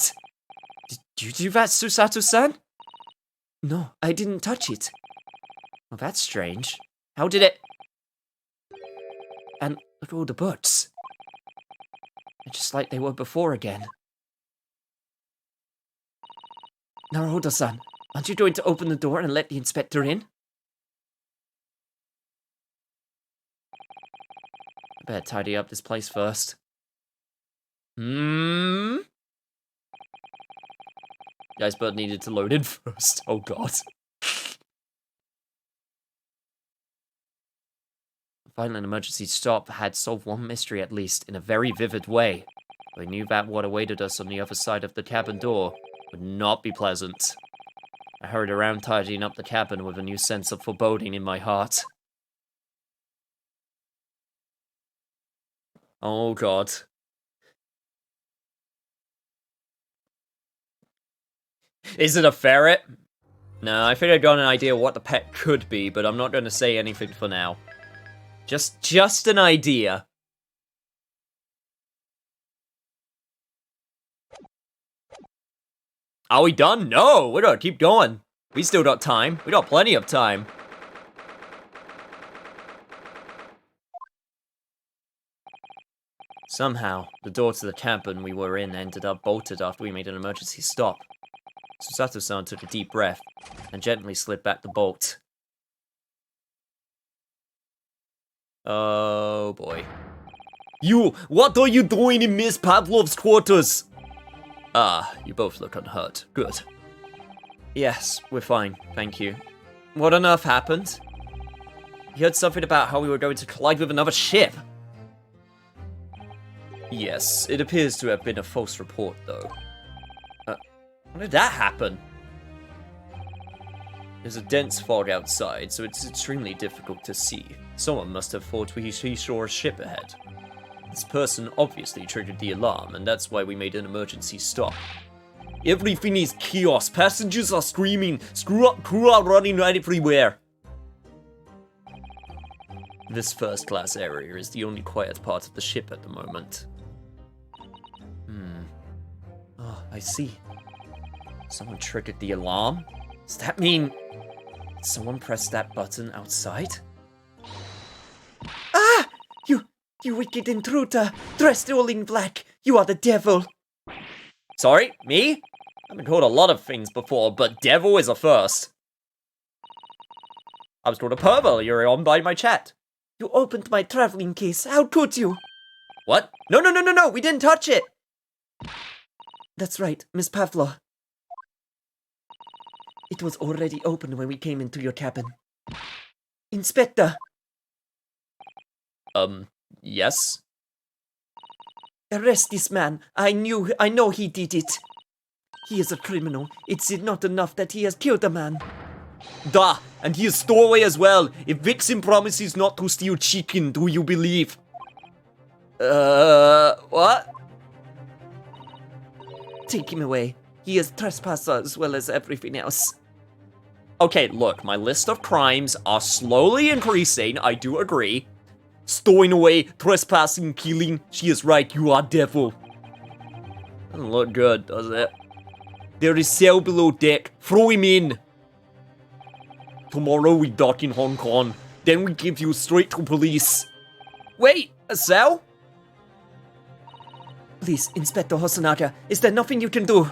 Did you do that, Susato-san? No, I didn't touch it. Well, that's strange. How did it... And look at all the books. They're just like they were before again. Naruto-san, aren't you going to open the door and let the inspector in? I better tidy up this place first. The iceberg needed to load in first. Oh god. Finally, an emergency stop had solved one mystery at least in a very vivid way. We knew that what awaited us on the other side of the cabin door would not be pleasant. I hurried around tidying up the cabin with a new sense of foreboding in my heart. Oh god. Is it a ferret? No, I think I got an idea what the pet could be, but I'm not going to say anything for now. Just an idea. Are we done? No, we gotta keep going. We still got time. We got plenty of time. Somehow, the door to the cabin we were in ended up bolted after we made an emergency stop. Susato-san took a deep breath and gently slid back the bolt. Oh boy. You! What are you doing in Miss Pavlov's quarters? Ah, you both look unhurt. Good. Yes, we're fine, thank you. What on earth happened? You heard something about how we were going to collide with another ship. Yes, it appears to have been a false report, though. How did that happen? There's a dense fog outside, so it's extremely difficult to see. Someone must have thought he saw a ship ahead. This person obviously triggered the alarm, and that's why we made an emergency stop. Everything is chaos. Passengers are screaming. Crew are running right everywhere. This first-class area is the only quiet part of the ship at the moment. Oh, I see. Someone triggered the alarm? Does that mean someone pressed that button outside? Ah! You wicked intruder, dressed all in black. You are the devil. Sorry, me? I've been called a lot of things before, but devil is a first. I was called a perv earlier on by my chat. You opened my traveling case. How could you? What? No, we didn't touch it! That's right, Miss Pavlov. It was already open when we came into your cabin. Inspector! Yes? Arrest this man. I know he did it. He is a criminal. It's not enough that he has killed a man. Da! And he is stowaway as well! If Vixen promises not to steal chicken, do you believe? What? Take him away. He is trespasser as well as everything else. Okay, look, my list of crimes are slowly increasing, I do agree. Stowing away, trespassing, killing. She is right, you are devil. Doesn't look good, does it? There is cell below deck. Throw him in. Tomorrow we dock in Hong Kong. Then we give you straight to police. Wait, a cell? Please, Inspector Hosonaga, is there nothing you can do?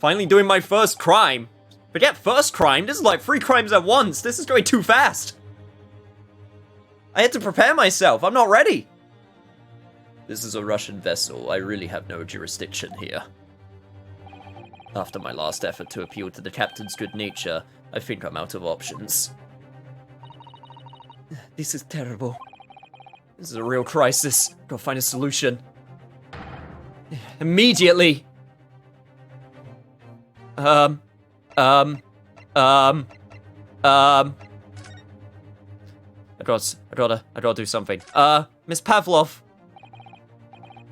Finally doing my first crime. Forget first crime, this is like 3 crimes at once. This is going too fast. I had to prepare myself, I'm not ready. This is a Russian vessel, I really have no jurisdiction here. After my last effort to appeal to the captain's good nature, I think I'm out of options. This is terrible. This is a real crisis. Gotta find a solution. Immediately! I'd rather do something. Miss Pavlov.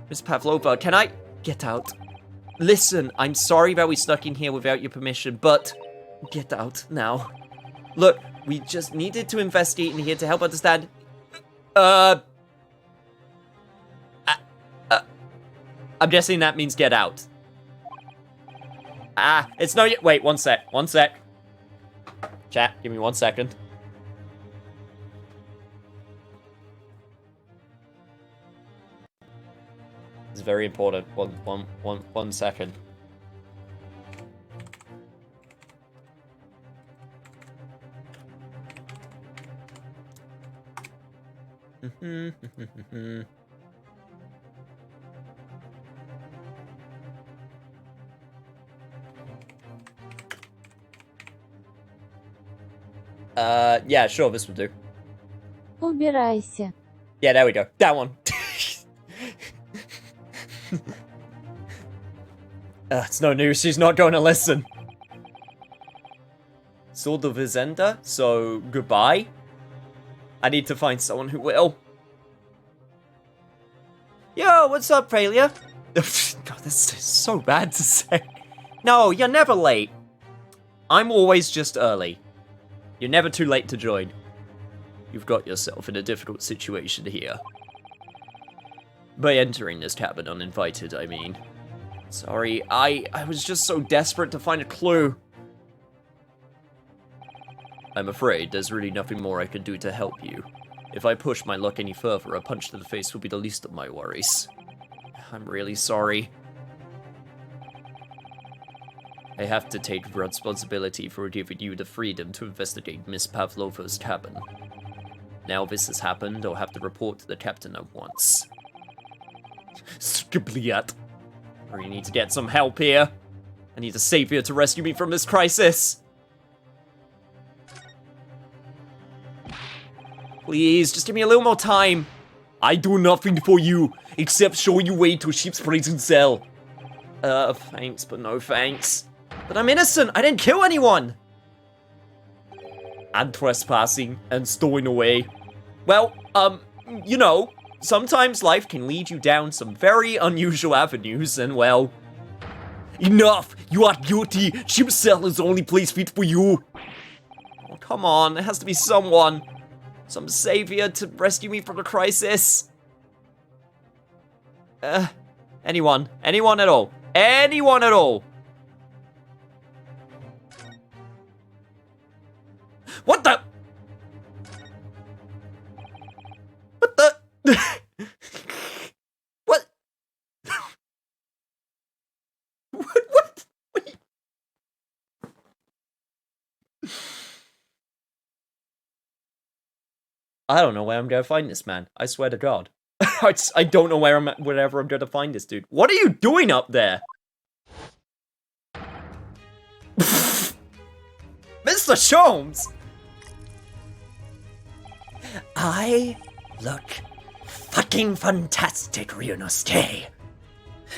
Miss Pavlova, can I get out? Listen, I'm sorry that we snuck in here without your permission, but Get out now. look, we just needed to investigate in here to help understand. I'm guessing that means get out. It's no. Wait, one sec. Chat, give me 1 second. It's very important. One second. Yeah, sure, this will do. Убирайся. Yeah, there we go. That one. It's no news, she's not going to listen. Saw the Vizenda, so goodbye. I need to find someone who will. Yo, what's up, failure? God, this is so bad to say. No, you're never late. I'm always just early. You're never too late to join. You've got yourself in a difficult situation here. By entering this cabin uninvited, I mean. Sorry, I was just so desperate to find a clue. I'm afraid there's really nothing more I can do to help you. If I push my luck any further, a punch to the face will be the least of my worries. I'm really sorry. I have to take responsibility for giving you the freedom to investigate Miss Pavlova's cabin. Now this has happened, I'll have to report to the captain at once. Skibliat. I really need to get some help here. I need a savior to rescue me from this crisis. Please, just give me a little more time. I do nothing for you, except show you way to ship's prison cell. Thanks, but no thanks. But I'm innocent, I didn't kill anyone! And trespassing, and stowing away. Well, you know, sometimes life can lead you down some very unusual avenues, and well... Enough! You are guilty! Ship's cell is the only place fit for you! Oh, come on, there has to be someone. Some savior to rescue me from the crisis. Anyone. Anyone at all. Anyone at all. What the? What the? What? What? Wait. I don't know where I'm gonna find this man. I swear to God. I don't know wherever I'm gonna find this dude. What are you doing up there? Mr. Sholmes! I look fucking fantastic, Ryunosuke.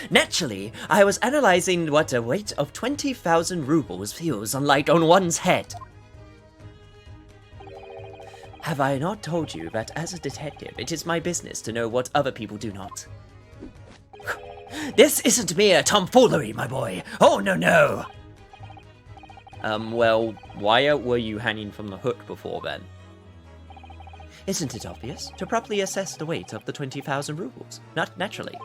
Naturally, I was analyzing what a weight of 20,000 rubles feels like on one's head. Have I not told you that as a detective, it is my business to know what other people do not? This isn't mere tomfoolery, my boy. Oh, no. Well, why were you hanging from the hook before then? Isn't it obvious? To properly assess the weight of the 20,000 rubles. Not naturally.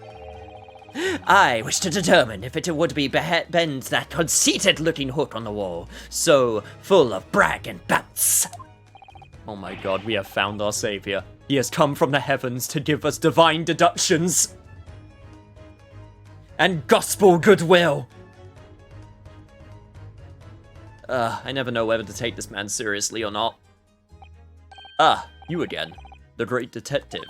I wish to determine if it would be bend that conceited-looking hook on the wall, so full of brag and bounce. Oh my god, we have found our savior. He has come from the heavens to give us divine deductions. And gospel goodwill. I never know whether to take this man seriously or not. Ah, you again. The great detective.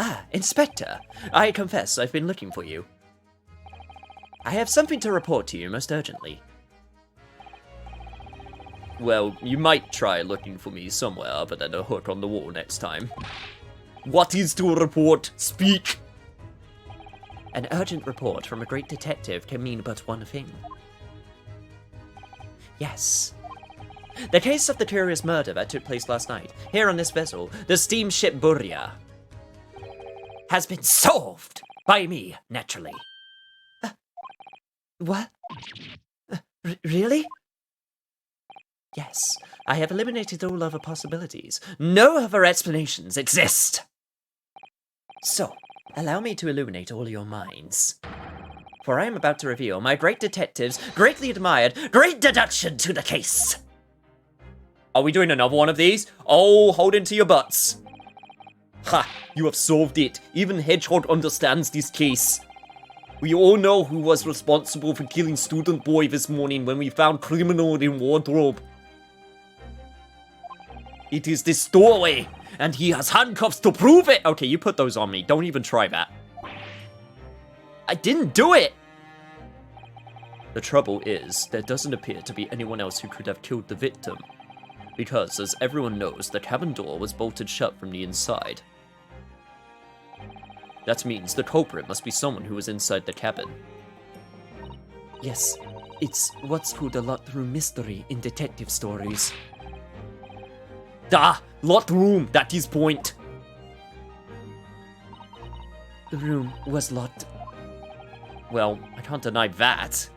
Ah, Inspector. I confess I've been looking for you. I have something to report to you most urgently. Well, you might try looking for me somewhere other than a hook on the wall next time. What is to report? Speak! An urgent report from a great detective can mean but one thing. Yes. The case of the curious murder that took place last night, here on this vessel, the steamship Burya, has been solved by me, naturally. What? Really? Yes, I have eliminated all other possibilities. No other explanations exist. So, allow me to illuminate all your minds. For I am about to reveal my great detective's greatly admired great deduction to the case. Are we doing another one of these? Oh, hold into your butts. Ha! You have solved it. Even Hedgehog understands this case. We all know who was responsible for killing Student Boy this morning when we found criminal in wardrobe. It is this doorway, and he has handcuffs to prove it! Okay, you put those on me. Don't even try that. I didn't do it! The trouble is, there doesn't appear to be anyone else who could have killed the victim. Because, as everyone knows, the cabin door was bolted shut from the inside. That means the culprit must be someone who was inside the cabin. Yes, it's what's called a locked room mystery in detective stories. Ah! Locked room! That is point! The room was locked. Well, I can't deny that.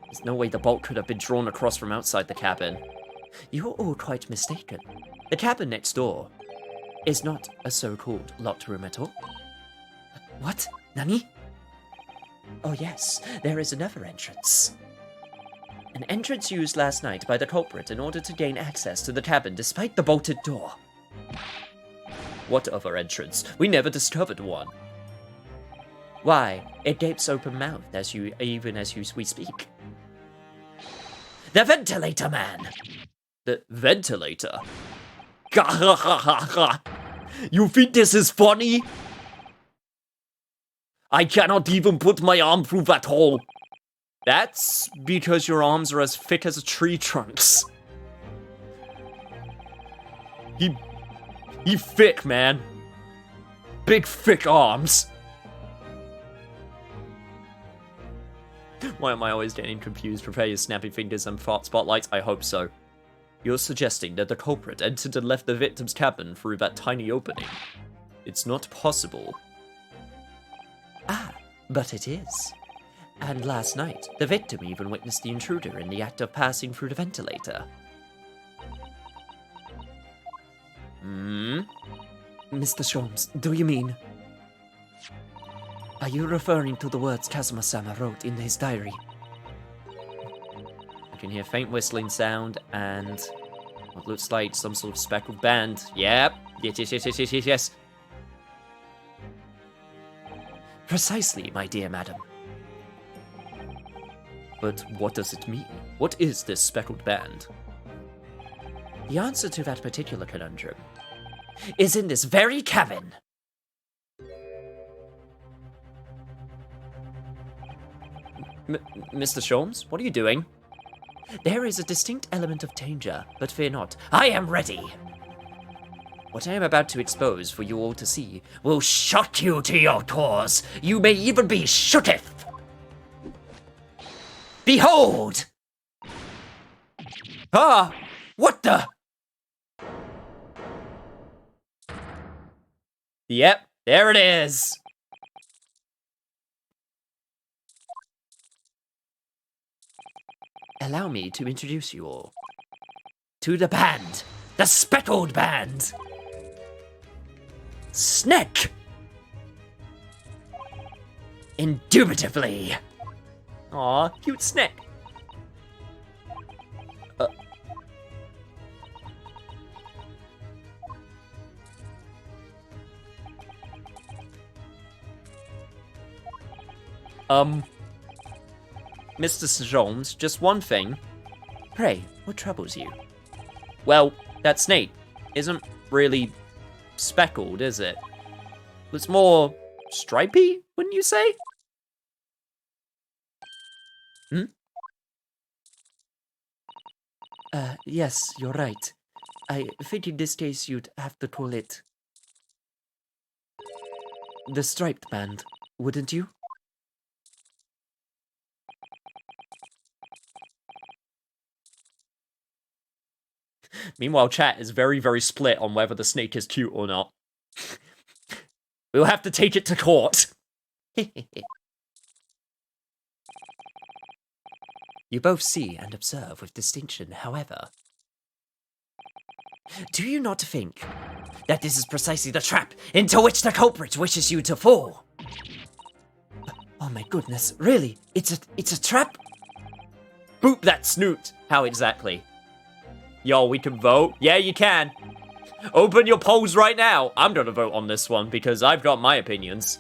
There's no way the bolt could have been drawn across from outside the cabin. You're all quite mistaken. The cabin next door is not a so-called locked room at all. What? Nani? Oh yes, there is another entrance. An entrance used last night by the culprit in order to gain access to the cabin despite the bolted door. What other entrance? We never discovered one. Why, it gapes open-mouthed even as we speak. The ventilator man! The ventilator? You think this is funny? I cannot even put my arm through that hole. That's because your arms are as thick as tree trunks. He thick, man. Big thick arms. Why am I always getting confused? Prepare your snappy fingers and fart spotlights? I hope so. You're suggesting that the culprit entered and left the victim's cabin through that tiny opening. It's not possible. Ah, but it is. And last night, the victim even witnessed the intruder in the act of passing through the ventilator. Mr. Sholmes, do you mean... Are you referring to the words Kazuma-sama wrote in his diary? I can hear faint whistling sound and what looks like some sort of speckled band. Yep. Yes. Precisely, my dear madam. But what does it mean? What is this speckled band? The answer to that particular conundrum is in this very cabin. Mr. Sholmes, what are you doing? There is a distinct element of danger, but fear not. I am ready. What I am about to expose for you all to see will shock you to your cores. You may even be shooketh. Behold! Ah! What the? Yep, there it is. Allow me to introduce you all to the band, the Speckled Band. Snack! Indubitably. Aw, cute snack. Mr. Sholmes, just one thing. Pray, what troubles you? Well, that snake isn't really speckled, is it? It's more stripy, wouldn't you say? Yes, you're right. I think in this case you'd have to call it the Striped Band, wouldn't you? Meanwhile, chat is very, very split on whether the snake is cute or not. We'll have to take it to court. You both see and observe with distinction, however. Do you not think that this is precisely the trap into which the culprit wishes you to fall? Oh my goodness, really? It's a trap? Boop that snoot. How exactly? Yo, we can vote? Yeah, you can. Open your polls right now. I'm gonna vote on this one because I've got my opinions.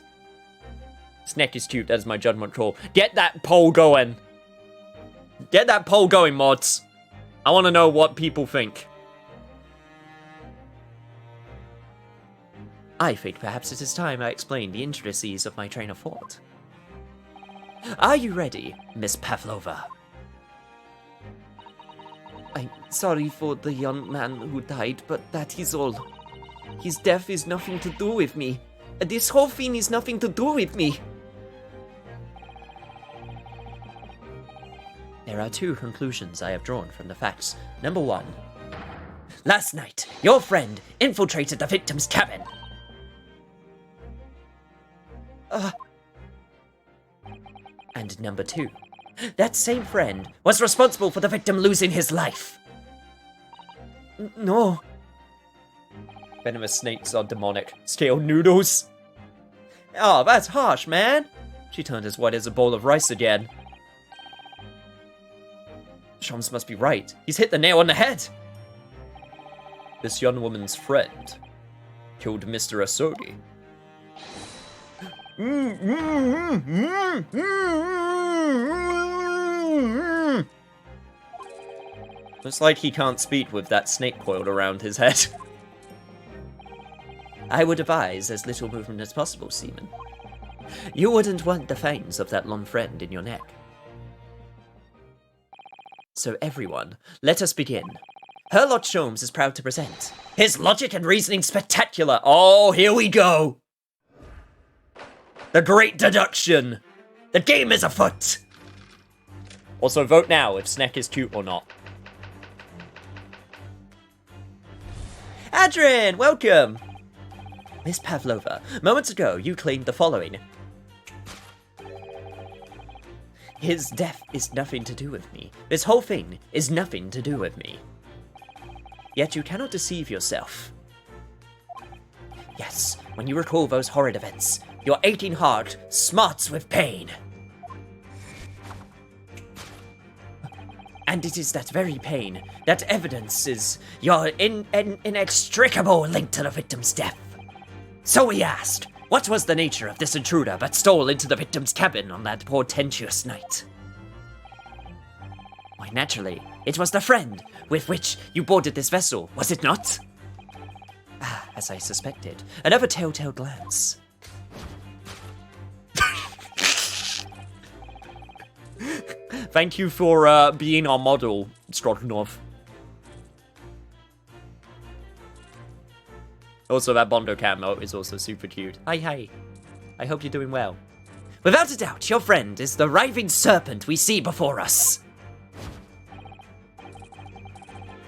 Snake is cute, that is my judgment call. Get that poll going. Get that poll going, mods. I want to know what people think. I think perhaps it is time I explain the intricacies of my train of thought. Are you ready, Miss Pavlova? I'm sorry for the young man who died, but that is all. His death is nothing to do with me. This whole thing is nothing to do with me. There are two conclusions I have drawn from the facts. Number one. Last night, your friend infiltrated the victim's cabin. And number two. That same friend was responsible for the victim losing his life. No. Venomous snakes are demonic. Scale noodles. Oh, that's harsh, man. She turned as white as a bowl of rice again. Shams must be right. He's hit the nail on the head. This young woman's friend killed Mr. Asogi. Looks like he can't speak with that snake coiled around his head. I would advise as little movement as possible, Seaman. You wouldn't want the fangs of that long friend in your neck. So everyone, let us begin. Herlock Sholmes is proud to present his logic and reasoning spectacular. Oh, here we go. The great deduction. The game is afoot. Also, vote now if Snack is cute or not. Adrian, welcome. Miss Pavlova, moments ago you claimed the following. His death is nothing to do with me. This whole thing is nothing to do with me. Yet you cannot deceive yourself. Yes, when you recall those horrid events, your aching heart smarts with pain. And it is that very pain that evidences your inextricable link to the victim's death. So we asked, what was the nature of this intruder that stole into the victim's cabin on that portentous night? Why, naturally, it was the friend with which you boarded this vessel, was it not? Ah, as I suspected. Another telltale glance. Thank you for being our model, Stroganov. Also, that Bondo camo is also super cute. Hi. I hope you're doing well. Without a doubt, your friend is the writhing serpent we see before us.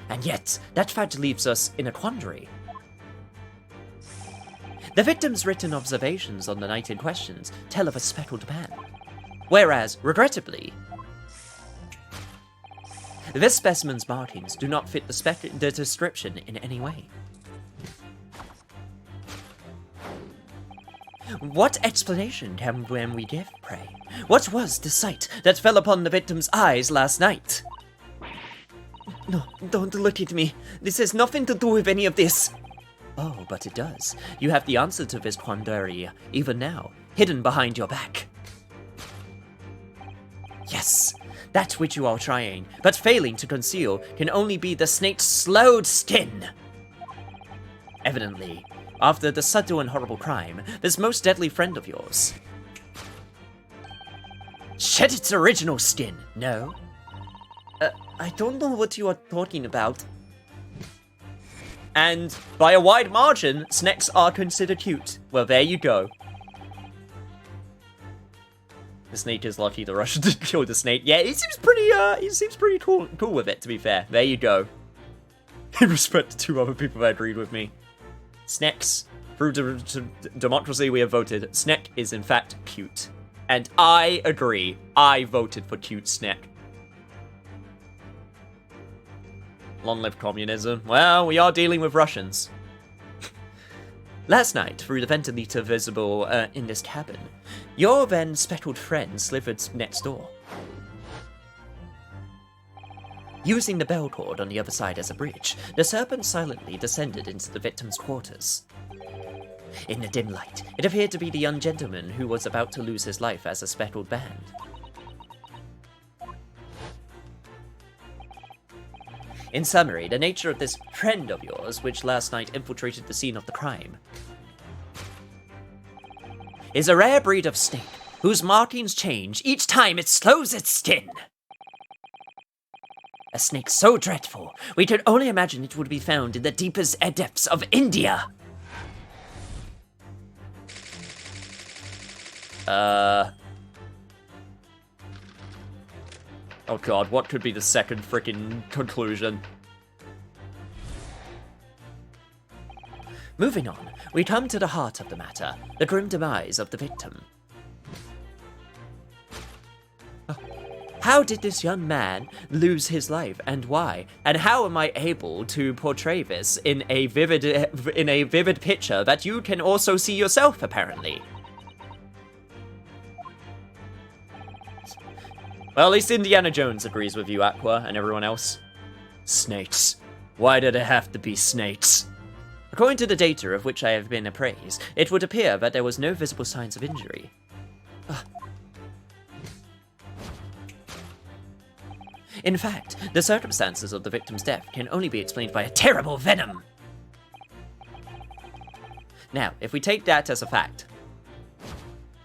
And yet, that fact leaves us in a quandary. The victim's written observations on the night in questions tell of a speckled man. Whereas, regrettably, this specimen's markings do not fit the description in any way. What explanation can we give, pray? What was the sight that fell upon the victim's eyes last night? No, don't look at me. This has nothing to do with any of this. Oh, but it does. You have the answer to this quandary, even now, hidden behind your back. Yes, that which you are trying, but failing to conceal, can only be the snake's slowed skin. Evidently, after the subtle and horrible crime, this most deadly friend of yours shed its original skin, no? I don't know what you are talking about. And by a wide margin, snakes are considered cute. Well, there you go. The snake is lucky the Russian didn't kill the snake. Yeah, he seems pretty cool with it, to be fair. There you go. In respect to two other people that agreed with me. Snakes, through democracy we have voted, Snake is in fact cute. And I agree. I voted for cute Snake. Long live communism. Well, we are dealing with Russians. Last night, through the ventilator visible in this cabin, your then speckled friend slithered next door. Using the bell cord on the other side as a bridge, the serpent silently descended into the victim's quarters. In the dim light, it appeared to be the young gentleman who was about to lose his life as a speckled band. In summary, the nature of this friend of yours, which last night infiltrated the scene of the crime, is a rare breed of snake, whose markings change each time it slows its skin. A snake so dreadful, we could only imagine it would be found in the deepest depths of India. Oh god, what could be the second freaking conclusion? Moving on, we come to the heart of the matter, the grim demise of the victim. How did this young man lose his life, and why? And how am I able to portray this in a vivid picture that you can also see yourself, apparently? Well, at least Indiana Jones agrees with you, Aqua, and everyone else. Snakes. Why did it have to be snakes? According to the data of which I have been appraised, it would appear that there was no visible signs of injury. In fact, the circumstances of the victim's death can only be explained by a terrible venom. Now, if we take that as a fact,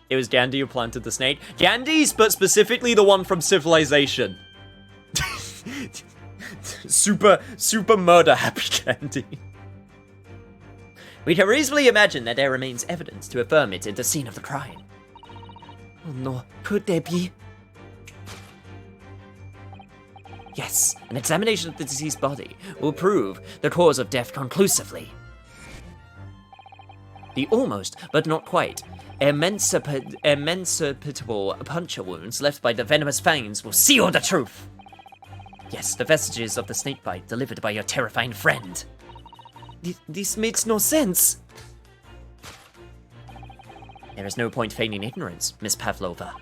it was Gandhi who planted the snake. Gandhi's, but specifically the one from Civilization. super murder happy Gandhi. We can reasonably imagine that there remains evidence to affirm it in the scene of the crime. Oh no, could there be? Yes, an examination of the deceased body will prove the cause of death conclusively. The almost, but not quite, emancipable puncture wounds left by the venomous fangs will seal the truth. Yes, the vestiges of the snakebite delivered by your terrifying friend. This makes no sense. There is no point feigning ignorance, Miss Pavlova.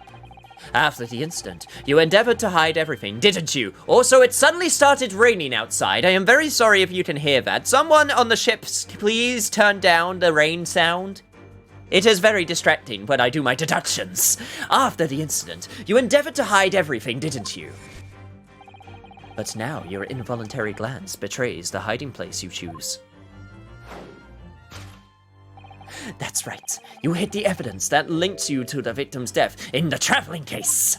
After the incident, you endeavored to hide everything, didn't you? Also, it suddenly started raining outside. I am very sorry if you can hear that. Someone on the ship, please turn down the rain sound. It is very distracting when I do my deductions. After the incident, you endeavored to hide everything, didn't you? But now your involuntary glance betrays the hiding place you choose. That's right. You hid the evidence that links you to the victim's death in the traveling case.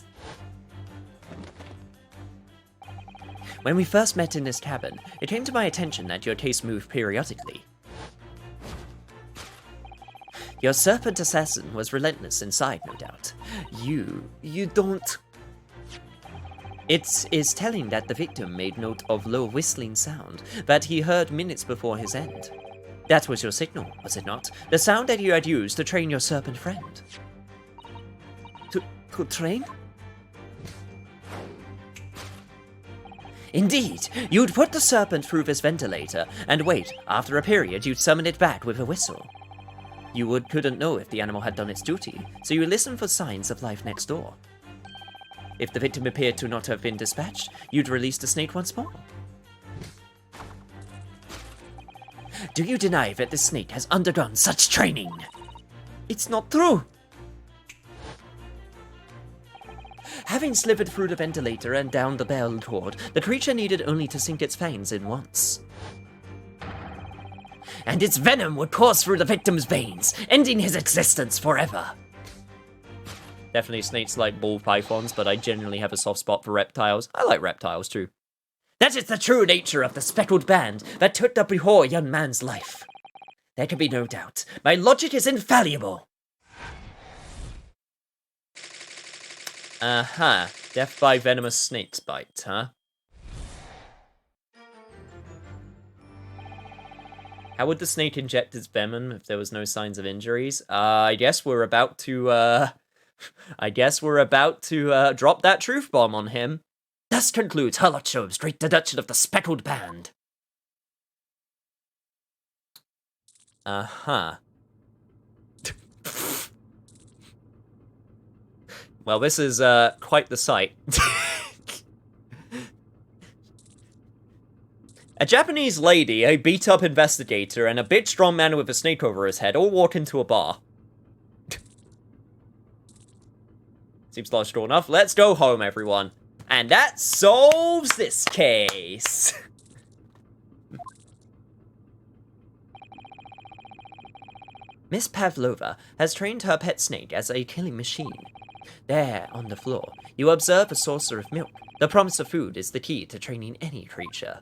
When we first met in this cabin, it came to my attention that your case moved periodically. Your serpent assassin was relentless inside, no doubt. You don't... It is telling that the victim made note of low whistling sound that he heard minutes before his end. That was your signal, was it not? The sound that you had used to train your serpent friend. To train? Indeed, you'd put the serpent through this ventilator, and wait, after a period you'd summon it back with a whistle. You couldn't know if the animal had done its duty, so you listened for signs of life next door. If the victim appeared to not have been dispatched, you'd release the snake once more. Do you deny that the snake has undergone such training? It's not true! Having slithered through the ventilator and down the bell cord, the creature needed only to sink its fangs in once. And its venom would course through the victim's veins, ending his existence forever. Definitely snakes like ball pythons, but I generally have a soft spot for reptiles. I like reptiles too. That is the true nature of the speckled band that took the poor young man's life. There can be no doubt. My logic is infallible. Uh-huh. Death by venomous snake's bite, huh? How would the snake inject its venom if there was no signs of injuries? I guess we're about to drop that truth bomb on him. Thus concludes Herlock great deduction of the speckled band. Uh-huh. Well, this is quite the sight. A Japanese lady, a beat-up investigator, and a big strong man with a snake over his head all walk into a bar. Seems logical enough. Let's go home, everyone. And that solves this case. Miss Pavlova has trained her pet snake as a killing machine. There, on the floor, you observe a saucer of milk. The promise of food is the key to training any creature.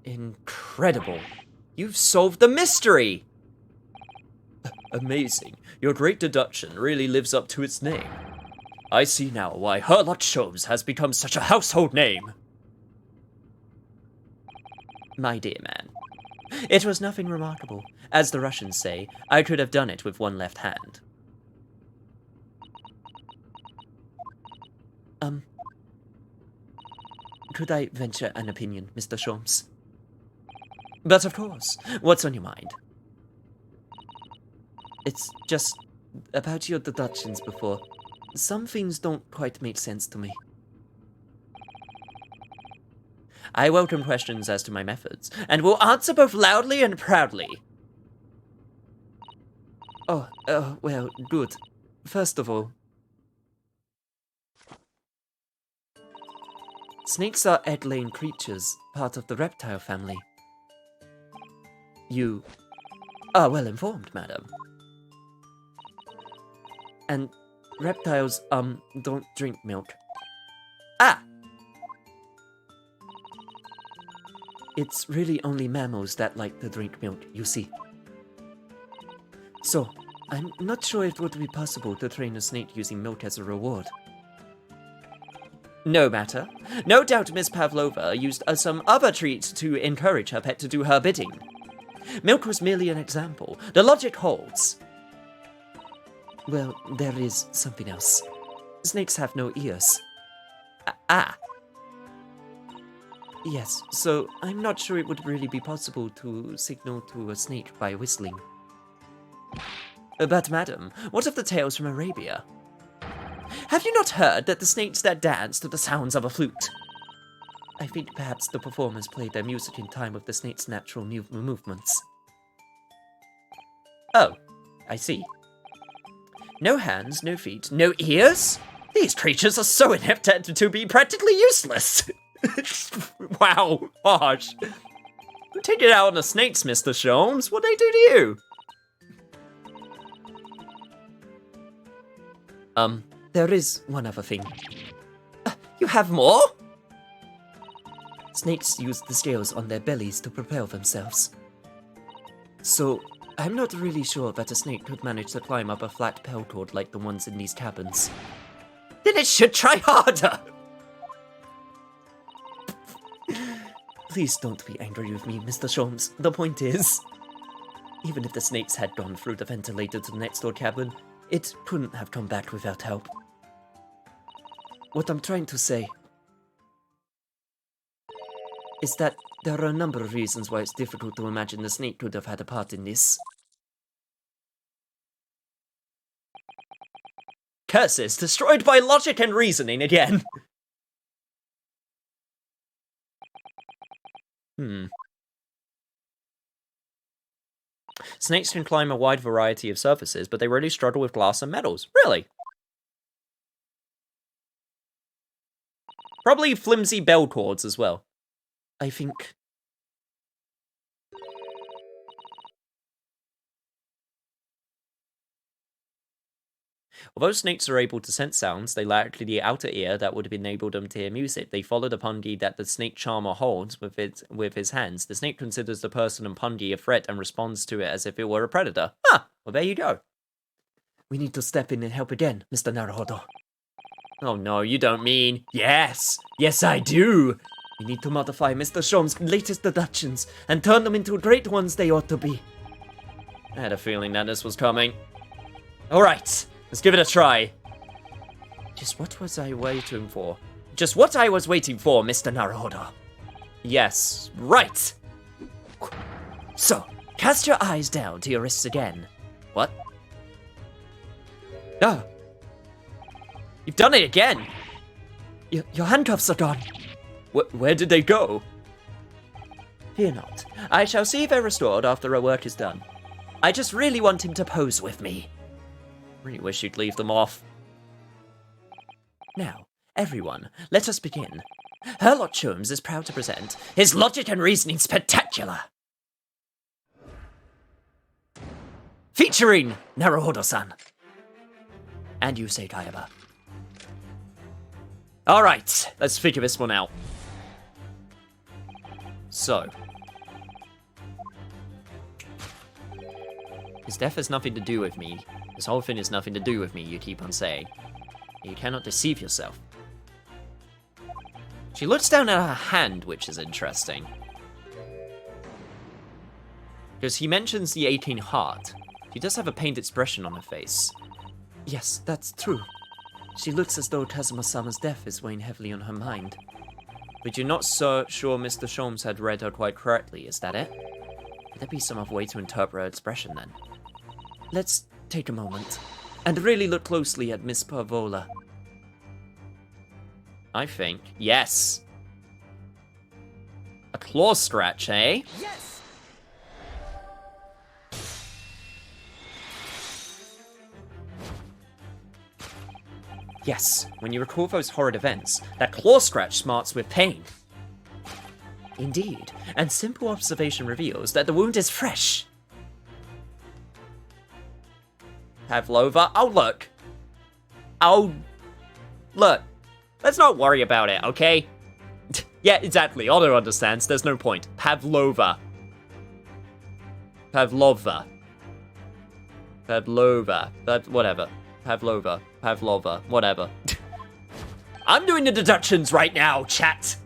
Incredible. You've solved the mystery! Amazing. Your great deduction really lives up to its name. I see now why Herlock Sholmes has become such a household name. My dear man, it was nothing remarkable. As the Russians say, I could have done it with one left hand. Could I venture an opinion, Mr. Sholmes? But of course, what's on your mind? It's just about your deductions before. Some things don't quite make sense to me. I welcome questions as to my methods, and will answer both loudly and proudly. Oh, well, good. First of all, snakes are egg-laying creatures, part of the reptile family. You are well informed, madam. And reptiles, don't drink milk. Ah! It's really only mammals that like to drink milk, you see. So, I'm not sure it would be possible to train a snake using milk as a reward. No matter. No doubt Miss Pavlova used some other treats to encourage her pet to do her bidding. Milk was merely an example. The logic holds. Well, there is something else. Snakes have no ears. Yes, so I'm not sure it would really be possible to signal to a snake by whistling. But madam, what of the tales from Arabia? Have you not heard that the snakes that dance to the sounds of a flute? I think perhaps the performers played their music in time with the snake's natural movements. Oh, I see. No hands, no feet, no ears? These creatures are so inept to be practically useless. Wow, harsh. Don't take it out on the snakes, Mr. Sholmes. What'd they do to you? There is one other thing. You have more? Snakes use the scales on their bellies to propel themselves. So, I'm not really sure that a snake could manage to climb up a flat pelcord like the ones in these cabins. Then it should try harder! Please don't be angry with me, Mr. Sholmes. The point is, even if the snakes had gone through the ventilator to the next door cabin, it couldn't have come back without help. What I'm trying to say is that there are a number of reasons why it's difficult to imagine the snake could have had a part in this. Curses, destroyed by logic and reasoning again. Snakes can climb a wide variety of surfaces, but they really struggle with glass and metals. Really? Probably flimsy bell cords as well. I think... Although snakes are able to sense sounds, they lack the outer ear that would have enabled them to hear music. They follow the pungi that the snake charmer holds with his hands. The snake considers the person and pungi a threat and responds to it as if it were a predator. Well, there you go. We need to step in and help again, Mr. Naruhodo. Oh no, you don't mean... Yes! Yes, I do! We need to modify Mr. Sholmes' latest deductions and turn them into great ones they ought to be. I had a feeling that this was coming. Alright, let's give it a try. Just what was I waiting for? Just what I was waiting for, Mr. Naruhodo. Yes, right! So, cast your eyes down to your wrists again. What? No! You've done it again! Your handcuffs are gone. Where did they go? Fear not. I shall see they're restored after our work is done. I just really want him to pose with me. Really wish you'd leave them off. Now, everyone, let us begin. Herlock Sholmes is proud to present his Logic and Reasoning Spectacular! Featuring Naruhodo-san. And Yusei Kayaba. Alright, let's figure this one out. So. His death has nothing to do with me. This whole thing has nothing to do with me, you keep on saying. You cannot deceive yourself. She looks down at her hand, which is interesting. Because he mentions the aching heart. She does have a pained expression on her face. Yes, that's true. She looks as though Kazuma-sama's death is weighing heavily on her mind. But you're not so sure Mr. Sholmes had read her quite correctly, is that it? Could there be some other way to interpret her expression then? Let's take a moment and really look closely at Miss Parvola. I think, yes. A claw scratch, eh? Yes! Yes, when you recall those horrid events, that claw scratch smarts with pain. Indeed, and simple observation reveals that the wound is fresh. Pavlova, look. Look. Let's not worry about it, okay? Yeah, exactly. Otto understands. There's no point. Pavlova. Whatever. Pavlova. Whatever. I'm doing the deductions right now, chat.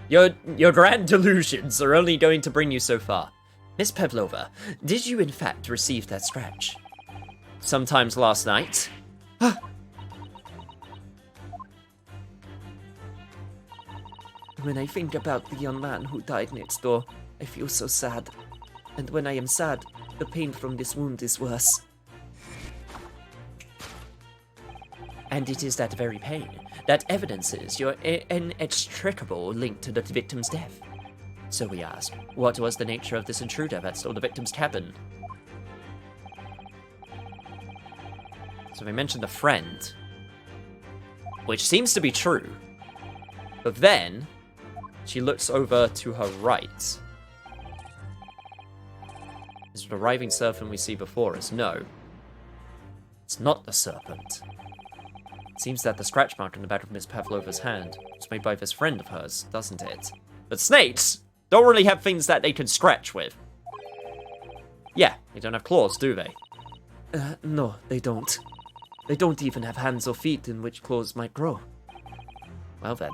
Your grand delusions are only going to bring you so far. Miss Pavlova, did you in fact receive that scratch? Sometimes last night. When I think about the young man who died next door, I feel so sad. And when I am sad, the pain from this wound is worse. And it is that very pain that evidences your inextricable link to the victim's death. So we ask, what was the nature of this intruder that stole the victim's cabin? So they mentioned a friend, which seems to be true. But then, She looks over to her right. Is it a writhing serpent we see before us? No. It's not the serpent. It seems that the scratch mark on the back of Miss Pavlova's hand was made by this friend of hers, doesn't it? But snakes don't really have things that they can scratch with. Yeah, they don't have claws, do they? No, they don't. They don't even have hands or feet in which claws might grow. Well then,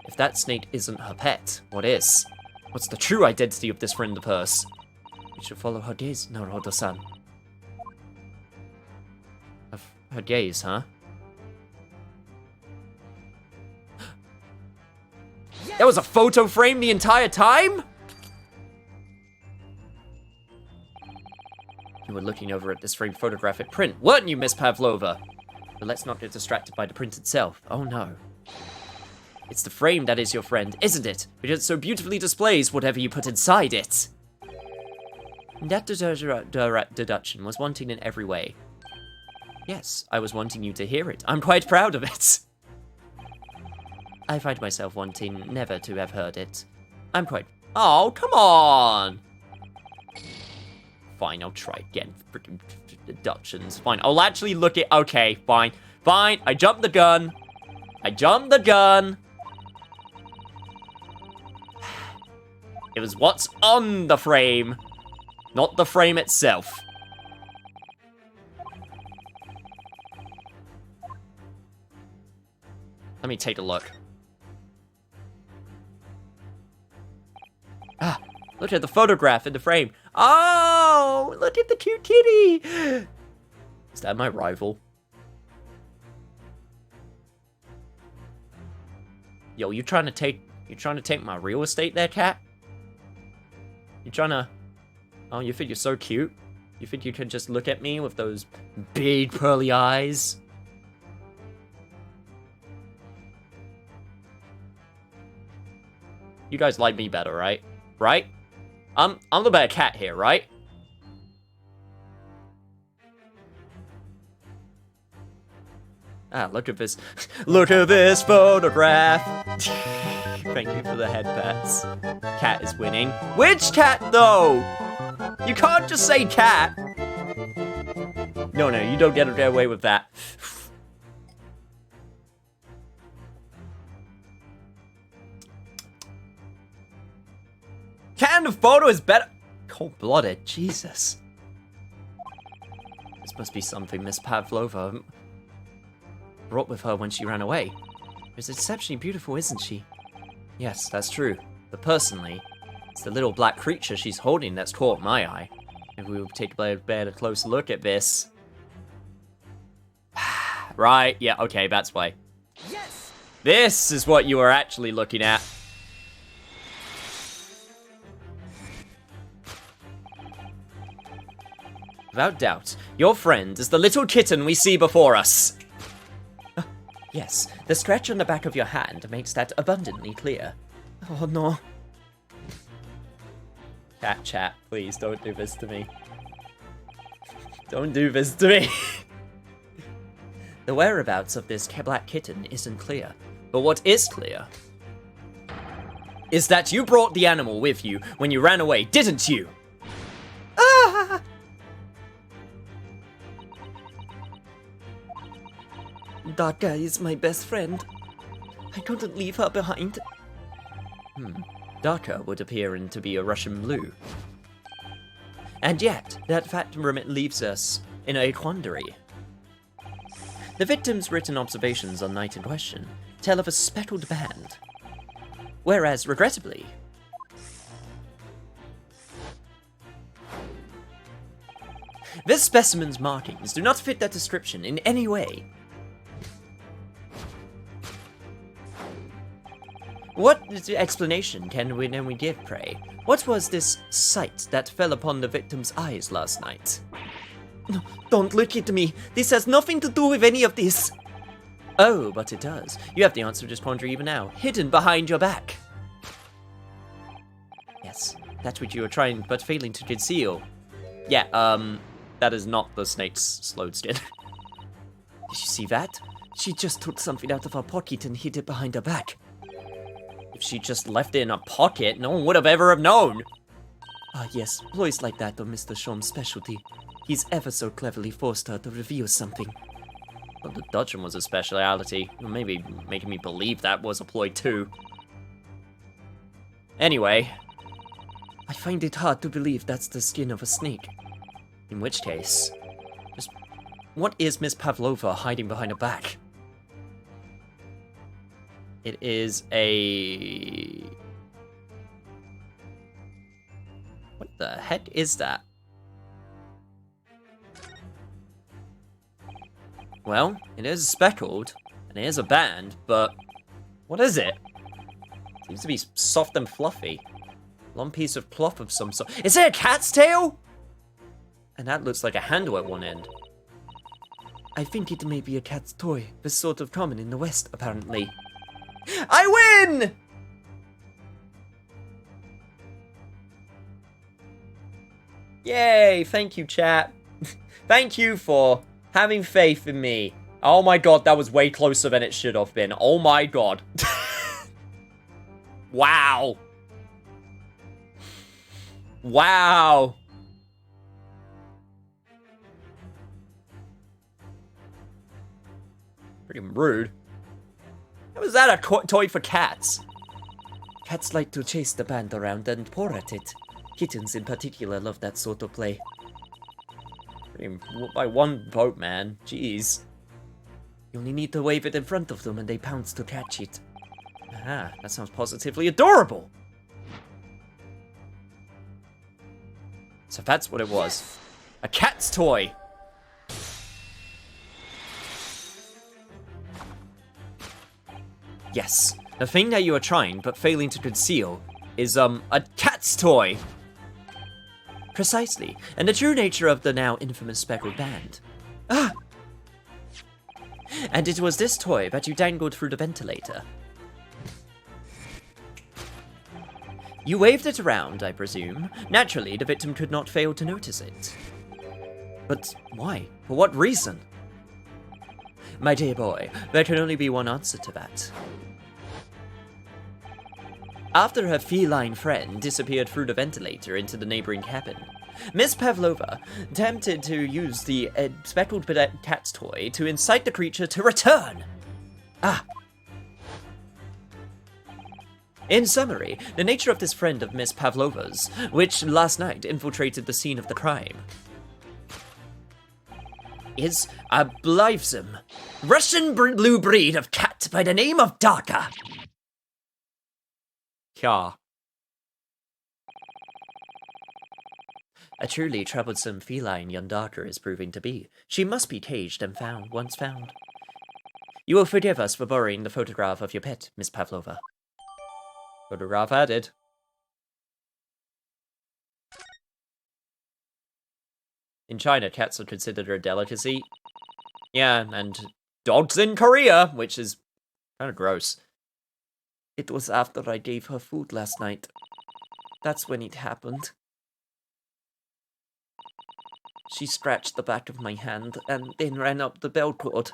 if that snake isn't her pet, what is? What's the true identity of this friend of hers? We should follow her gaze, Naruto-san. Of her gaze, huh? That was a photo frame the entire time? You were looking over at this framed photographic print, weren't you, Miss Pavlova? But let's not get distracted by the print itself. Oh no. It's the frame that is your friend, isn't it? Because it so beautifully displays whatever you put inside it. That deduction was wanting in every way. Yes, I was wanting you to hear it. I'm quite proud of it. I find myself wanting never to have heard it. I'm quite... Oh, come on! Fine, I'll try again. Freaking deductions. Fine, I'll actually look at... Okay, fine. Fine, I jumped the gun. I jumped the gun. It was what's on the frame, not the frame itself. Let me take a look. Ah, look at the photograph in the frame. Oh, look at the cute kitty. Is that my rival? Yo, you trying to take my real estate there, cat? You trying to... Oh, you think you're so cute? You think you can just look at me with those big pearly eyes? You guys like me better, right? Right? I'm the better cat here, right? Ah, look at this. Look at this photograph. Thank you for the head pats. Cat is winning. Which cat, though? You can't just say cat. No, you don't get away with that. Cat in the photo is better. Cold-blooded, Jesus. This must be something Miss Pavlova brought with her when she ran away. She's exceptionally beautiful, isn't she? Yes, that's true. But personally, it's the little black creature she's holding that's caught my eye. If we will take a better close look at this. Right, yeah, okay, that's why. Yes! This is what you are actually looking at. Without doubt, your friend is the little kitten we see before us. Yes, the scratch on the back of your hand makes that abundantly clear. Oh no. Chat, please don't do this to me. Don't do this to me. The whereabouts of this black kitten isn't clear, but what is clear is that you brought the animal with you when you ran away, didn't you? Ah! Daka is my best friend. I couldn't leave her behind. Darker would appear to be a Russian blue. And yet, that fact leaves us in a quandary. The victim's written observations on night in question tell of a speckled band. Whereas, regrettably, this specimen's markings do not fit that description in any way. What explanation can we give, pray? What was this sight that fell upon the victim's eyes last night? No, don't look at me. This has nothing to do with any of this. Oh, but it does. You have the answer to this quandary even now, hidden behind your back. Yes, that's what you are trying but failing to conceal. Yeah, that is not the snake's slowed skin. Did you see that? She just took something out of her pocket and hid it behind her back. If she just left it in her pocket, no one would have ever have known. Ah, yes, ploys like that are Mr. Shom's specialty. He's ever so cleverly forced her to reveal something. Well, deduction was a speciality. Maybe making me believe that was a ploy too. Anyway. I find it hard to believe that's the skin of a snake. In which case, just what is Miss Pavlova hiding behind her back? It is a... What the heck is that? Well, it is speckled, and it is a band, but what is it? Seems to be soft and fluffy. Long piece of cloth of some sort. Is it a cat's tail? And that looks like a handle at one end. I think it may be a cat's toy, but sort of common in the West, apparently. I win! Yay, thank you, chat. Thank you for having faith in me. Oh my god, that was way closer than it should have been. Oh my god. Wow. Wow. Pretty rude. How is that a toy for cats? Cats like to chase the band around and pour at it. Kittens in particular love that sort of play. By one vote, man. Jeez. You only need to wave it in front of them and they pounce to catch it. Ah, that sounds positively adorable. So that's what it was. A cat's toy. Yes, the thing that you are trying but failing to conceal is, a cat's toy. Precisely, and the true nature of the now infamous speckled band. Ah! And it was this toy that you dangled through the ventilator. You waved it around, I presume. Naturally, the victim could not fail to notice it. But why? For what reason? My dear boy, there can only be one answer to that. After her feline friend disappeared through the ventilator into the neighboring cabin, Miss Pavlova attempted to use the speckled cat's toy to incite the creature to return. Ah. In summary, the nature of this friend of Miss Pavlova's, which last night infiltrated the scene of the crime, is a blithesome Russian blue breed of cat by the name of Darka. Yeah. A truly troublesome feline young Darker is proving to be. She must be caged and once found. You will forgive us for borrowing the photograph of your pet, Miss Pavlova. Photograph added. In China, cats are considered a delicacy. Yeah, and dogs in Korea, which is kind of gross. It was after I gave her food last night. That's when it happened. She scratched the back of my hand and then ran up the bell cord.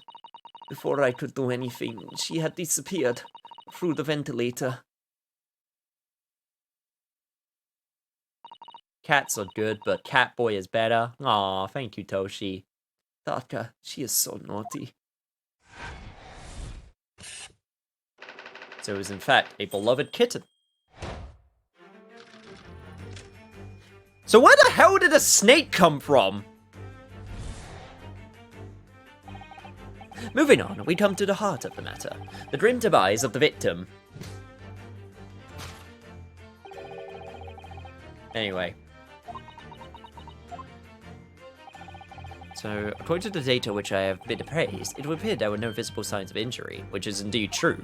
Before I could do anything, she had disappeared through the ventilator. Cats are good, but Catboy is better. Aw, thank you, Toshi. Darka, she is so naughty. So it was in fact a beloved kitten. So where the hell did a snake come from? Moving on, we come to the heart of the matter. The grim demise of the victim. Anyway. So, according to the data which I have been appraised, it would appear there were no visible signs of injury, which is indeed true.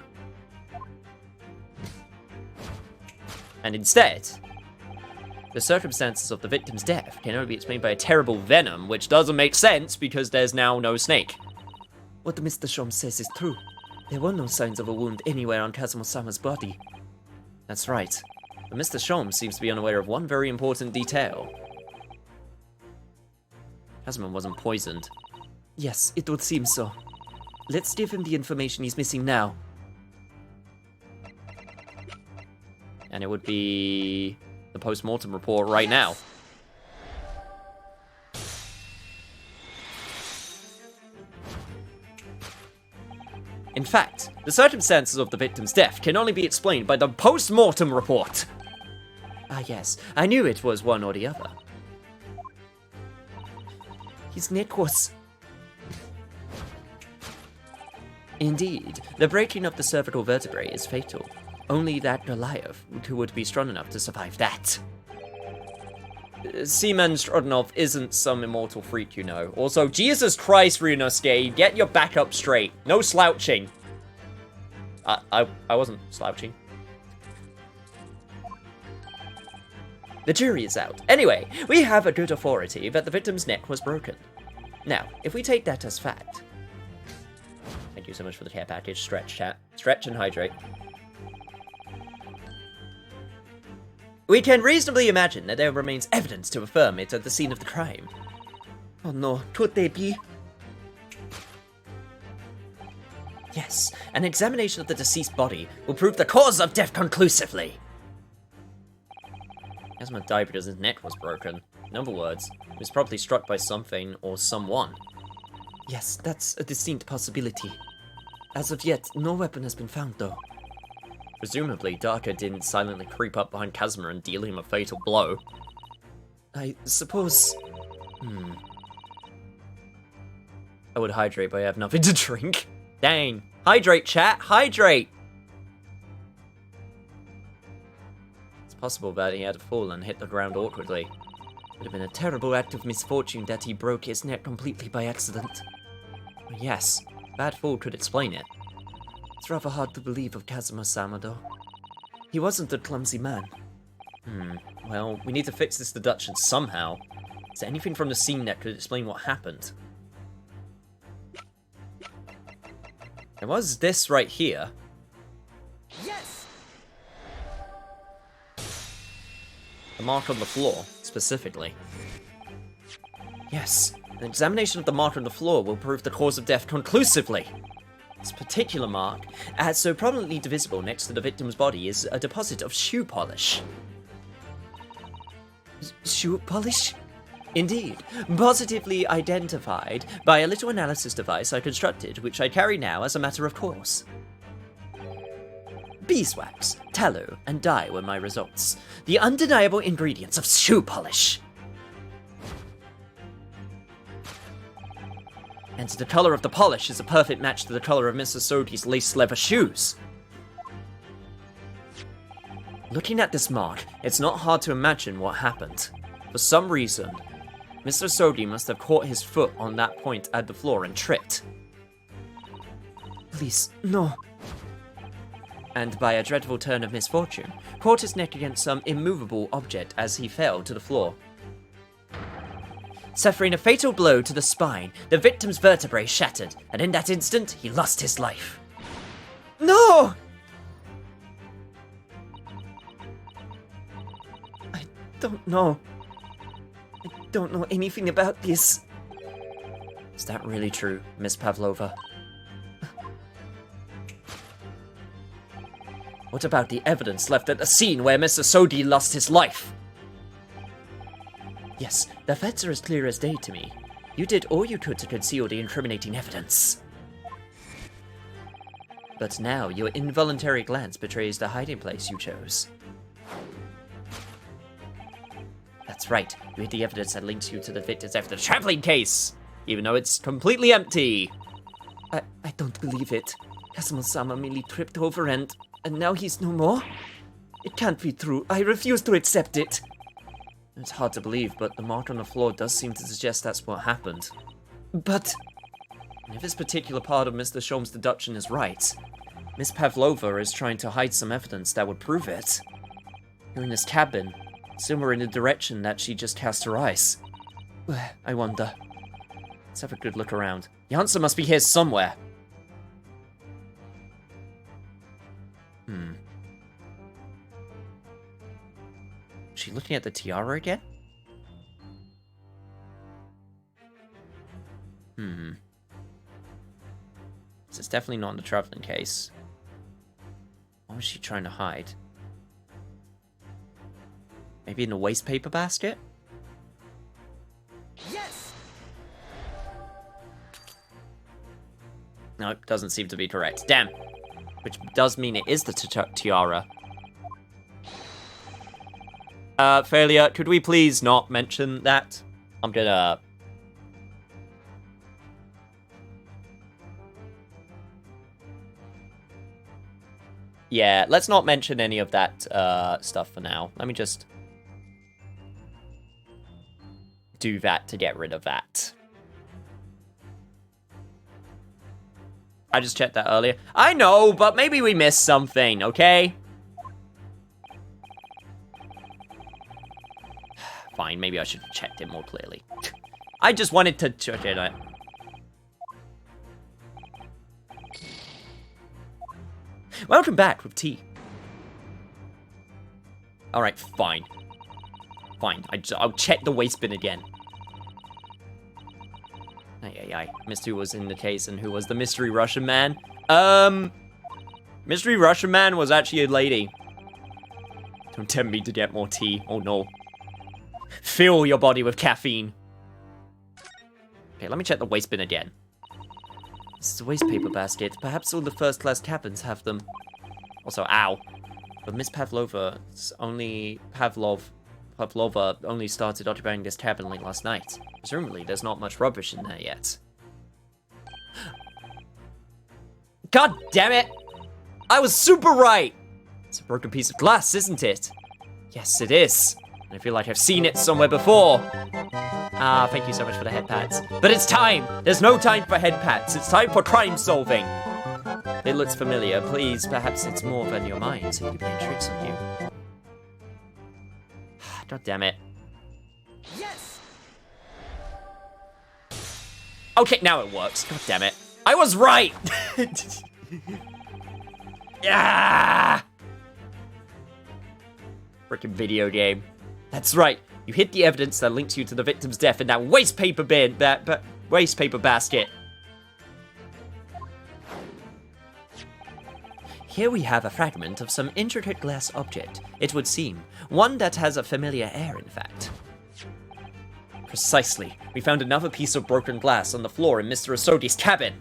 And instead, the circumstances of the victim's death can only be explained by a terrible venom, which doesn't make sense because there's now no snake. What Mr. Shom says is true. There were no signs of a wound anywhere on Kazuma-sama's body. That's right. But Mr. Shom seems to be unaware of one very important detail. Kazuma wasn't poisoned. Yes, it would seem so. Let's give him the information he's missing now. And it would be the post-mortem report right now. In fact, the circumstances of the victim's death can only be explained by the post-mortem report. Ah yes, I knew it was one or the other. His neck was... Indeed, the breaking of the cervical vertebrae is fatal. Only that Goliath would be strong enough to survive that. Seaman Strodonov isn't some immortal freak, you know. Also, Jesus Christ, Ryunosuke, get your back up straight. No slouching. I wasn't slouching. The jury is out. Anyway, we have a good authority that the victim's neck was broken. Now, if we take that as fact... Thank you so much for the care package. Stretch, chat. Stretch and hydrate. We can reasonably imagine that there remains evidence to affirm it at the scene of the crime. Oh no, could they be? Yes, an examination of the deceased body will prove the cause of death conclusively. Kazuma died because his neck was broken. In other words, he was probably struck by something or someone. Yes, that's a distinct possibility. As of yet, no weapon has been found though. Presumably, Daka didn't silently creep up behind Kazuma and deal him a fatal blow. I suppose... I would hydrate, but I have nothing to drink. Dang. Hydrate, chat! Hydrate! It's possible that he had fallen and hit the ground awkwardly. It would have been a terrible act of misfortune that he broke his neck completely by accident. Yes, bad fall could explain it. It's rather hard to believe of Kazuma-sama, though. He wasn't a clumsy man. Well, we need to fix this deduction somehow. Is there anything from the scene that could explain what happened? There was this right here. Yes! The mark on the floor, specifically. Yes, an examination of the mark on the floor will prove the cause of death conclusively. This particular mark, as so prominently divisible next to the victim's body, is a deposit of shoe polish. Shoe polish? Indeed, positively identified by a little analysis device I constructed, which I carry now as a matter of course. Beeswax, tallow, and dye were my results. The undeniable ingredients of shoe polish. And the color of the polish is a perfect match to the color of Mr. Sogi's lace leather shoes. Looking at this mark, it's not hard to imagine what happened. For some reason, Mr. Sogi must have caught his foot on that point at the floor and tripped. Please, no. And by a dreadful turn of misfortune, caught his neck against some immovable object as he fell to the floor. Suffering a fatal blow to the spine, the victim's vertebrae shattered, and in that instant, he lost his life. No! I don't know. I don't know anything about this. Is that really true, Miss Pavlova? What about the evidence left at the scene where Mr. Sogi lost his life? Yes, the facts are as clear as day to me. You did all you could to conceal the incriminating evidence. But now your involuntary glance betrays the hiding place you chose. That's right, you hid the evidence that links you to the victim's after the traveling case, even though it's completely empty. I don't believe it. Kazuma-sama merely tripped over and now he's no more? It can't be true. I refuse to accept it. It's hard to believe, but the mark on the floor does seem to suggest that's what happened. But... And if this particular part of Mr. Shom's deduction is right, Miss Pavlova is trying to hide some evidence that would prove it. Here in this cabin, somewhere in the direction that she just cast her eyes. I wonder. Let's have a good look around. The answer must be here somewhere. Is she looking at the tiara again? So it's definitely not in the traveling case. What was she trying to hide? Maybe in a waste paper basket? Yes. No, doesn't seem to be correct. Damn. Which does mean it is the tiara. Failure, could we please not mention that? I'm gonna... Yeah, let's not mention any of that stuff for now. Let me just do that to get rid of that. I just checked that earlier. I know, but maybe we missed something, okay? Fine, maybe I should have checked it more clearly. I just wanted to check it out. Welcome back with tea. Alright, fine. Fine, I'll check the waste bin again. Ay. Missed who was in the case and who was the mystery Russian man. Mystery Russian man was actually a lady. Don't tempt me to get more tea. Oh no. Fill your body with caffeine. Okay, let me check the waste bin again. This is a waste paper basket. Perhaps all the first-class cabins have them. Also, ow. But Miss Pavlova only started occupying this cabin late last night. Presumably, there's not much rubbish in there yet. God damn it! I was super right! It's a broken piece of glass, isn't it? Yes, it is. And I feel like I've seen it somewhere before. Ah, thank you so much for the head pats. But it's time! There's no time for head pats. It's time for crime solving. It looks familiar. Please, perhaps it's more than your mind, so you're playing tricks on you. God damn it. Yes. Okay, now it works. God damn it. I was right! Yeah! Frickin' video game. That's right. You hid the evidence that links you to the victim's death in that waste paper bin, that waste paper basket. Here we have a fragment of some intricate glass object, it would seem. One that has a familiar air, in fact. Precisely. We found another piece of broken glass on the floor in Mr. Asogi's cabin.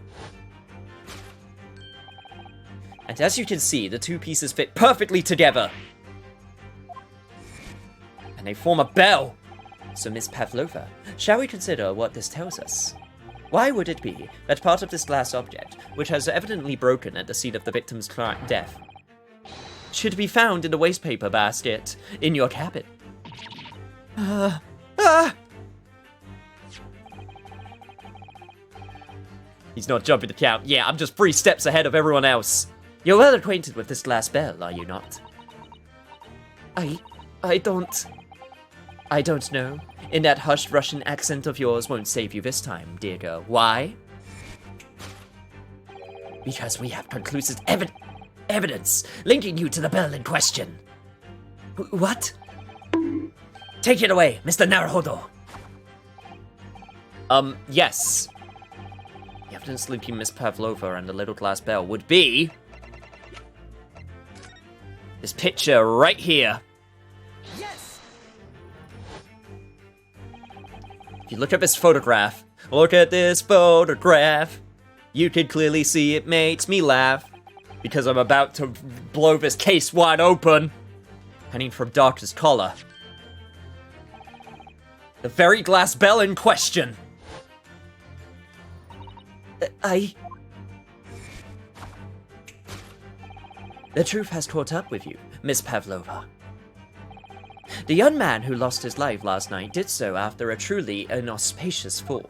And as you can see, the two pieces fit perfectly together. And they form a bell. So, Miss Pavlova, shall we consider what this tells us? Why would it be that part of this glass object, which has evidently broken at the scene of the victim's death, should be found in the waste paper basket in your cabin? He's not jumping to count. Yeah, I'm just 3 steps ahead of everyone else. You're well acquainted with this glass bell, are you not? I don't know. In that hushed Russian accent of yours won't save you this time, dear girl. Why? Because we have conclusive evidence linking you to the bell in question. What? Take it away, Mr. Naruhodo. Yes. The evidence linking Miss Pavlova and the little glass bell would be this picture right here. Yes. If you look at this photograph, you can clearly see it makes me laugh. Because I'm about to blow this case wide open. Hanging from Dark's collar. The very glass bell in question. The truth has caught up with you, Miss Pavlova. The young man who lost his life last night did so after a truly inauspicious fall.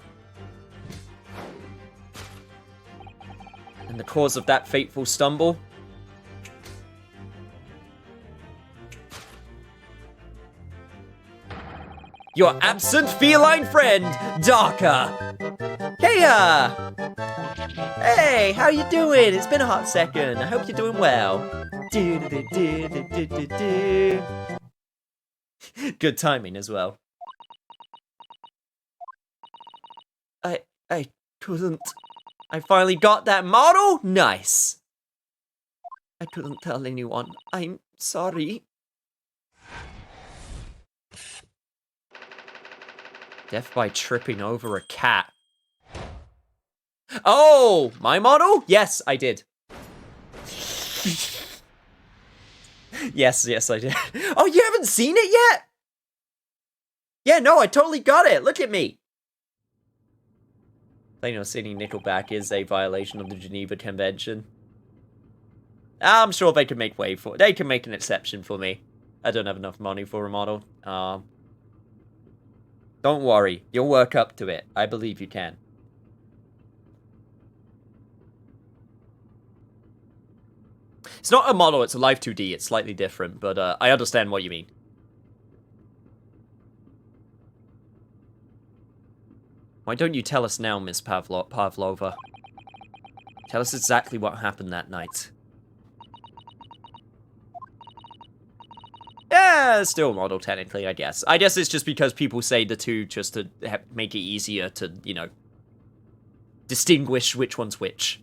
And the cause of that fateful stumble? Your absent feline friend, Darka! Heya! Hey, how you doing? It's been a hot second. I hope you're doing well. Good timing as well. I couldn't. I finally got that model? Nice. I couldn't tell anyone. I'm sorry. Death by tripping over a cat. Oh, my model? Yes, I did. yes, I did. Oh, you haven't seen it yet? Yeah, no, I totally got it. Look at me. Playing or singing Nickelback is a violation of the Geneva Convention. I'm sure they can make they can make an exception for me. I don't have enough money for a model. Don't worry, you'll work up to it. I believe you can. It's not a model, it's a live 2D. It's slightly different, but I understand what you mean. Why don't you tell us now, Miss Pavlova? Tell us exactly what happened that night. Yeah, still a model, technically, I guess. I guess it's just because people say the two just to make it easier to, you know, distinguish which one's which.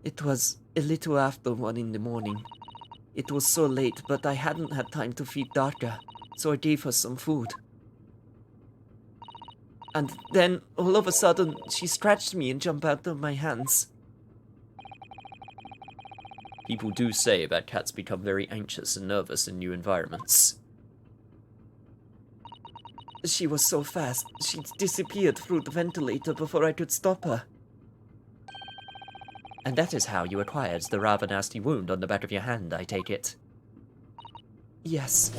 It was a little after 1 in the morning. It was so late, but I hadn't had time to feed Darka, so I gave her some food. And then, all of a sudden, she scratched me and jumped out of my hands. People do say that cats become very anxious and nervous in new environments. She was so fast, she disappeared through the ventilator before I could stop her. And that is how you acquired the rather nasty wound on the back of your hand, I take it. Yes,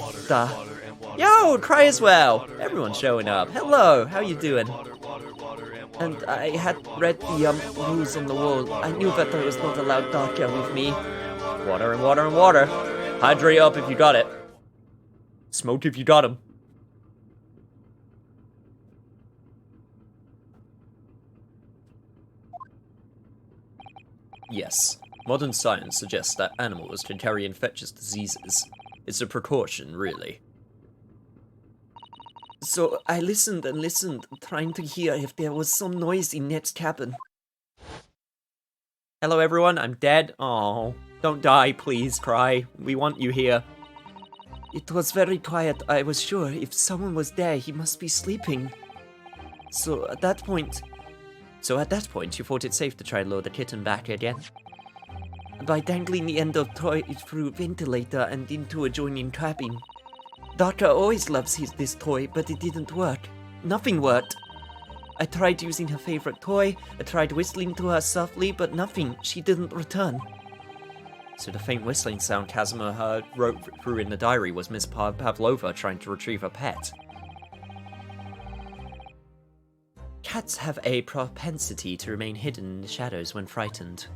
Yo, Cry as well! Everyone's showing up. Hello, how you doing? And I had read the rules on the wall. I knew that I was not allowed Darka with me. Water and water and water. Hydrate up if you got it. Smoke if you got him. Yes, modern science suggests that animals can carry infectious diseases. It's a precaution, really. So I listened and listened, trying to hear if there was some noise in Ned's cabin. Hello everyone, I'm dead. Oh, don't die, please, Cry. We want you here. It was very quiet. I was sure if someone was there, he must be sleeping. So at that point, you thought it safe to try and lure the kitten back again? By dangling the end of toy through ventilator and into adjoining cabin. Darka always loves this toy, but it didn't work. Nothing worked. I tried using her favorite toy, I tried whistling to her softly, but nothing. She didn't return. So the faint whistling sound Casimir wrote through in the diary was Miss Pavlova trying to retrieve a pet. Cats have a propensity to remain hidden in the shadows when frightened.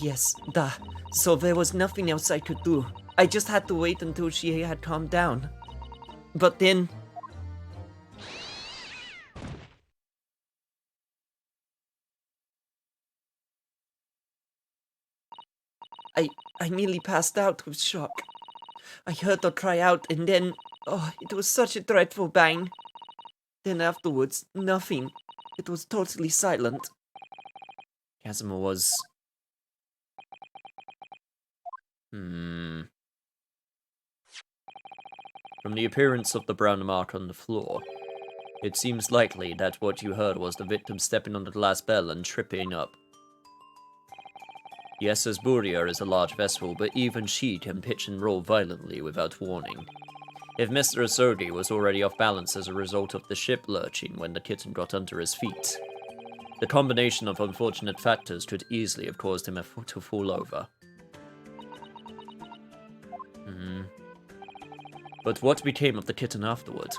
Yes, so there was nothing else I could do. I just had to wait until she had calmed down. But then... I nearly passed out with shock. I heard her cry out and then... Oh, it was such a dreadful bang. Then afterwards, nothing. It was totally silent. Casimir was... From the appearance of the brown mark on the floor, it seems likely that what you heard was the victim stepping on the glass bell and tripping up. Yes, Asburia is a large vessel, but even she can pitch and roll violently without warning. If Mr. Asogi was already off balance as a result of the ship lurching when the kitten got under his feet, the combination of unfortunate factors could easily have caused him to fall over. But what became of the kitten afterward?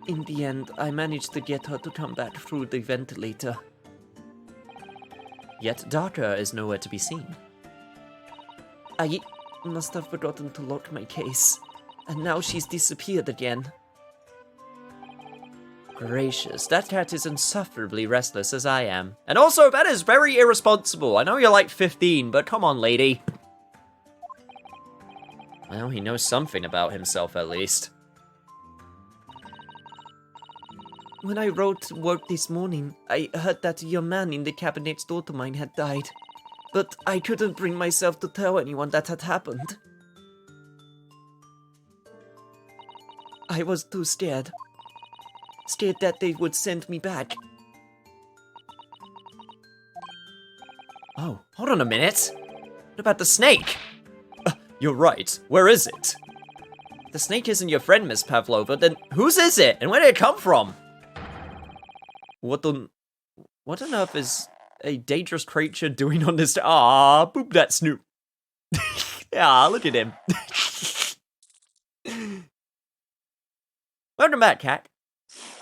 In the end, I managed to get her to come back through the ventilator. Yet Darka is nowhere to be seen. I must have forgotten to lock my case, and now she's disappeared again. Gracious, that cat is insufferably restless as I am. And also, that is very irresponsible. I know you're like 15, but come on, lady. Well, he knows something about himself, at least. When I wrote work this morning, I heard that your man in the cabin next door to mine had died. But I couldn't bring myself to tell anyone that had happened. I was too scared. Scared that they would send me back. Oh, hold on a minute. What about the snake? You're right. Where is it? The snake isn't your friend, Miss Pavlova. Then whose is it? And where did it come from? What on earth is a dangerous creature doing on this? Ah, boop that Snoop. Ah, look at him. Welcome back, cat.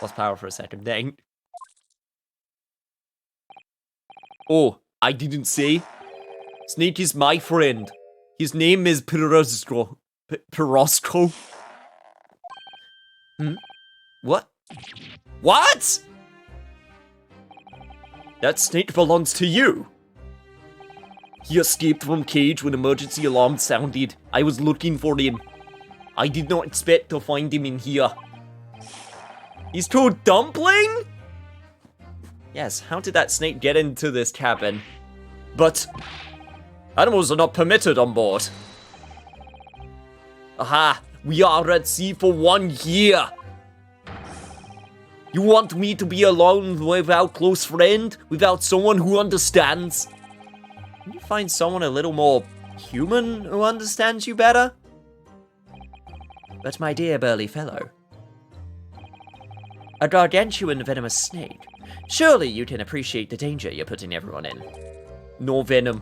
Lost power for a second, dang. Oh, I didn't say. Snake is my friend. His name is Pirosco. Pirosco? What? What? That snake belongs to you. He escaped from cage when emergency alarm sounded. I was looking for him. I did not expect to find him in here. He's called Dumpling? Yes, how did that snake get into this cabin? But animals are not permitted on board. Aha, we are at sea for 1 year. You want me to be alone without close friend? Without someone who understands? Can you find someone a little more human who understands you better? But my dear burly fellow, a gargantuan venomous snake. Surely you can appreciate the danger you're putting everyone in. No venom.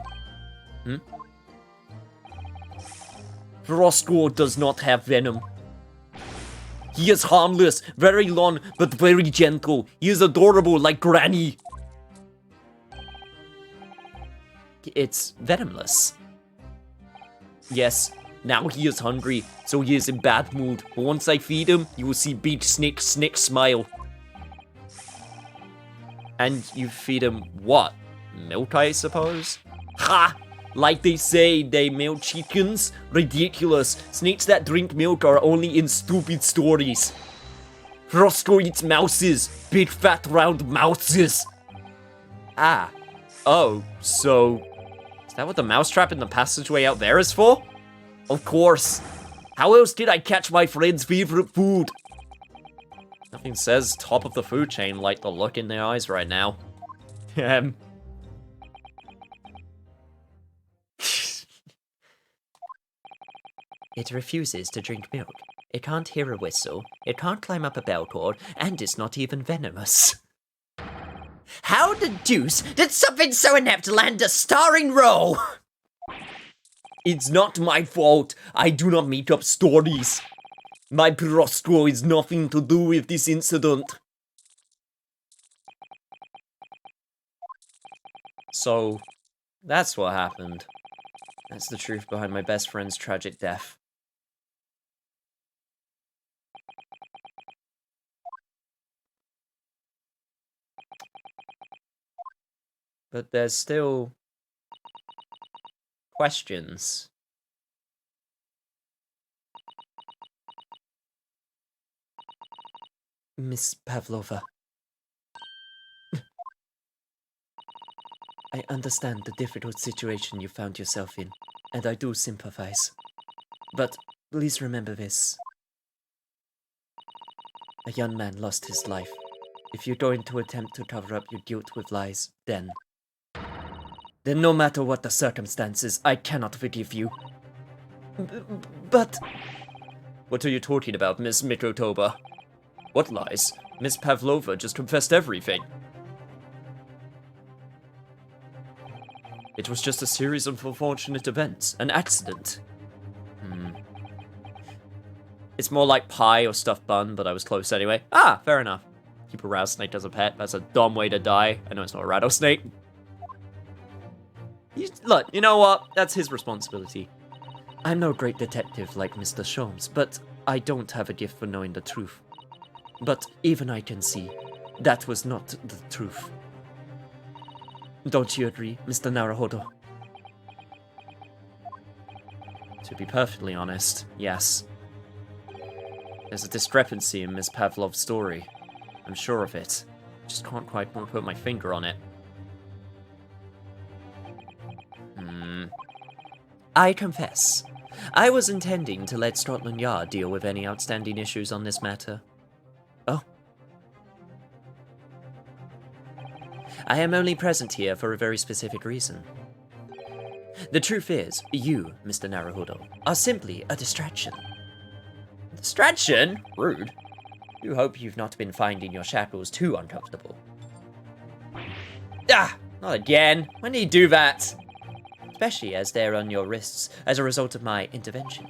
Roscoe does not have venom. He is harmless, very long, but very gentle. He is adorable like Granny. It's venomless. Yes, now he is hungry, so he is in bad mood. But once I feed him, you will see big snake smile. And you feed him what? Milk, I suppose? Ha! Like they say, they milk chickens? Ridiculous. Snakes that drink milk are only in stupid stories. Roscoe eats mouses. Big fat round mouses. Ah. Oh, so... is that what the mousetrap in the passageway out there is for? Of course. How else did I catch my friend's favorite food? Nothing says top of the food chain like the look in their eyes right now. It refuses to drink milk. It can't hear a whistle. It can't climb up a bell cord, and it's not even venomous. How the deuce did something so inept land a starring role? It's not my fault. I do not make up stories. My Pirosco is nothing to do with this incident. So, that's what happened. That's the truth behind my best friend's tragic death. But there's still questions. Miss Pavlova. I understand the difficult situation you found yourself in, and I do sympathize. But please remember this. A young man lost his life. If you're going to attempt to cover up your guilt with lies, then no matter what the circumstances, I cannot forgive you. But... What are you talking about, Miss Mikotoba? What lies? Miss Pavlova just confessed everything. It was just a series of unfortunate events. An accident. It's more like pie or stuffed bun, but I was close anyway. Ah, fair enough. Keep a rattlesnake as a pet. That's a dumb way to die. I know it's not a rattlesnake. Look, you know what? That's his responsibility. I'm no great detective like Mr. Sholmes, but I don't have a gift for knowing the truth. But even I can see, that was not the truth. Don't you agree, Mr. Naruhodo? To be perfectly honest, yes. There's a discrepancy in Miss Pavlov's story. I'm sure of it. Just can't quite put my finger on it. I confess, I was intending to let Scotland Yard deal with any outstanding issues on this matter. Oh. I am only present here for a very specific reason. The truth is, you, Mr. Naruhodo, are simply a distraction. Distraction? Rude. You hope you've not been finding your shackles too uncomfortable. Ah! Not again! When did you do that? Especially as they're on your wrists as a result of my intervention.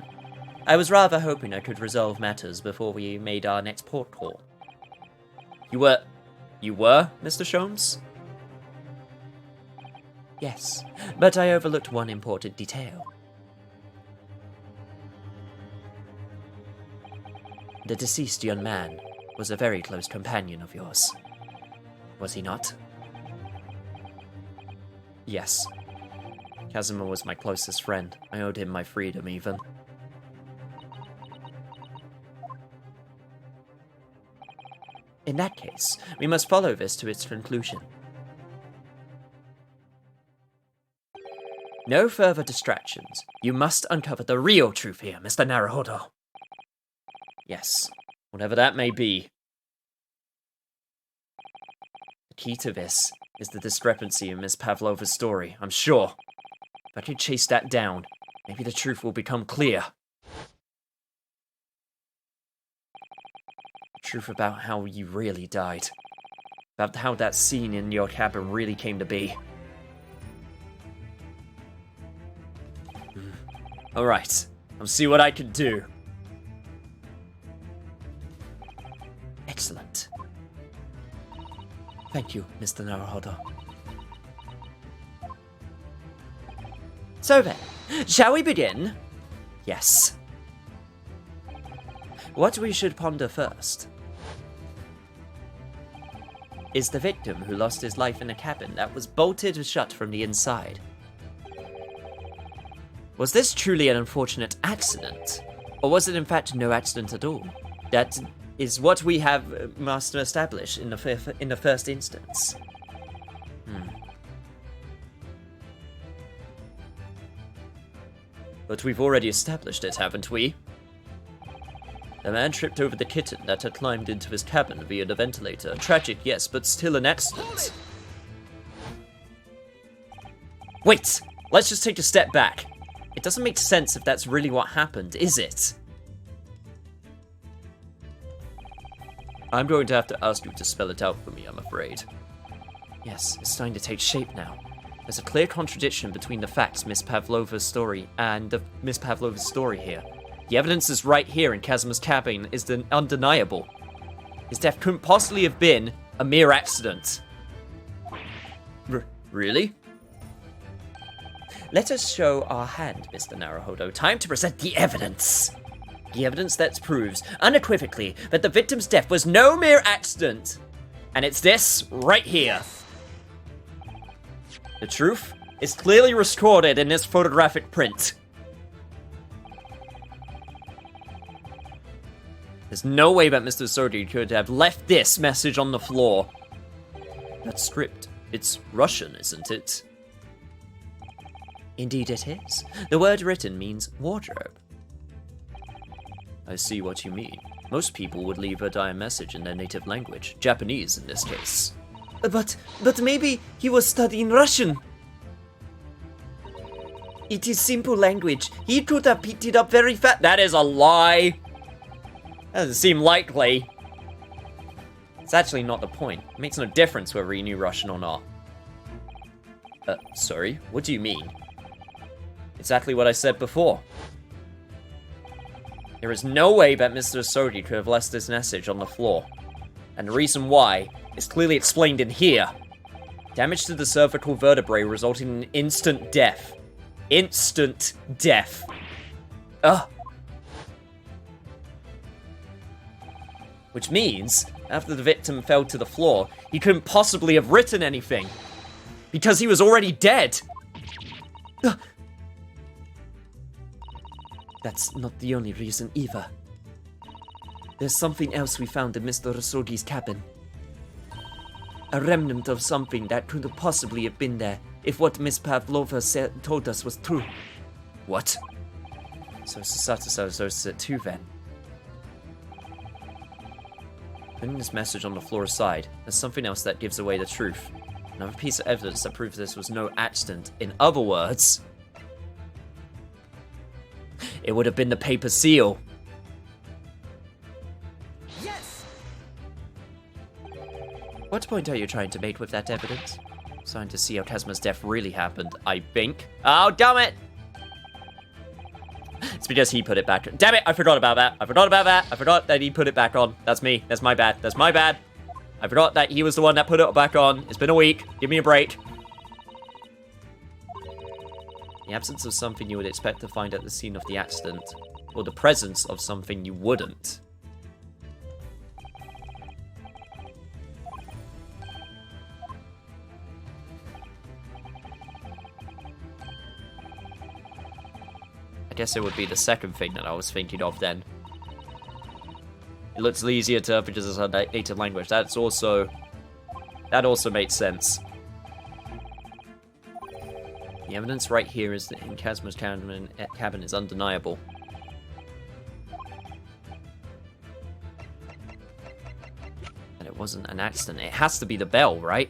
I was rather hoping I could resolve matters before we made our next port call. You were, Mr. Sholmes? Yes, but I overlooked one important detail. The deceased young man was a very close companion of yours. Was he not? Yes. Kazuma was my closest friend. I owed him my freedom, even. In that case, we must follow this to its conclusion. No further distractions. You must uncover the real truth here, Mr. Naruhodo. Yes, whatever that may be. The key to this is the discrepancy in Miss Pavlova's story, I'm sure. If I could chase that down, maybe the truth will become clear. The truth about how you really died. About how that scene in your cabin really came to be. Alright, I'll see what I can do. Excellent. Thank you, Mr. Naruhodo. So then, shall we begin? Yes. What we should ponder first is the victim who lost his life in a cabin that was bolted shut from the inside. Was this truly an unfortunate accident? Or was it in fact no accident at all? That is what we have must establish in the first instance. But we've already established it, haven't we? The man tripped over the kitten that had climbed into his cabin via the ventilator. Tragic, yes, but still an accident. Wait! Let's just take a step back. It doesn't make sense if that's really what happened, is it? I'm going to have to ask you to spell it out for me, I'm afraid. Yes, it's starting to take shape now. There's a clear contradiction between the facts Miss Pavlova's story and Miss Pavlova's story here. The evidence is right here in Kazuma's cabin is undeniable. His death couldn't possibly have been a mere accident. Really? Let us show our hand, Mr. Naruhodo. Time to present the evidence. The evidence that proves unequivocally that the victim's death was no mere accident. And it's this right here. The truth is clearly recorded in this photographic print. There's no way that Mr. Sodi could have left this message on the floor. That script, it's Russian, isn't it? Indeed it is. The word written means wardrobe. I see what you mean. Most people would leave a dire message in their native language, Japanese in this case. But maybe he was studying Russian. It is simple language. He could have picked it up very fast. That is a lie. That doesn't seem likely. It's actually not the point. It makes no difference whether he knew Russian or not. Sorry, what do you mean? Exactly what I said before. There is no way that Mr. Sodi could have left this message on the floor. And the reason why is clearly explained in here. Damage to the cervical vertebrae resulting in instant death. Instant death. Ugh. Which means, after the victim fell to the floor, he couldn't possibly have written anything. Because he was already dead. Ugh. That's not the only reason either. There's something else we found in Mr. Rasogi's cabin. A remnant of something that couldn't possibly have been there if what Miss Pavlova told us was true. What? So Sasato is it too then? Putting this message on the floor aside, there's something else that gives away the truth. Another piece of evidence that proves this was no accident. In other words, it would have been the paper seal. Yes! What point are you trying to make with that evidence? Trying to see how Kazma's death really happened, I think. Oh, damn it! It's because he put it back. Damn it, I forgot about that. I forgot that he put it back on. That's me. That's my bad. I forgot that he was the one that put it back on. It's been a week. Give me a break. The absence of something you would expect to find at the scene of the accident, or the presence of something you wouldn't. I guess it would be the second thing that I was thinking of then. It looks easier to because it's a native language. That also makes sense. The evidence right here is that in Kazma's cabin is undeniable. And it wasn't an accident. It has to be the bell, right?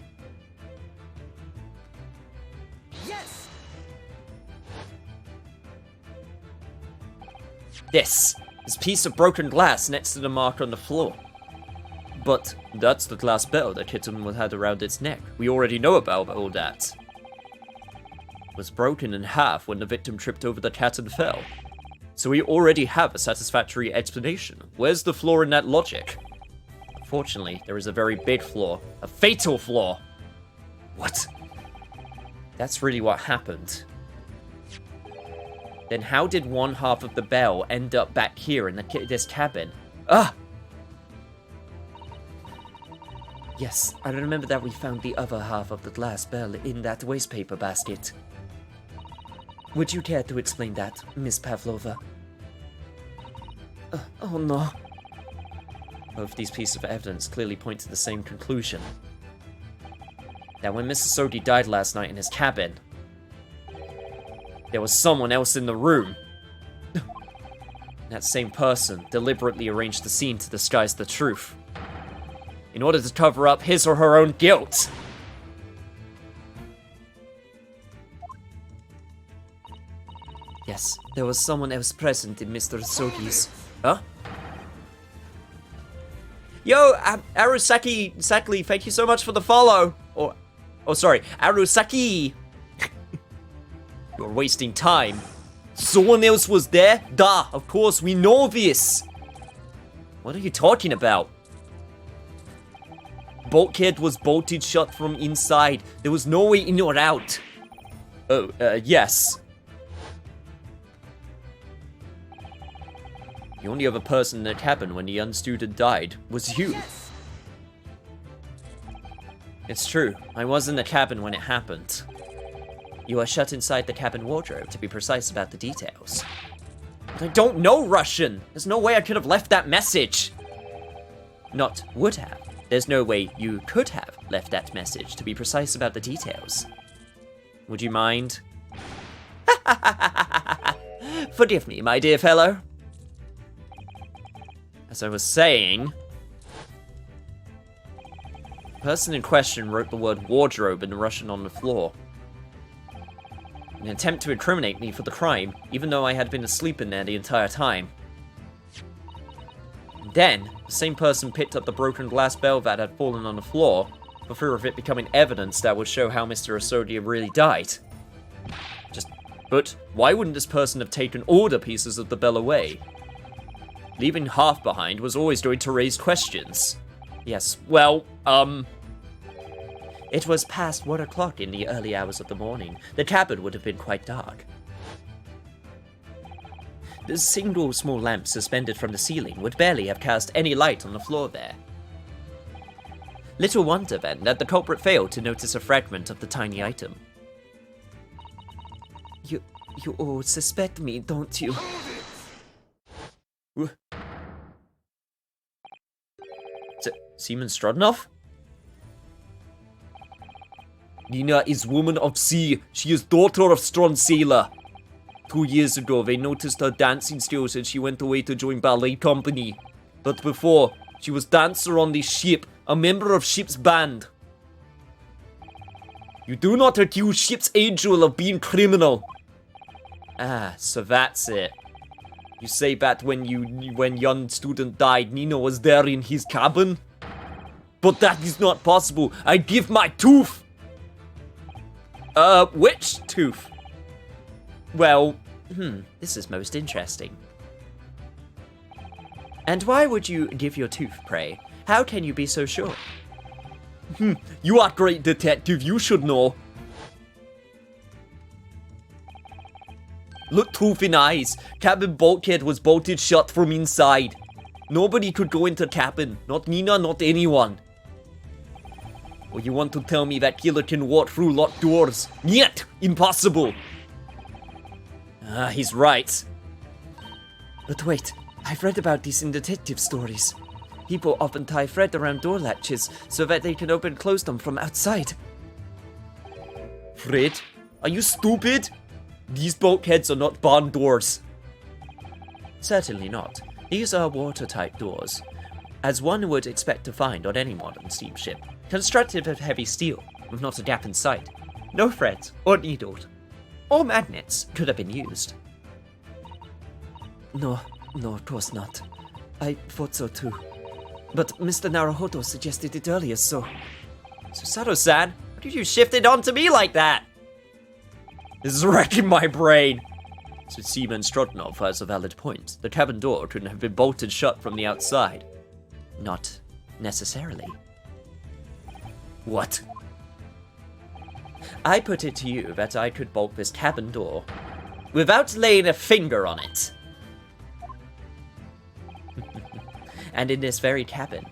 Yes! This piece of broken glass next to the mark on the floor. But that's the glass bell that Kitten had around its neck. We already know about all that. It was broken in half when the victim tripped over the cat and fell. So we already have a satisfactory explanation. Where's the flaw in that logic? Unfortunately, there is a very big flaw. A fatal flaw! What? That's really what happened. Then how did one half of the bell end up back here in this cabin? Ah! Yes, I remember that we found the other half of the glass bell in that wastepaper basket. Would you care to explain that, Miss Pavlova? Oh no. Both these pieces of evidence clearly point to the same conclusion. That when Mr. Sogi died last night in his cabin, there was someone else in the room. That same person deliberately arranged the scene to disguise the truth, in order to cover up his or her own guilt. Yes, there was someone else present in Mr. Sogi's... Huh? Yo, Arusaki, thank you so much for the follow. Oh, sorry, Arusaki. You're wasting time. Someone else was there? Duh, of course, we know this. What are you talking about? Bulkhead was bolted shut from inside. There was no way in or out. Oh, yes. The only other person in the cabin when the unstudent died was you. Yes! It's true, I was in the cabin when it happened. You were shut inside the cabin wardrobe, to be precise about the details. But I don't know Russian! There's no way I could have left that message! Not would have. There's no way you could have left that message, to be precise about the details. Would you mind? Forgive me, my dear fellow. As I was saying, the person in question wrote the word wardrobe in Russian on the floor. In an attempt to incriminate me for the crime, even though I had been asleep in there the entire time. And then, the same person picked up the broken glass bell that had fallen on the floor, for fear of it becoming evidence that would show how Mr. Asodia really died. But why wouldn't this person have taken all the pieces of the bell away? Leaving half behind was always going to raise questions. Yes, well, It was past 1 o'clock in the early hours of the morning. The cabin would have been quite dark. The single small lamp suspended from the ceiling would barely have cast any light on the floor there. Little wonder, then, that the culprit failed to notice a fragment of the tiny item. You all suspect me, don't you? Seaman Strodnov? Nina is woman of sea. She is daughter of strong sailor. 2 years ago, they noticed her dancing skills and she went away to join ballet company. But before, she was dancer on this ship, a member of ship's band. You do not accuse ship's angel of being criminal. Ah, so that's it. You say that when young student died, Nino was there in his cabin? But that is not possible. I give my tooth. Which tooth? Well, this is most interesting. And why would you give your tooth, pray? How can you be so sure? You are great detective, you should know. Look, tooth in eyes. Cabin bulkhead was bolted shut from inside. Nobody could go into cabin. Not Nina, not anyone. Or you want to tell me that killer can walk through locked doors? Yet, impossible. Ah, he's right. But wait, I've read about these in detective stories. People often tie thread around door latches so that they can open and close them from outside. Thread? Are you stupid? These bulkheads are not barn doors. Certainly not. These are watertight doors, as one would expect to find on any modern steamship. Constructed of heavy steel, with not a gap in sight. No threads, or needles, or magnets could have been used. No, of course not. I thought so too. But Mr. Naruhodo suggested it earlier, so... Susato-san, why did you shift it onto me like that? This is wrecking my brain. So Seaman Strodnov has a valid point. The cabin door couldn't have been bolted shut from the outside. Not necessarily. What? I put it to you that I could bolt this cabin door without laying a finger on it. And in this very cabin,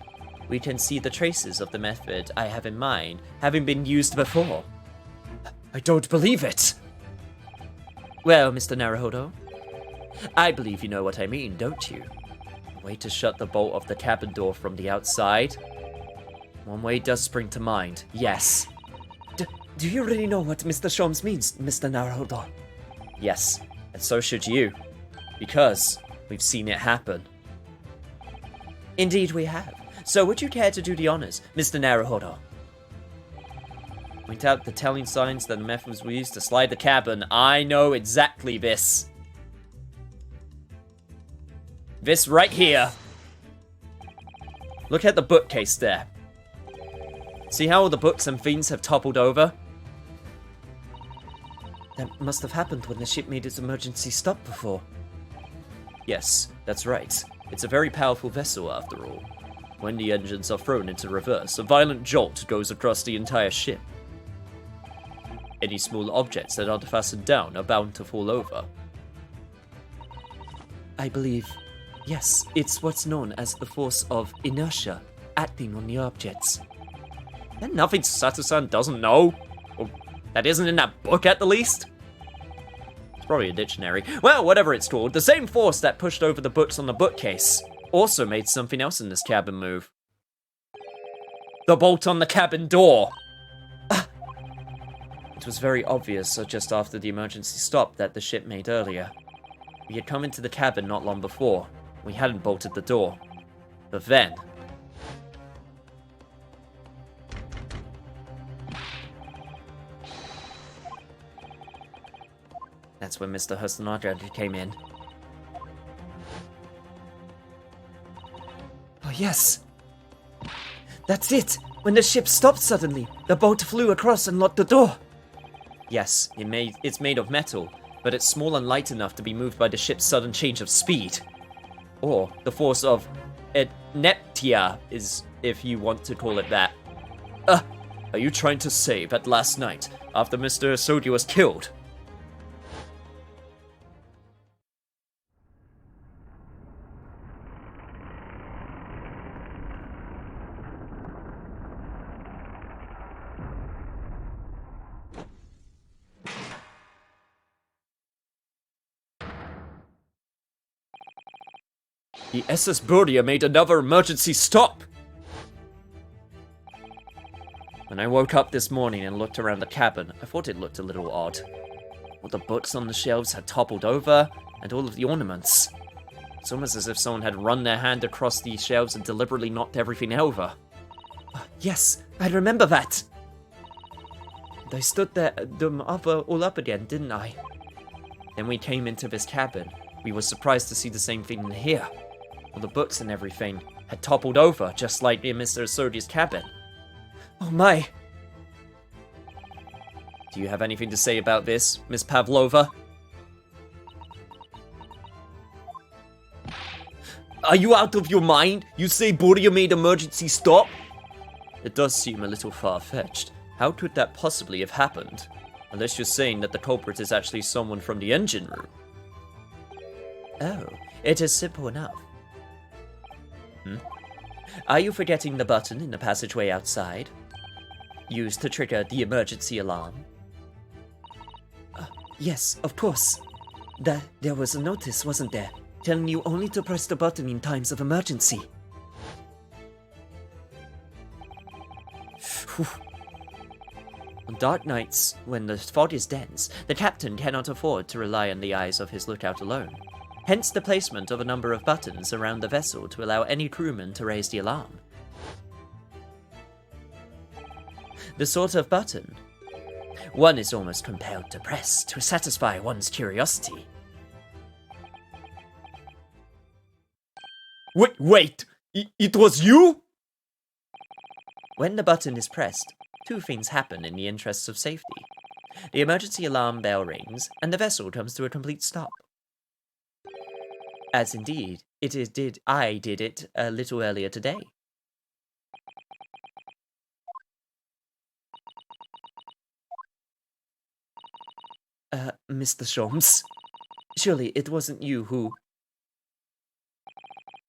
we can see the traces of the method I have in mind having been used before. I don't believe it! Well, Mr. Naruhodo, I believe you know what I mean, don't you? A way to shut the bolt of the cabin door from the outside? One way does spring to mind, yes. Do you really know what Mr. Sholmes means, Mr. Naruhodo? Yes, and so should you. Because we've seen it happen. Indeed we have. So would you care to do the honors, Mr. Naruhodo? Point out the telling signs that the methods were used to slide the cabin. I know exactly this. This right here. Look at the bookcase there. See how all the books and things have toppled over? That must have happened when the ship made its emergency stop before. Yes, that's right. It's a very powerful vessel after all. When the engines are thrown into reverse, a violent jolt goes across the entire ship. Any small objects that aren't fastened down are bound to fall over. I believe, yes, it's what's known as the force of inertia acting on the objects. And nothing Sato-san doesn't know? Or that isn't in that book at the least? It's probably a dictionary. Well, whatever it's called, the same force that pushed over the books on the bookcase also made something else in this cabin move. The bolt on the cabin door! It was very obvious just after the emergency stop that the ship made earlier. We had come into the cabin not long before. We hadn't bolted the door. But then... That's when Mr. Husanaga came in. Oh yes! That's it! When the ship stopped suddenly, the boat flew across and locked the door. Yes, it's made of metal, but it's small and light enough to be moved by the ship's sudden change of speed. Or the force of inertia, is if you want to call it that. Are you trying to say that last night, after Mr. Sodi was killed, the SS Burdia made another emergency stop? When I woke up this morning and looked around the cabin, I thought it looked a little odd. All the books on the shelves had toppled over, and all of the ornaments. It's almost as if someone had run their hand across these shelves and deliberately knocked everything over. Yes, I remember that. And I stood there, them up, all up again, didn't I? Then we came into this cabin. We were surprised to see the same thing in here. All the books and everything had toppled over, just like in Mr. Asodi's cabin. Oh my. Do you have anything to say about this, Miss Pavlova? Are you out of your mind? You say Boria made emergency stop? It does seem a little far-fetched. How could that possibly have happened? Unless you're saying that the culprit is actually someone from the engine room. Oh, it is simple enough. Are you forgetting the button in the passageway outside? Used to trigger the emergency alarm? Yes, of course. There was a notice, wasn't there? Telling you only to press the button in times of emergency. On dark nights, when the fog is dense, the captain cannot afford to rely on the eyes of his lookout alone. Hence the placement of a number of buttons around the vessel to allow any crewman to raise the alarm. The sort of button one is almost compelled to press to satisfy one's curiosity. Wait! It was you? When the button is pressed, two things happen in the interests of safety. The emergency alarm bell rings, and the vessel comes to a complete stop. As indeed, I did it a little earlier today. Mr. Sholmes, surely it wasn't you who...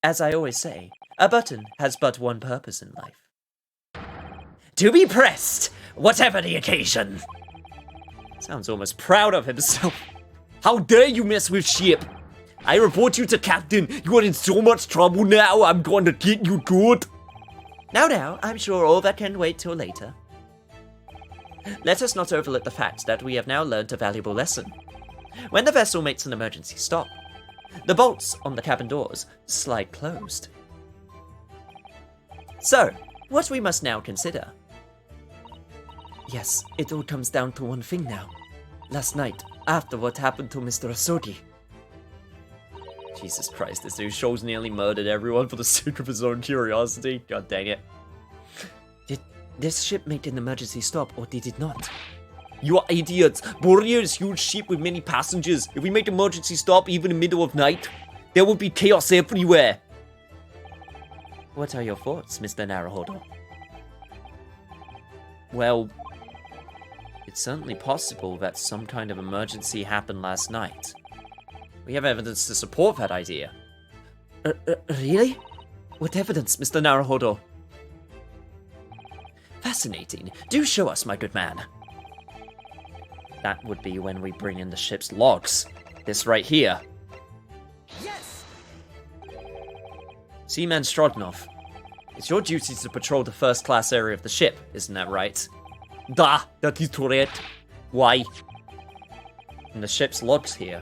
As I always say, a button has but one purpose in life. To be pressed, whatever the occasion. Sounds almost proud of himself. How dare you mess with ship? I report you to Captain. You are in so much trouble now. I'm going to get you good. Now, I'm sure all that can wait till later. Let us not overlook the fact that we have now learned a valuable lesson. When the vessel makes an emergency stop, the bolts on the cabin doors slide closed. So, what we must now consider. Yes, it all comes down to one thing now. Last night, after what happened to Mr. Asogi. Jesus Christ, this dude Shoals nearly murdered everyone for the sake of his own curiosity. God dang it. Did this ship make an emergency stop, or did it not? You are idiots! Boria is a huge ship with many passengers. If we make an emergency stop even in the middle of night, there will be chaos everywhere. What are your thoughts, Mr. Naruhodo? Well, it's certainly possible that some kind of emergency happened last night. We have evidence to support that idea. Really? What evidence, Mr. Naruhodo? Fascinating. Do show us, my good man. That would be when we bring in the ship's logs. This right here. Yes! Seaman Strodnov, it's your duty to patrol the first-class area of the ship, isn't that right? Da, that is correct. Why? In the ship's logs here,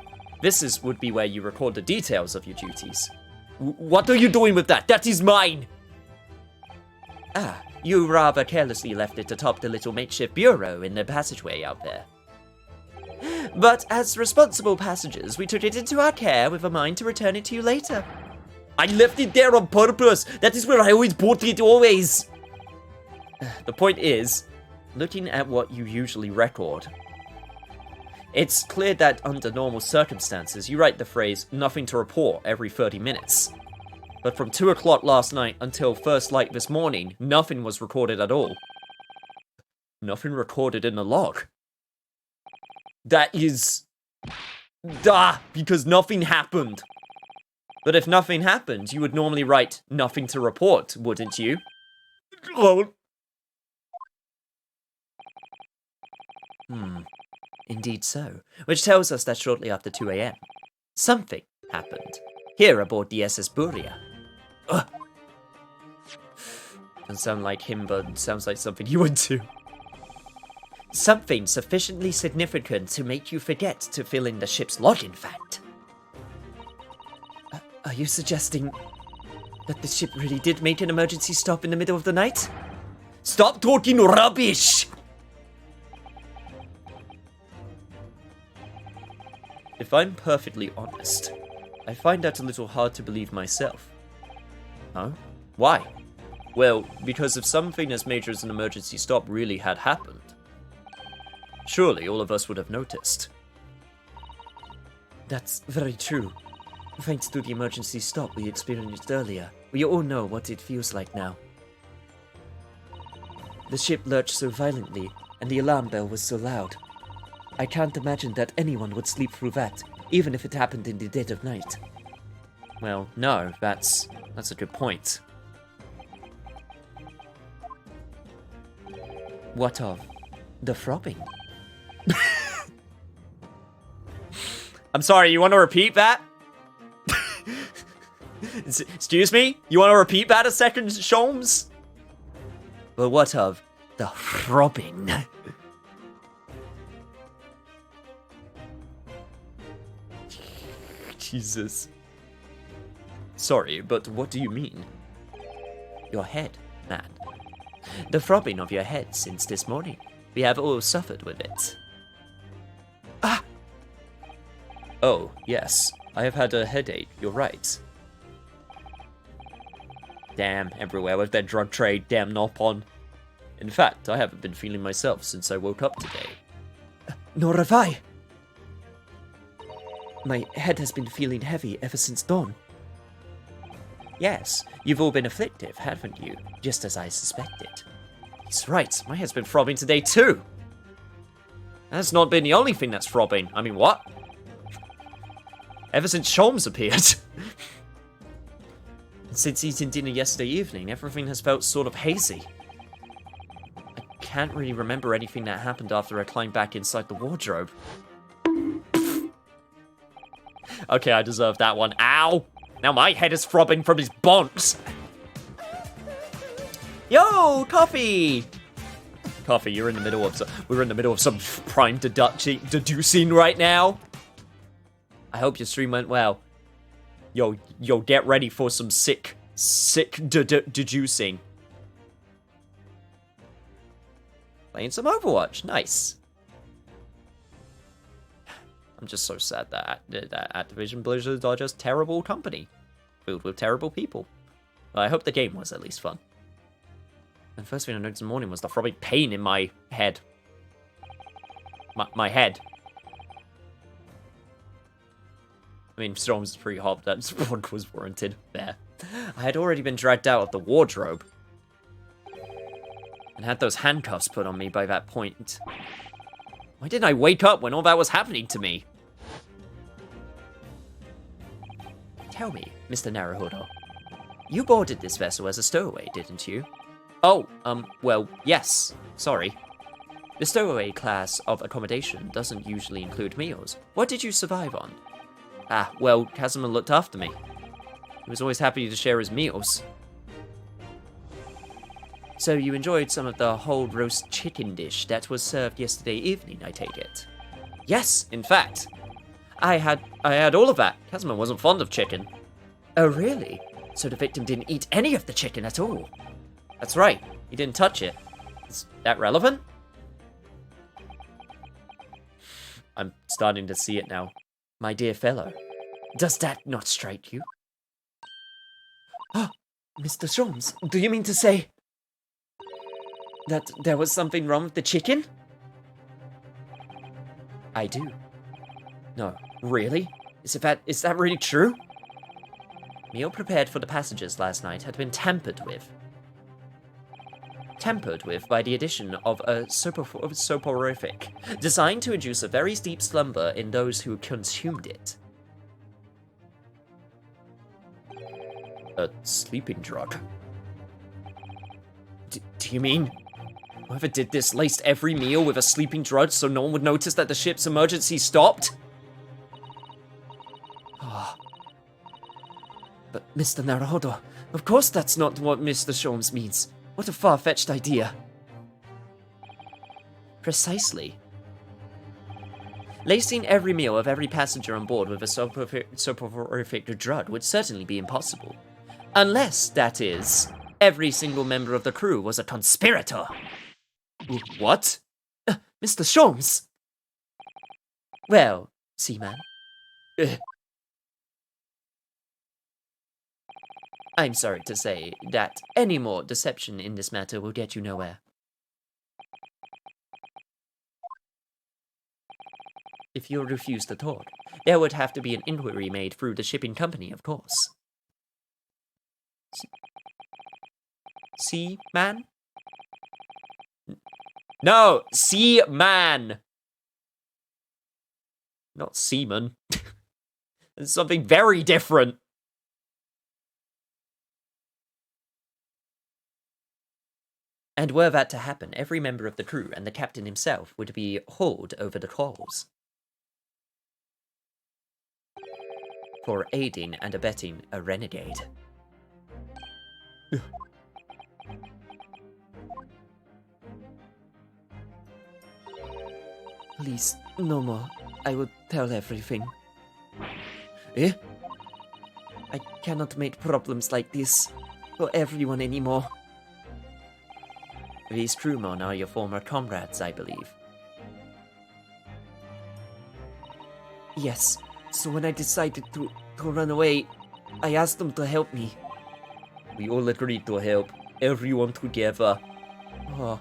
would be where you record the details of your duties. What are you doing with that? That is mine! Ah, you rather carelessly left it atop the little makeshift bureau in the passageway out there. But as responsible passengers, we took it into our care with a mind to return it to you later. I left it there on purpose! That is where I always put it, always! The point is, looking at what you usually record, it's clear that under normal circumstances, you write the phrase, nothing to report, every 30 minutes. But from 2 o'clock last night until first light this morning, nothing was recorded at all. Nothing recorded in the log. That is... because nothing happened. But if nothing happened, you would normally write, nothing to report, wouldn't you? Oh. Indeed so. Which tells us that shortly after 2 a.m., something happened. Here aboard the SS Buria. Doesn't sound like him, but sounds like something you would do. Something sufficiently significant to make you forget to fill in the ship's log, in fact. Are you suggesting that the ship really did make an emergency stop in the middle of the night? Stop talking rubbish! If I'm perfectly honest, I find that a little hard to believe myself. Huh? Why? Well, because if something as major as an emergency stop really had happened, surely all of us would have noticed. That's very true. Thanks to the emergency stop we experienced earlier, we all know what it feels like now. The ship lurched so violently, and the alarm bell was so loud. I can't imagine that anyone would sleep through that, even if it happened in the dead of night. Well, no, that's a good point. What of the throbbing? I'm sorry, you want to repeat that? Excuse me? You want to repeat that a second, Sholmes? Well, what of the throbbing? Jesus. Sorry, but what do you mean? Your head, man. The throbbing of your head since this morning. We have all suffered with it. Ah! Oh, yes. I have had a headache, you're right. Damn, everywhere with their drug trade, damn Nopon. In fact, I haven't been feeling myself since I woke up today. Nor have I. My head has been feeling heavy ever since dawn. Yes, you've all been afflicted, haven't you? Just as I suspected. He's right, my head's been throbbing today too. That's not been the only thing that's throbbing. I mean, what? Ever since Sholmes appeared. Since eating dinner yesterday evening, everything has felt sort of hazy. I can't really remember anything that happened after I climbed back inside the wardrobe. Okay, I deserve that one. Ow! Now my head is throbbing from these bonks. Yo, Coffee! Coffee, you're in the middle of we're in the middle of some prime deducing right now. I hope your stream went well. Yo, get ready for some sick deducing. Playing some Overwatch, nice. I'm just so sad that Activision Blizzard are just terrible company, filled with terrible people. Well, I hope the game was at least fun. The first thing I noticed in the morning was the throbbing pain in my head. My head. I mean, Storms is pretty hot, that one was warranted there. I had already been dragged out of the wardrobe. And had those handcuffs put on me by that point. Why didn't I wake up when all that was happening to me? Tell me, Mr. Naruhodo. You boarded this vessel as a stowaway, didn't you? Oh, well, yes. Sorry. The stowaway class of accommodation doesn't usually include meals. What did you survive on? Ah, well, Casimir looked after me. He was always happy to share his meals. So you enjoyed some of the whole roast chicken dish that was served yesterday evening, I take it? Yes, in fact. I had all of that. Casimir wasn't fond of chicken. Oh, really? So the victim didn't eat any of the chicken at all? That's right. He didn't touch it. Is that relevant? I'm starting to see it now. My dear fellow, does that not strike you? Oh, Mr. Sholmes, do you mean to say that there was something wrong with the chicken? I do. No, really? Is that really true? Meal prepared for the passengers last night had been tampered with. Tampered with by the addition of a soporific, designed to induce a very deep slumber in those who consumed it. A sleeping drug? Do you mean whoever did this laced every meal with a sleeping drug so no one would notice that the ship's emergency stopped? Oh. But Mr. Naruhodo, of course that's not what Mr. Sholmes means. What a far-fetched idea. Precisely. Lacing every meal of every passenger on board with a soporific drug would certainly be impossible. Unless, that is, every single member of the crew was a conspirator. What? Mr. Sholmes! Well, Seaman. I'm sorry to say that any more deception in this matter will get you nowhere. If you refuse to talk, there would have to be an inquiry made through the shipping company, of course. Seaman? No, Seaman! Not seaman. It's something very different. And were that to happen, every member of the crew and the captain himself would be hauled over the coals for aiding and abetting a renegade. Please, no more. I will tell everything. Eh? I cannot make problems like this for everyone anymore. These crewmen are your former comrades, I believe. Yes, so when I decided to run away, I asked them to help me. We all agreed to help. Everyone together. Oh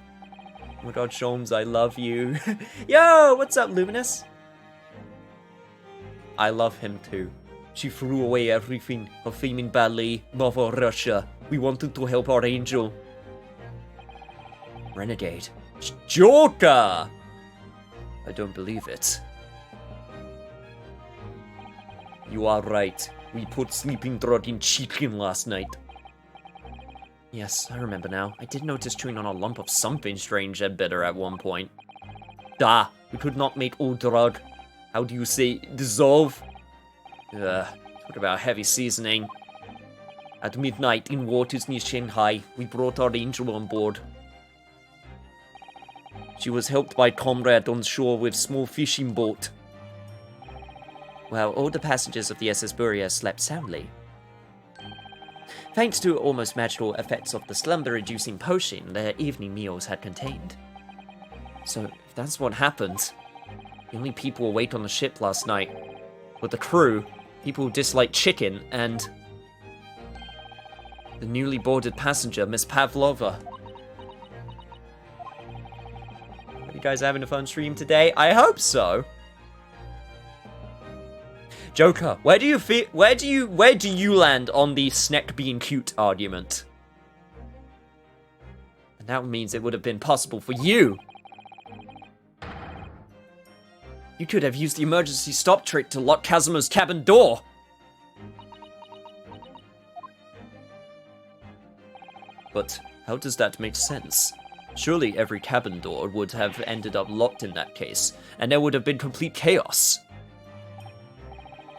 my god, Sholmes, I love you. Yo, what's up, Luminous? I love him too. She threw away everything. Her fame in ballet, Nova Russia. We wanted to help our angel. Renegade. Joker! I don't believe it. You are right. We put sleeping drug in chicken last night. Yes, I remember now. I did notice chewing on a lump of something strange and bitter at one point. We could not make all drug. How do you say dissolve? Talk about heavy seasoning. At midnight in waters near Shanghai, we brought our angel on board. She was helped by comrade on shore with small fishing boat. Well, all the passengers of the SS Buria slept soundly. Thanks to almost magical effects of the slumber-reducing potion their evening meals had contained. So, if that's what happened, the only people awake on the ship last night were the crew, people who dislike chicken, and the newly boarded passenger, Miss Pavlova. Are you guys having a fun stream today? I hope so. Joker, where do you land on the snack being cute argument? And that means it would have been possible for you. You could have used the emergency stop trick to lock Kazuma's cabin door. But how does that make sense? Surely every cabin door would have ended up locked in that case, and there would have been complete chaos.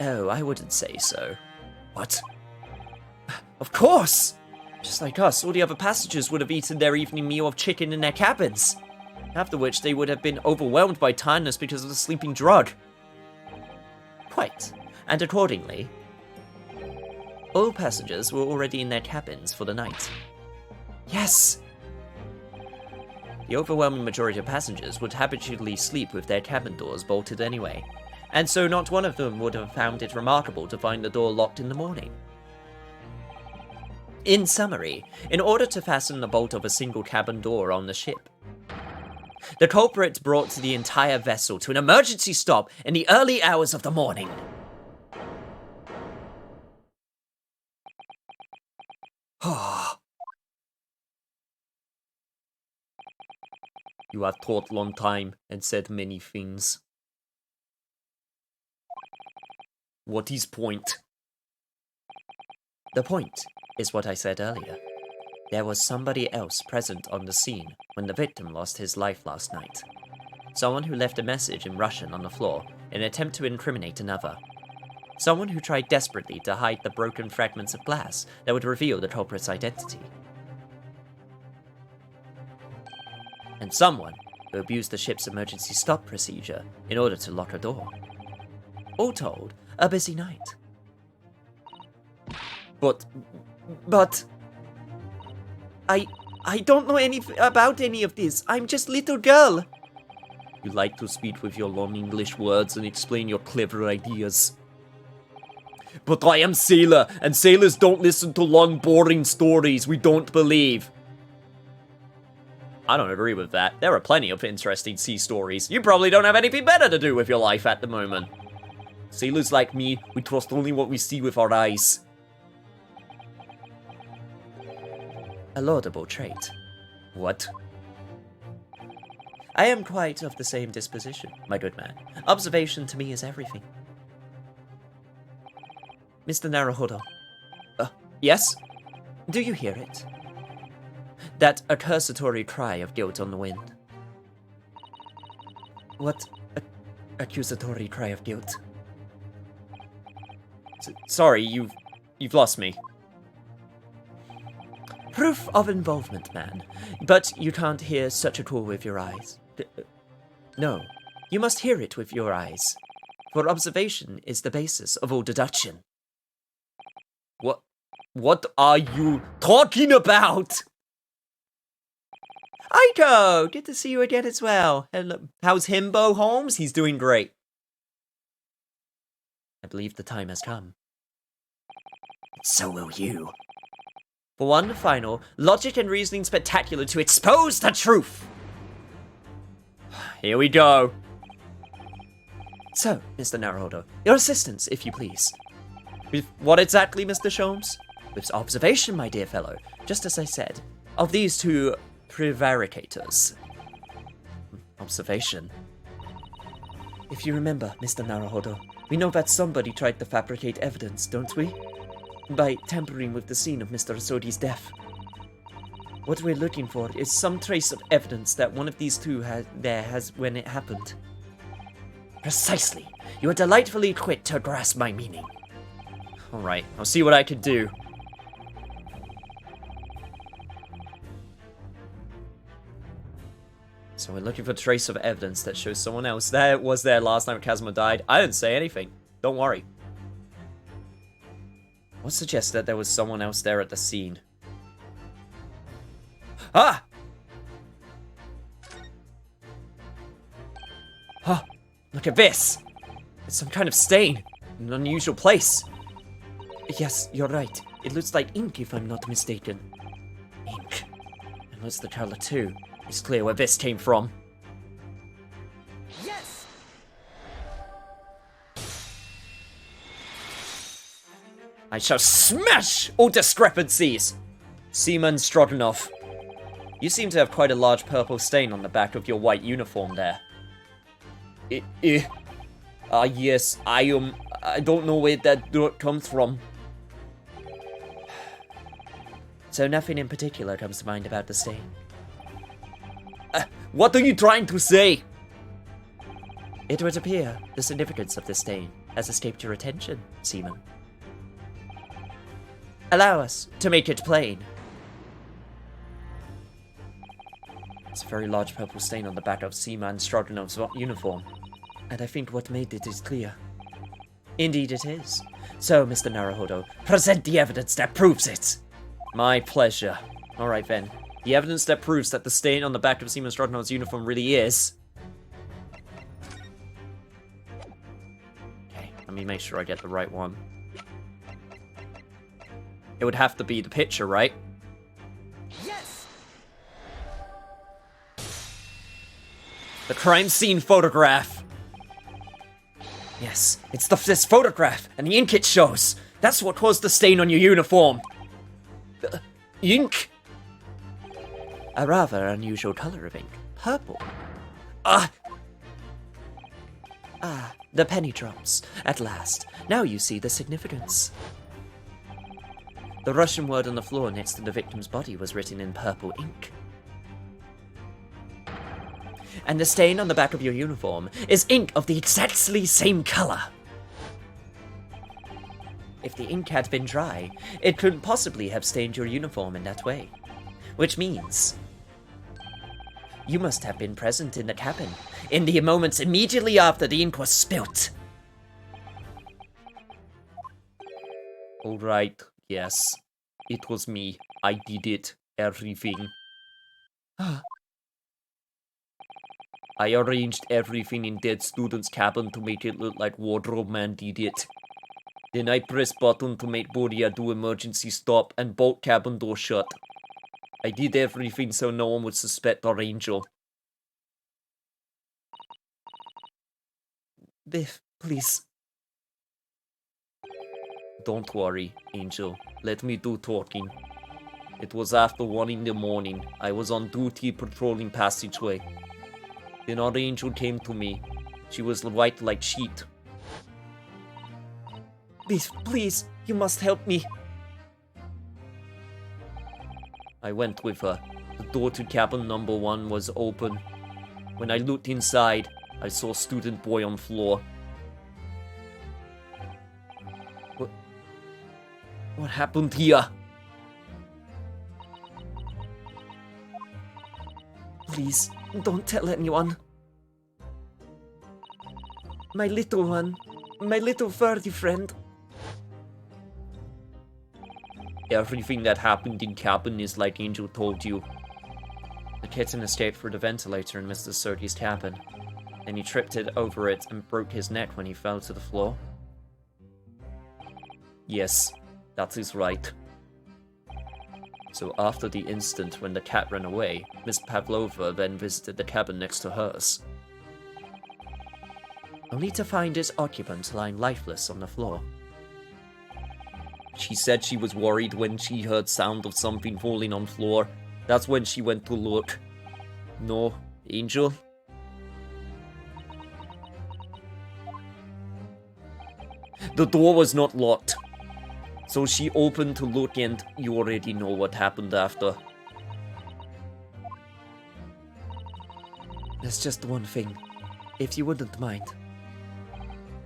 Oh, I wouldn't say so. What? Of course! Just like us, all the other passengers would have eaten their evening meal of chicken in their cabins. After which they would have been overwhelmed by tiredness because of the sleeping drug. Quite. And accordingly, all passengers were already in their cabins for the night. Yes! The overwhelming majority of passengers would habitually sleep with their cabin doors bolted anyway, and so not one of them would have found it remarkable to find the door locked in the morning. In summary, in order to fasten the bolt of a single cabin door on the ship, the culprit brought the entire vessel to an emergency stop in the early hours of the morning. You have taught long time and said many things. What is point? The point is what I said earlier. There was somebody else present on the scene when the victim lost his life last night. Someone who left a message in Russian on the floor in an attempt to incriminate another. Someone who tried desperately to hide the broken fragments of glass that would reveal the culprit's identity. And someone who abused the ship's emergency stop procedure in order to lock her door. All told, a busy night. But... I don't know about any of this. I'm just little girl. You like to speak with your long English words and explain your clever ideas. But I am sailor, and sailors don't listen to long, boring stories we don't believe. I don't agree with that. There are plenty of interesting sea stories. You probably don't have anything better to do with your life at the moment. Sailors like me, we trust only what we see with our eyes. A laudable trait. What? I am quite of the same disposition, my good man. Observation to me is everything. Mr. Naruhodo. Yes? Do you hear it? That accusatory cry of guilt on the wind. What accusatory cry of guilt? Sorry, you've lost me. Proof of involvement, man. But you can't hear such a call with your eyes. No, you must hear it with your eyes. For observation is the basis of all deduction. What are you talking about? Aiko, good to see you again as well. Hello. How's Himbo Holmes? He's doing great. I believe the time has come. So will you. For one final, logic and reasoning spectacular to expose the truth. Here we go. So, Mr. Naruhodo, your assistance, if you please. With what exactly, Mr. Sholmes? With observation, my dear fellow, just as I said, of these two prevaricators. Observation. If you remember, Mr. Naruhodo, we know that somebody tried to fabricate evidence, don't we? By tampering with the scene of Mr. Asodi's death. What we're looking for is some trace of evidence that one of these two has when it happened. Precisely. You are delightfully quick to grasp my meaning. Alright, I'll see what I can do. So we're looking for a trace of evidence that shows someone else that was there last time Kazuma died. I didn't say anything. Don't worry. What suggests that there was someone else there at the scene? Ah! Huh, look at this! It's some kind of stain in an unusual place. Yes, you're right. It looks like ink, if I'm not mistaken. Ink. And what's the color too? It's clear where this came from. Yes! I shall smash all discrepancies! Seaman Stroganoff. You seem to have quite a large purple stain on the back of your white uniform there. Yes, I don't know where that dirt comes from. So nothing in particular comes to mind about the stain? What are you trying to say? It would appear the significance of the stain has escaped your attention, Seaman. Allow us to make it plain. It's a very large purple stain on the back of Seaman Stroganov's uniform, and I think what made it is clear. Indeed it is. So, Mr. Naruhodo, present the evidence that proves it! My pleasure. Alright then. The evidence that proves that the stain on the back of Seaman Stroganov's uniform really is... Okay, let me make sure I get the right one. It would have to be the picture, right? Yes! The crime scene photograph! Yes, it's this photograph, and the ink it shows! That's what caused the stain on your uniform! Ink? A rather unusual color of ink. Purple. The penny drops. At last. Now you see the significance. The Russian word on the floor next to the victim's body was written in purple ink. And the stain on the back of your uniform is ink of the exactly same color. If the ink had been dry, it couldn't possibly have stained your uniform in that way. Which means... You must have been present in the cabin in the moments immediately after the ink was spilt. Alright, yes. It was me. I did it. Everything. I arranged everything in Dead Student's cabin to make it look like Wardrobe Man did it. Then I pressed button to make Boria do emergency stop and bolt cabin door shut. I did everything so no one would suspect our angel. Biff, please. Don't worry, Angel. Let me do talking. It was after 1 in the morning. I was on duty patrolling passageway. Then our angel came to me. She was white like sheet. Biff, please, you must help me. I went with her. The door to cabin number 1 was open. When I looked inside, I saw student boy on floor. What happened here? Please, don't tell anyone. My little one, my little furry friend. Everything that happened in cabin is like Angel told you. The kitten escaped through the ventilator in Mr. Surtees' cabin. Then he tripped it over it and broke his neck when he fell to the floor. Yes, that is right. So after the instant when the cat ran away, Miss Pavlova then visited the cabin next to hers. Only to find its occupant lying lifeless on the floor. She said she was worried when she heard sound of something falling on floor. That's when she went to look. No, Angel? The door was not locked. So she opened to look and you already know what happened after. There's just one thing, if you wouldn't mind.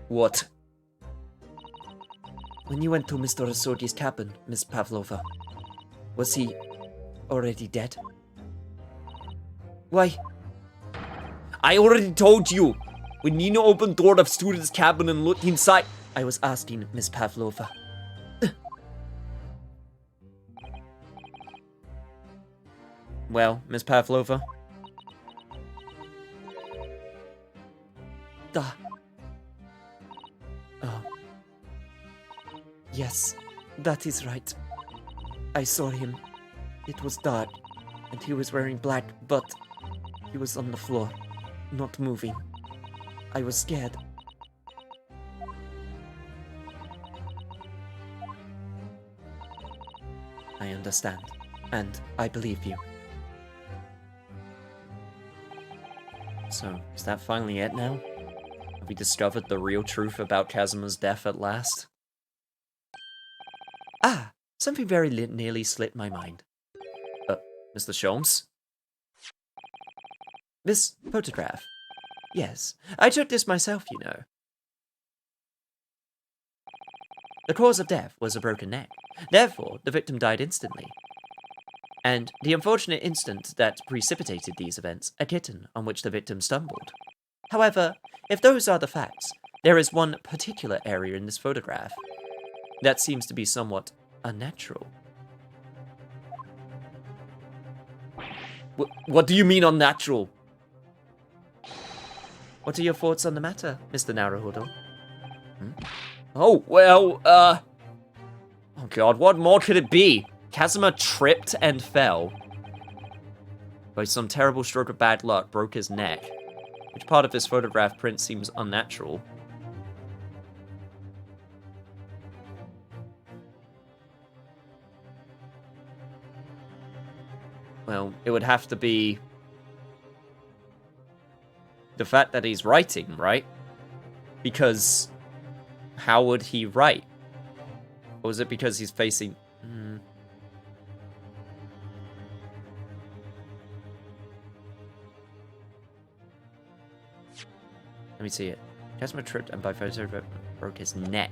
What? When you went to Mr. Surtees' cabin, Miss Pavlova, was he already dead? Why? I already told you! When Nina opened door of student's cabin and looked inside... I was asking Miss Pavlova. Well, Miss Pavlova? Oh. Yes, that is right. I saw him. It was dark, and he was wearing black, but he was on the floor, not moving. I was scared. I understand, and I believe you. So, is that finally it now? Have we discovered the real truth about Kazuma's death at last? Ah, something very nearly slipped my mind. Mr. Sholmes? This photograph. Yes, I took this myself, you know. The cause of death was a broken neck. Therefore, the victim died instantly. And the unfortunate incident that precipitated these events, a kitten on which the victim stumbled. However, if those are the facts, there is one particular area in this photograph that seems to be somewhat unnatural. What do you mean unnatural? What are your thoughts on the matter, Mr. Naruhodo? Oh, well, oh god, what more could it be? Kazuma tripped and fell. By some terrible stroke of bad luck, broke his neck. Which part of this photograph print seems unnatural? Well, it would have to be the fact that he's writing, right? Because how would he write? Or is it because he's facing... Let me see it. Kazuma tripped and by photo broke his neck.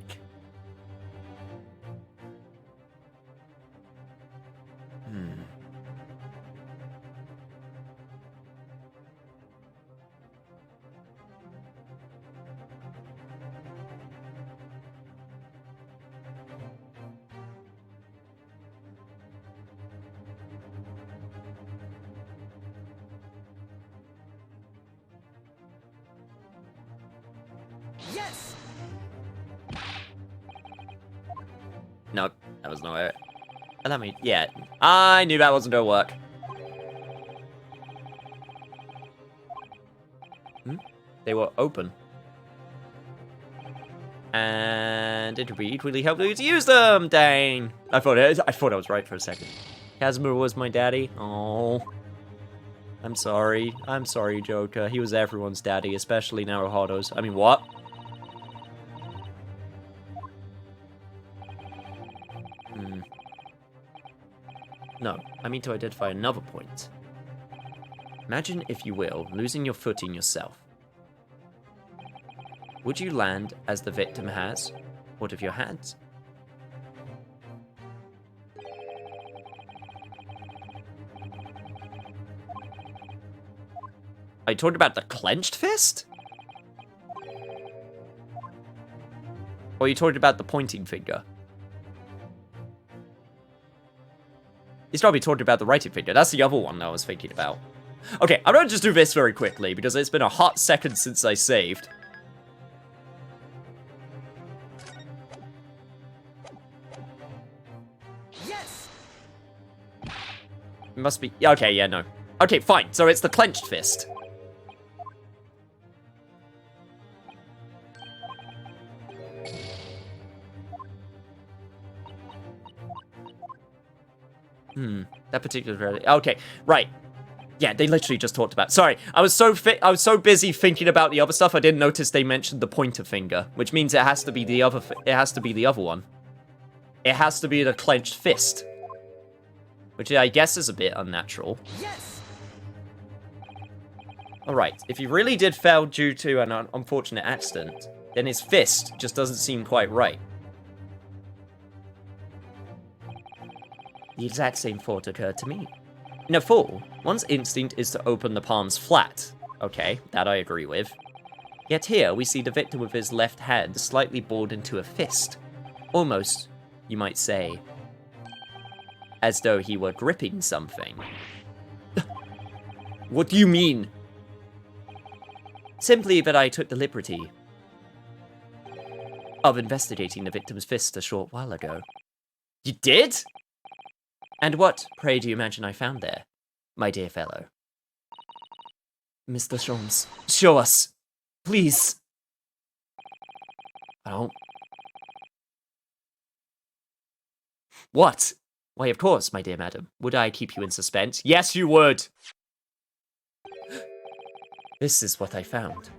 Yes. No, that was not it. Allow me. Yeah, I knew that wasn't gonna work. They were open. And it would be equally helpful to use them. Dang. I thought I was right for a second. Casimir was my daddy. Oh. I'm sorry. I'm sorry, Joker. He was everyone's daddy, especially Naruhodo's. I mean, what? No, I mean to identify another point. Imagine, if you will, losing your footing yourself. Would you land as the victim has? What of your hands? Are you talking about the clenched fist? Or are you talking about the pointing finger? He's probably talking about the writing finger. That's the other one I was thinking about. Okay, I'm gonna just do this very quickly, because it's been a hot second since I saved. Yes. It must be... Okay, yeah, no. Okay, fine. So it's the clenched fist. That particular... Okay, right. Yeah, they literally just talked about... Sorry, I was so busy thinking about the other stuff, I didn't notice they mentioned the pointer finger, which means it has to be the other... It has to be the other one. It has to be the clenched fist. Which I guess is a bit unnatural. Yes. Alright, if he really did fail due to an unfortunate accident, then his fist just doesn't seem quite right. The exact same thought occurred to me. In a fall, one's instinct is to open the palms flat. Okay, that I agree with. Yet here, we see the victim with his left hand slightly balled into a fist. Almost, you might say, as though he were gripping something. What do you mean? Simply that I took the liberty of investigating the victim's fist a short while ago. You did? And what, pray, do you imagine I found there, my dear fellow? Mr. Sholmes, show us. Please. Oh. What? Why, of course, my dear madam. Would I keep you in suspense? Yes, you would! This is what I found.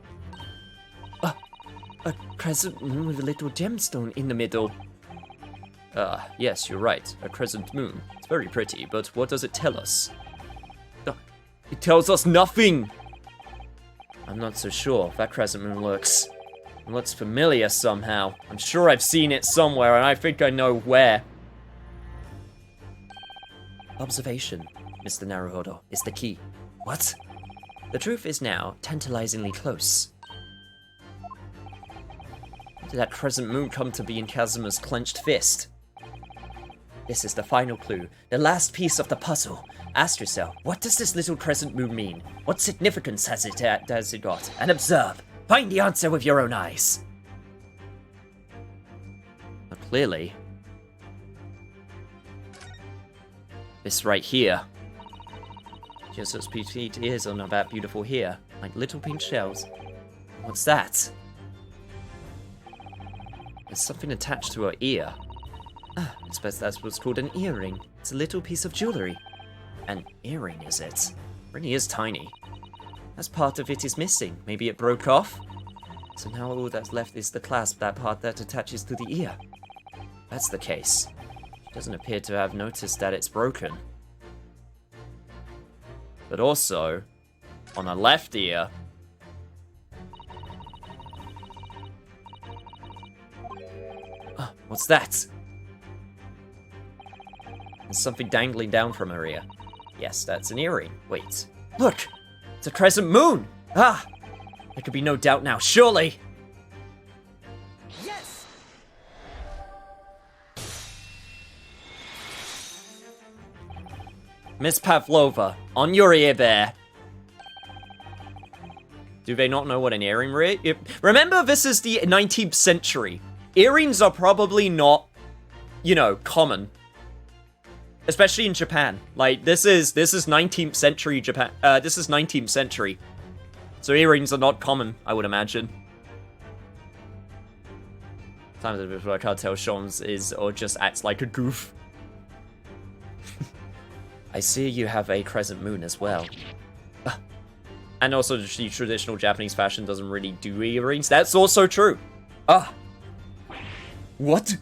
A crescent moon with a little gemstone in the middle. Yes, you're right. A crescent moon. It's very pretty, but what does it tell us? It tells us nothing! I'm not so sure. That crescent moon looks familiar somehow. I'm sure I've seen it somewhere, and I think I know where. Observation, Mr. Naruhodo, is the key. What? The truth is now tantalizingly close. How did that crescent moon come to be in Casimir's clenched fist? This is the final clue, the last piece of the puzzle. Ask yourself, what does this little crescent moon mean? What significance has it got? And observe. Find the answer with your own eyes. Well, clearly, this right here. Just those petite ears on that beautiful hair, like little pink shells. What's that? There's something attached to her ear. I suppose that's what's called an earring. It's a little piece of jewelry. An earring, is it? It really is tiny. That's part of it is missing. Maybe it broke off? So now all that's left is the clasp, that part that attaches to the ear. That's the case. She doesn't appear to have noticed that it's broken. But also, on her left ear... what's that? There's something dangling down from her ear. Yes, that's an earring. Wait. Look! It's a crescent moon! Ah! There could be no doubt now, surely! Yes. Miss Pavlova, on your ear there. Do they not know what an earring is? Remember, this is the 19th century. Earrings are probably not, you know, common. Especially in Japan. Like, this is 19th century Japan. This is 19th century. So earrings are not common, I would imagine. Sometimes before I can't tell Sean's is or just acts like a goof. I see you have a crescent moon as well. And also the traditional Japanese fashion doesn't really do earrings. That's also true. What?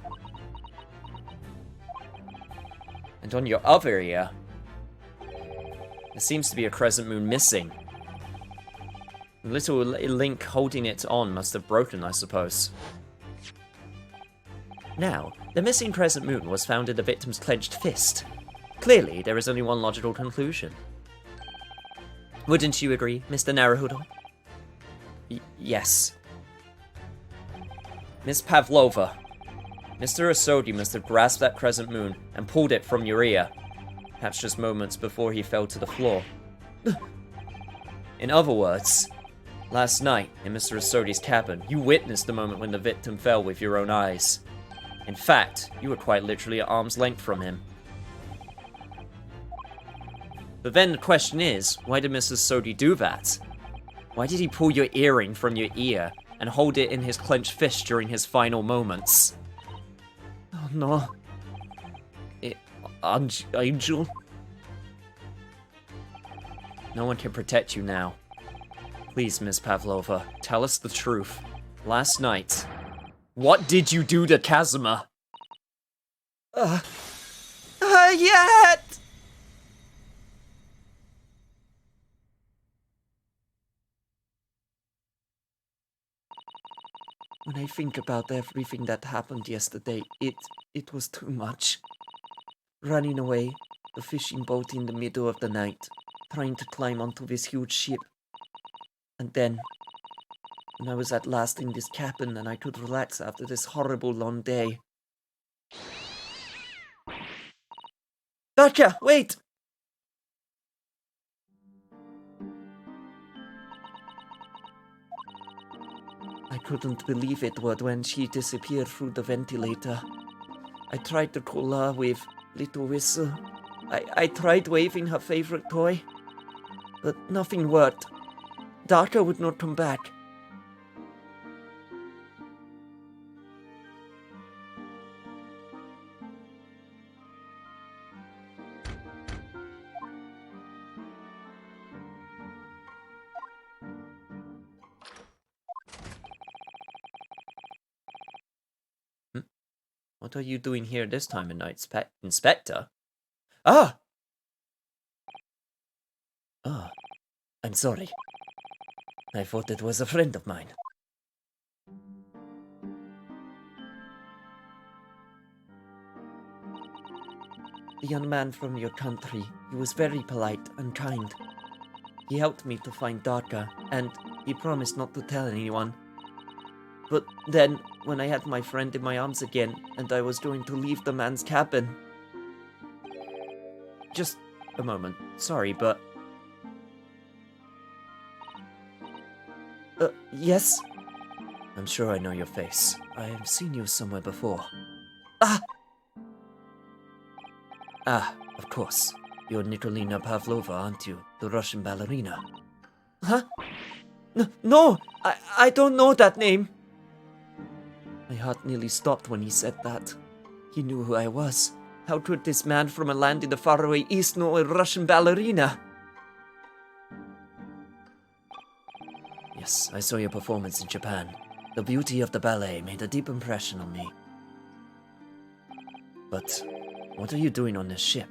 And on your other ear, there seems to be a crescent moon missing. The little link holding it on must have broken, I suppose. Now, the missing crescent moon was found in the victim's clenched fist. Clearly, there is only one logical conclusion. Wouldn't you agree, Mr. Naruhodo? Yes. Miss Pavlova, Mr. Asodi must have grasped that crescent moon and pulled it from your ear, perhaps just moments before he fell to the floor. In other words, last night in Mr. Asodi's cabin, you witnessed the moment when the victim fell with your own eyes. In fact, you were quite literally at arm's length from him. But then the question is, why did Mr. Asodi do that? Why did he pull your earring from your ear and hold it in his clenched fist during his final moments? Oh no. Angel? No one can protect you now. Please, Miss Pavlova, tell us the truth. Last night, what did you do to Kazuma? Yet! When I think about everything that happened yesterday, it was too much. Running away, the fishing boat in the middle of the night, trying to climb onto this huge ship. And then, when I was at last in this cabin and I could relax after this horrible long day. Gotcha! Wait! I couldn't believe it when she disappeared through the ventilator. I tried to call her with little whistle. I tried waving her favorite toy, but nothing worked. Daka would not come back. What are you doing here this time of night, Inspector? Ah! Oh, I'm sorry. I thought it was a friend of mine. The young man from your country, he was very polite and kind. He helped me to find Daka, and he promised not to tell anyone. But then, when I had my friend in my arms again, and I was going to leave the man's cabin... Just a moment. Sorry, but... Yes? I'm sure I know your face. I have seen you somewhere before. Of course. You're Nikolina Pavlova, aren't you? The Russian ballerina. Huh? No! I don't know that name! My heart nearly stopped when he said that. He knew who I was. How could this man from a land in the faraway east know a Russian ballerina? Yes, I saw your performance in Japan. The beauty of the ballet made a deep impression on me. But what are you doing on this ship?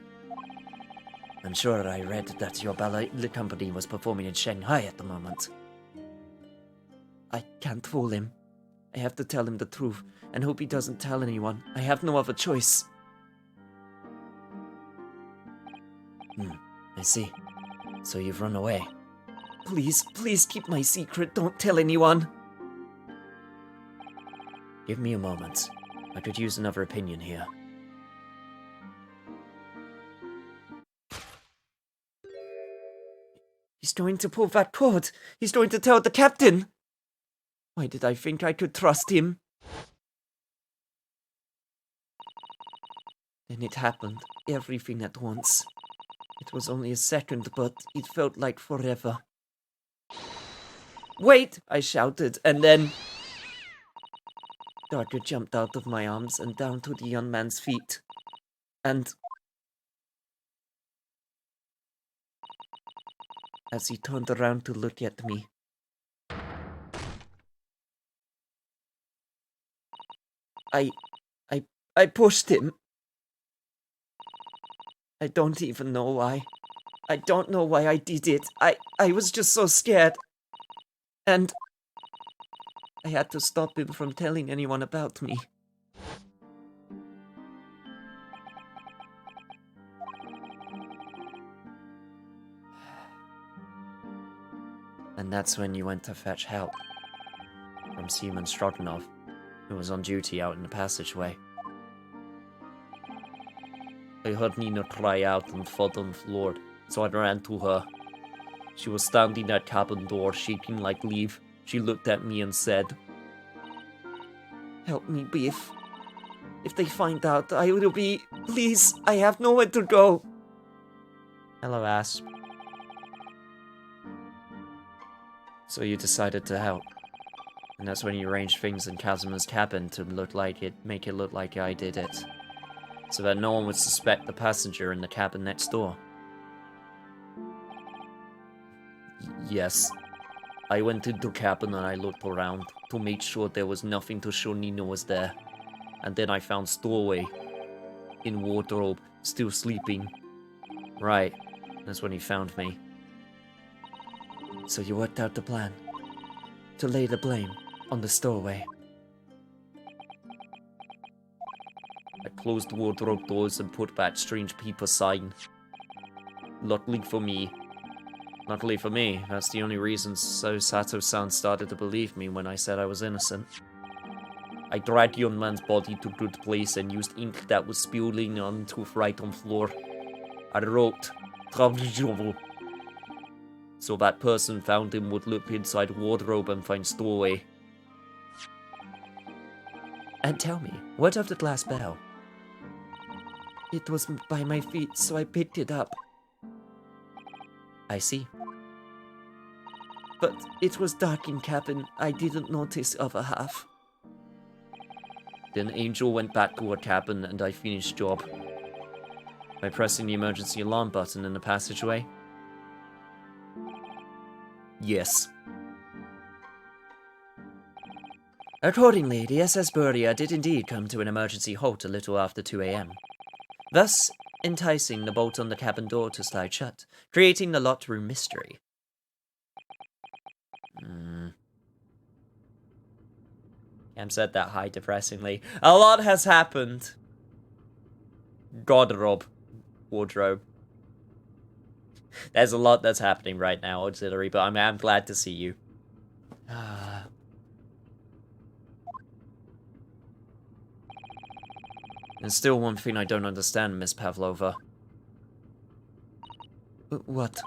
I'm sure I read that your ballet company was performing in Shanghai at the moment. I can't fool him. I have to tell him the truth, and hope he doesn't tell anyone. I have no other choice. I see. So you've run away. Please keep my secret. Don't tell anyone. Give me a moment. I could use another opinion here. He's going to pull that cord. He's going to tell the captain. Why did I think I could trust him? Then it happened. Everything at once. It was only a second, but it felt like forever. Wait! I shouted, and then... Darker jumped out of my arms and down to the young man's feet. And... as he turned around to look at me, I pushed him. I don't even know why. I don't know why I did it. I was just so scared. And I had to stop him from telling anyone about me. And that's when you went to fetch help from Seaman Stroganov, who was on duty out in the passageway. I heard Nina cry out and fall on the floor, so I ran to her. She was standing at cabin door, shaking like leaf. She looked at me and said, "Help me, Beef. If they find out, I will be... Please, I have nowhere to go." Hello, Asp. So you decided to help. And that's when you arranged things in Kazuma's cabin to make it look like I did it. So that no one would suspect the passenger in the cabin next door. Yes. I went into the cabin and I looked around to make sure there was nothing to show Nino was there. And then I found Stowaway in wardrobe, still sleeping. Right. That's when he found me. So you worked out the plan to lay the blame on the Stowaway. I closed the wardrobe doors and put back strange people sign. Luckily for me, that's the only reason So Sato-san started to believe me when I said I was innocent. I dragged young man's body to good place and used ink that was spilling onto right on floor. I wrote, so that person found him would look inside wardrobe and find Stowaway. And tell me, what of the glass bell? It was by my feet, so I picked it up. I see. But it was dark in cabin. I didn't notice the other half. Then Angel went back to her cabin and I finished job. By pressing the emergency alarm button in the passageway? Yes. Accordingly, the SS Buria did indeed come to an emergency halt a little after 2 a.m. Thus, enticing the bolt on the cabin door to slide shut, creating the locked room mystery. Cam said that high depressingly. A lot has happened. Garderobe. Wardrobe. There's a lot that's happening right now, Auxiliary, but I'm glad to see you. There's still one thing I don't understand, Miss Pavlova. What?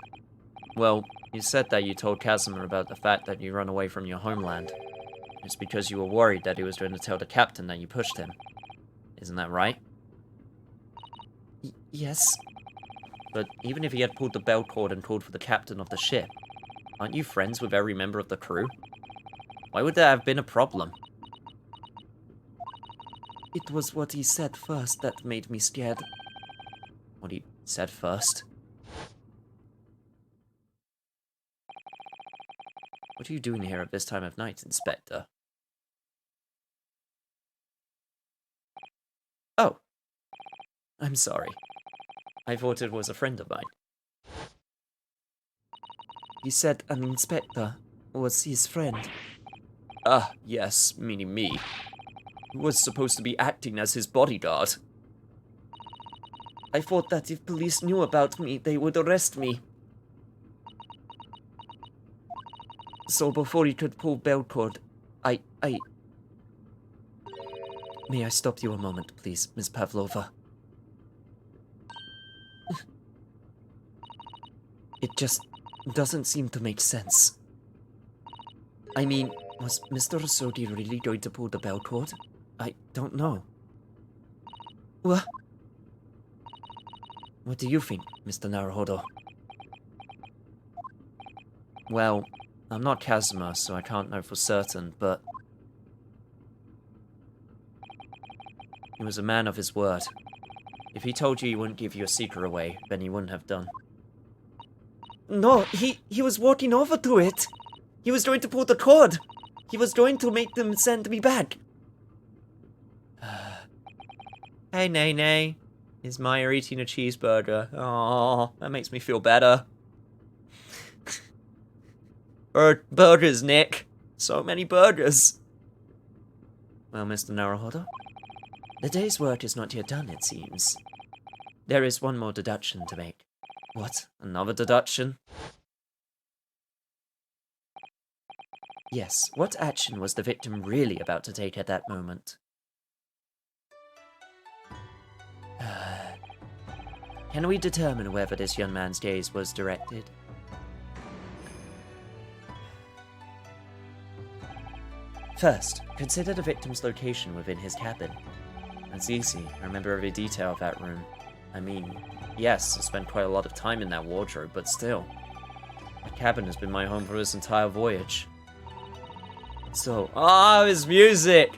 Well, you said that you told Kazuma about the fact that you run away from your homeland. It's because you were worried that he was going to tell the captain that you pushed him. Isn't that right? Yes. But even if he had pulled the bell cord and called for the captain of the ship, aren't you friends with every member of the crew? Why would there have been a problem? It was what he said first that made me scared. What he said first? What are you doing here at this time of night, Inspector? Oh. I'm sorry. I thought it was a friend of mine. He said an inspector was his friend. Ah, yes, meaning me. Who was supposed to be acting as his bodyguard. I thought that if police knew about me, they would arrest me. So before he could pull bell cord, I... May I stop you a moment, please, Miss Pavlova? It just doesn't seem to make sense. I mean, was Mr. Rasodi really going to pull the bell cord? I don't know. What? What do you think, Mr. Naruhodo? Well, I'm not Kazuma, so I can't know for certain, but he was a man of his word. If he told you he wouldn't give your secret away, then he wouldn't have done. No, he was walking over to it. He was going to pull the cord. He was going to make them send me back. Hey, Nene. Is Maya eating a cheeseburger? Oh, that makes me feel better. Burgers, Nick. So many burgers. Well, Mr. Naruhodo, the day's work is not yet done, it seems. There is one more deduction to make. What? Another deduction? Yes, what action was the victim really about to take at that moment? Can we determine whether this young man's gaze was directed? First, consider the victim's location within his cabin. That's easy. I remember every detail of that room. I mean, yes, I spent quite a lot of time in that wardrobe, but still. That cabin has been my home for this entire voyage. So, his music!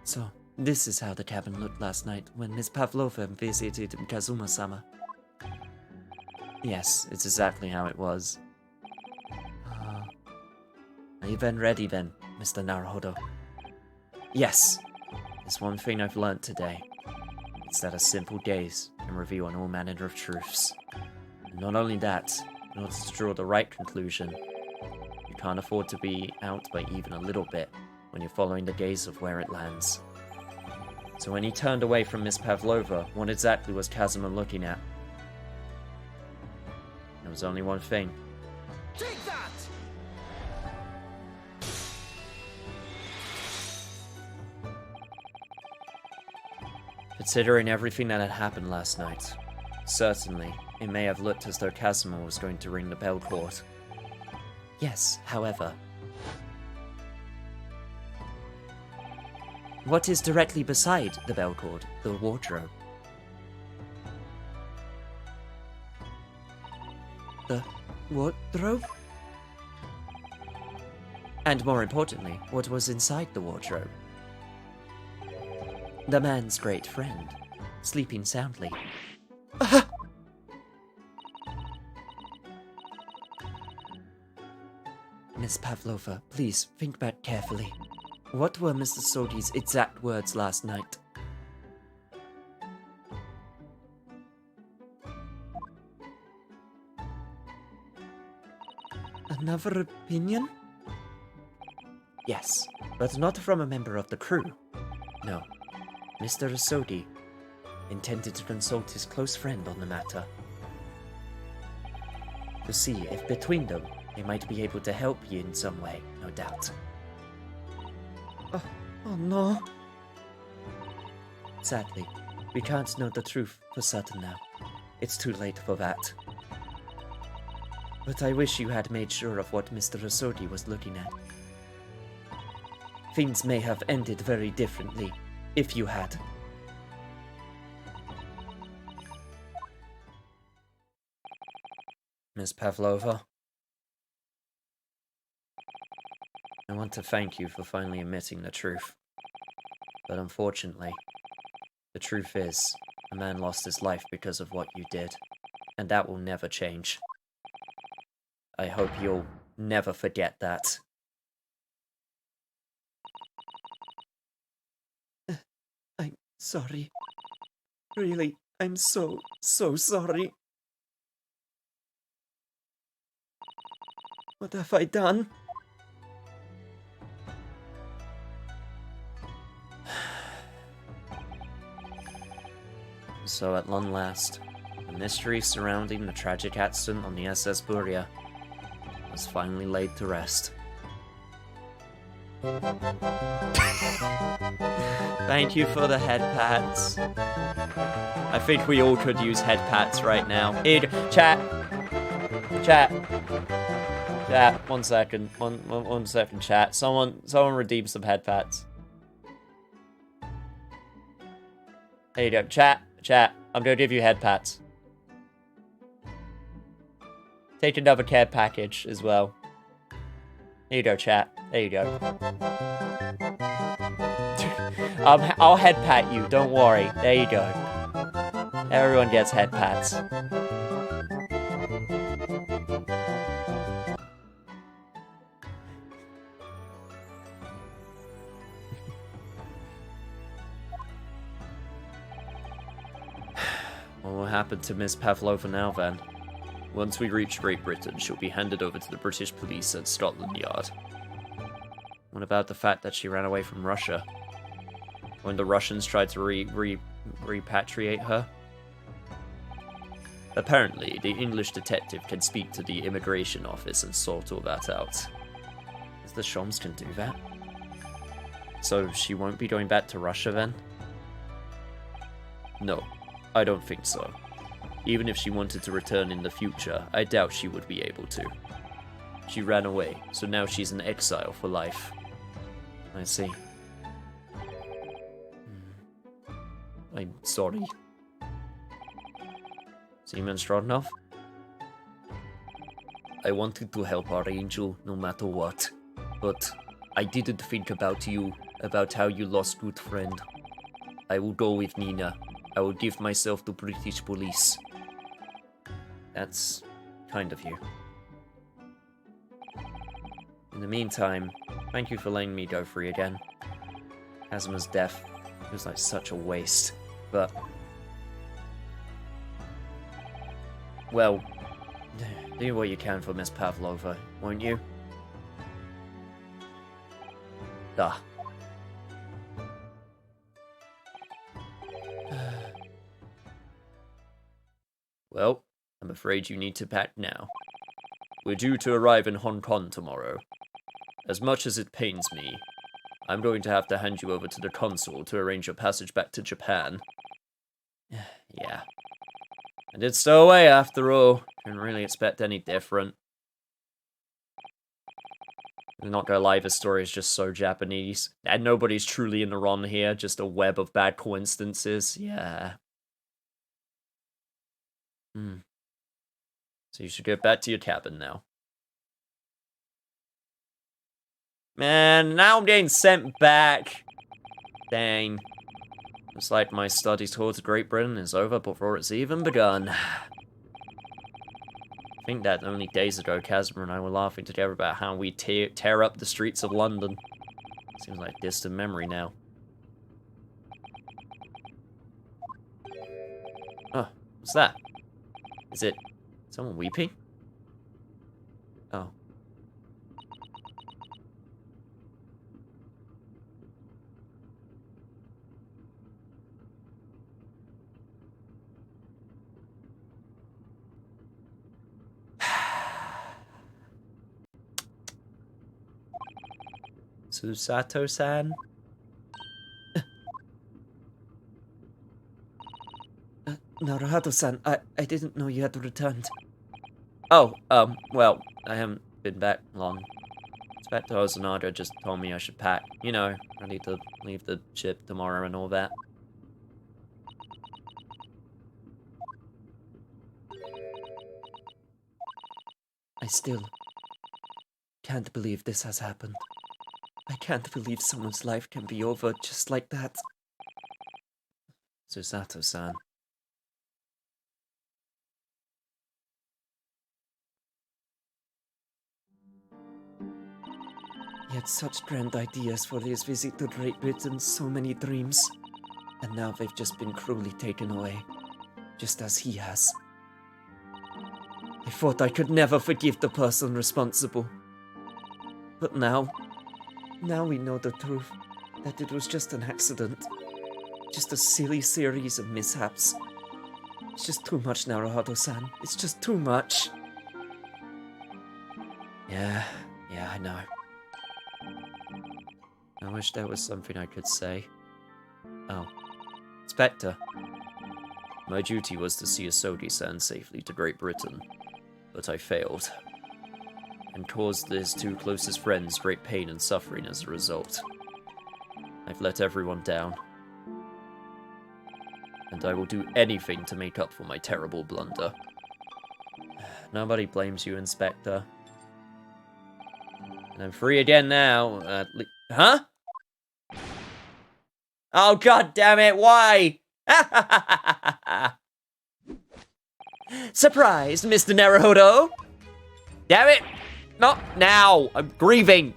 So, this is how the cabin looked last night when Miss Pavlova visited Kazuma-sama. Yes, it's exactly how it was. Are you then ready then, Mr. Naruhodo? Yes. There's one thing I've learnt today. It's that a simple gaze can reveal all manner of truths. And not only that, in order to draw the right conclusion, you can't afford to be out by even a little bit when you're following the gaze of where it lands. So when he turned away from Miss Pavlova, what exactly was Kazuma looking at? There was only one thing. Take that! Considering everything that had happened last night, certainly, it may have looked as though Kazuma was going to ring the bell cord. Yes, however, what is directly beside the bell cord? The wardrobe. The wardrobe? And more importantly, what was inside the wardrobe? The man's great friend, sleeping soundly. Miss Pavlova, please think back carefully. What were Mr. Sodi's exact words last night? Another opinion? Yes, but not from a member of the crew. No, Mr. Sodi intended to consult his close friend on the matter. To see if between them they might be able to help you in some way, no doubt. Oh no. Sadly, we can't know the truth for certain now. It's too late for that. But I wish you had made sure of what Mr. Rasodi was looking at. Things may have ended very differently if you had. Miss Pavlova, I want to thank you for finally admitting the truth. But unfortunately, the truth is, a man lost his life because of what you did, and that will never change. I hope you'll never forget that. I'm sorry. Really, I'm so sorry. What have I done? So at long last, the mystery surrounding the tragic accident on the SS Buria was finally laid to rest. Thank you for the head pats. I think we all could use head pats right now. Chat. Chat. 1 second. One second, chat. Someone redeem some head pats. There you go. Chat. I'm gonna give you head pats. Take another care package as well. There you go, chat. There you go. I'll head pat you. Don't worry. There you go. Everyone gets head pats. What will happen to Miss Pavlova now, then? Once we reach Great Britain, she'll be handed over to the British police at Scotland Yard. What about the fact that she ran away from Russia? When the Russians tried to repatriate her? Apparently, the English detective can speak to the immigration office and sort all that out. If the Shoms can do that? So she won't be going back to Russia then? No, I don't think so. Even if she wanted to return in the future, I doubt she would be able to. She ran away, so now she's in exile for life. I see. I'm sorry. Seaman Strodnov? I wanted to help our angel no matter what, but I didn't think about you, about how you lost good friend. I will go with Nina. I will give myself to British police. That's kind of you. In the meantime, thank you for letting me go free again. Kazuma's death was like such a waste, but... well, do what you can for Miss Pavlova, won't you? Ah. Well, I'm afraid you need to pack now. We're due to arrive in Hong Kong tomorrow. As much as it pains me, I'm going to have to hand you over to the consul to arrange your passage back to Japan. Yeah. I did stow away after all. Couldn't really expect any different. I'm not gonna lie, this story is just so Japanese. And nobody's truly in the wrong here, just a web of bad coincidences. Yeah. So you should go back to your cabin now. Man, now I'm getting sent back. Dang. Looks like my studies towards Great Britain is over before it's even begun. I think that only days ago, Kazuma and I were laughing together about how we tear up the streets of London. Seems like distant memory now. Oh, what's that? Is it someone weeping? Oh. Susato-san? Naruhito-san, I didn't know you had returned. Oh, well, I haven't been back long. Inspector Ozanaga just told me I should pack. You know, ready to leave the ship tomorrow and all that. I still can't believe this has happened. I can't believe someone's life can be over just like that. Susato-san. He had such grand ideas for his visit to Great Britain, so many dreams. And now they've just been cruelly taken away, just as he has. I thought I could never forgive the person responsible. But now we know the truth, that it was just an accident. Just a silly series of mishaps. It's just too much, Naruhito-san. It's just too much. Yeah, I know. I wish there was something I could say. Oh. Spectre. My duty was to see Asodi-san safely to Great Britain, but I failed, and caused his two closest friends great pain and suffering as a result. I've let everyone down, and I will do anything to make up for my terrible blunder. Nobody blames you, Inspector. And I'm free again now, huh? Oh, god damn it, why? Surprised, Mr. Naruhodo? Damn it! Not now! I'm grieving!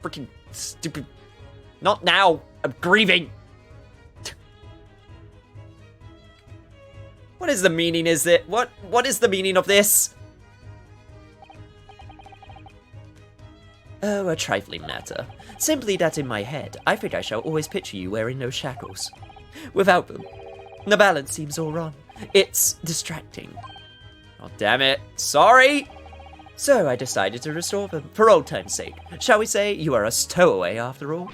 Freaking stupid... Not now! I'm grieving! What is the meaning, is it? What is the meaning of this? Oh, a trifling matter. Simply that in my head, I think I shall always picture you wearing those shackles. Without them, the balance seems all wrong. It's distracting. Oh, damn it. Sorry! So I decided to restore them, for old time's sake. Shall we say you are a stowaway after all?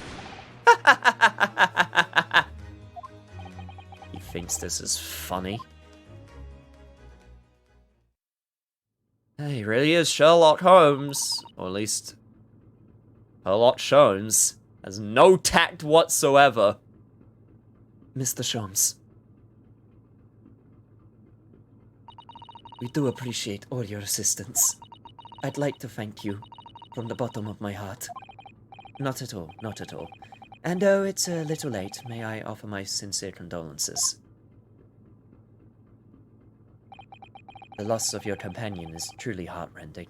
He thinks this is funny. He really is Sherlock Holmes. Or at least... Sherlock Sholmes has no tact whatsoever. Mr. Sholmes, we do appreciate all your assistance. I'd like to thank you from the bottom of my heart. Not at all, not at all. And though it's a little late, may I offer my sincere condolences. The loss of your companion is truly heartrending.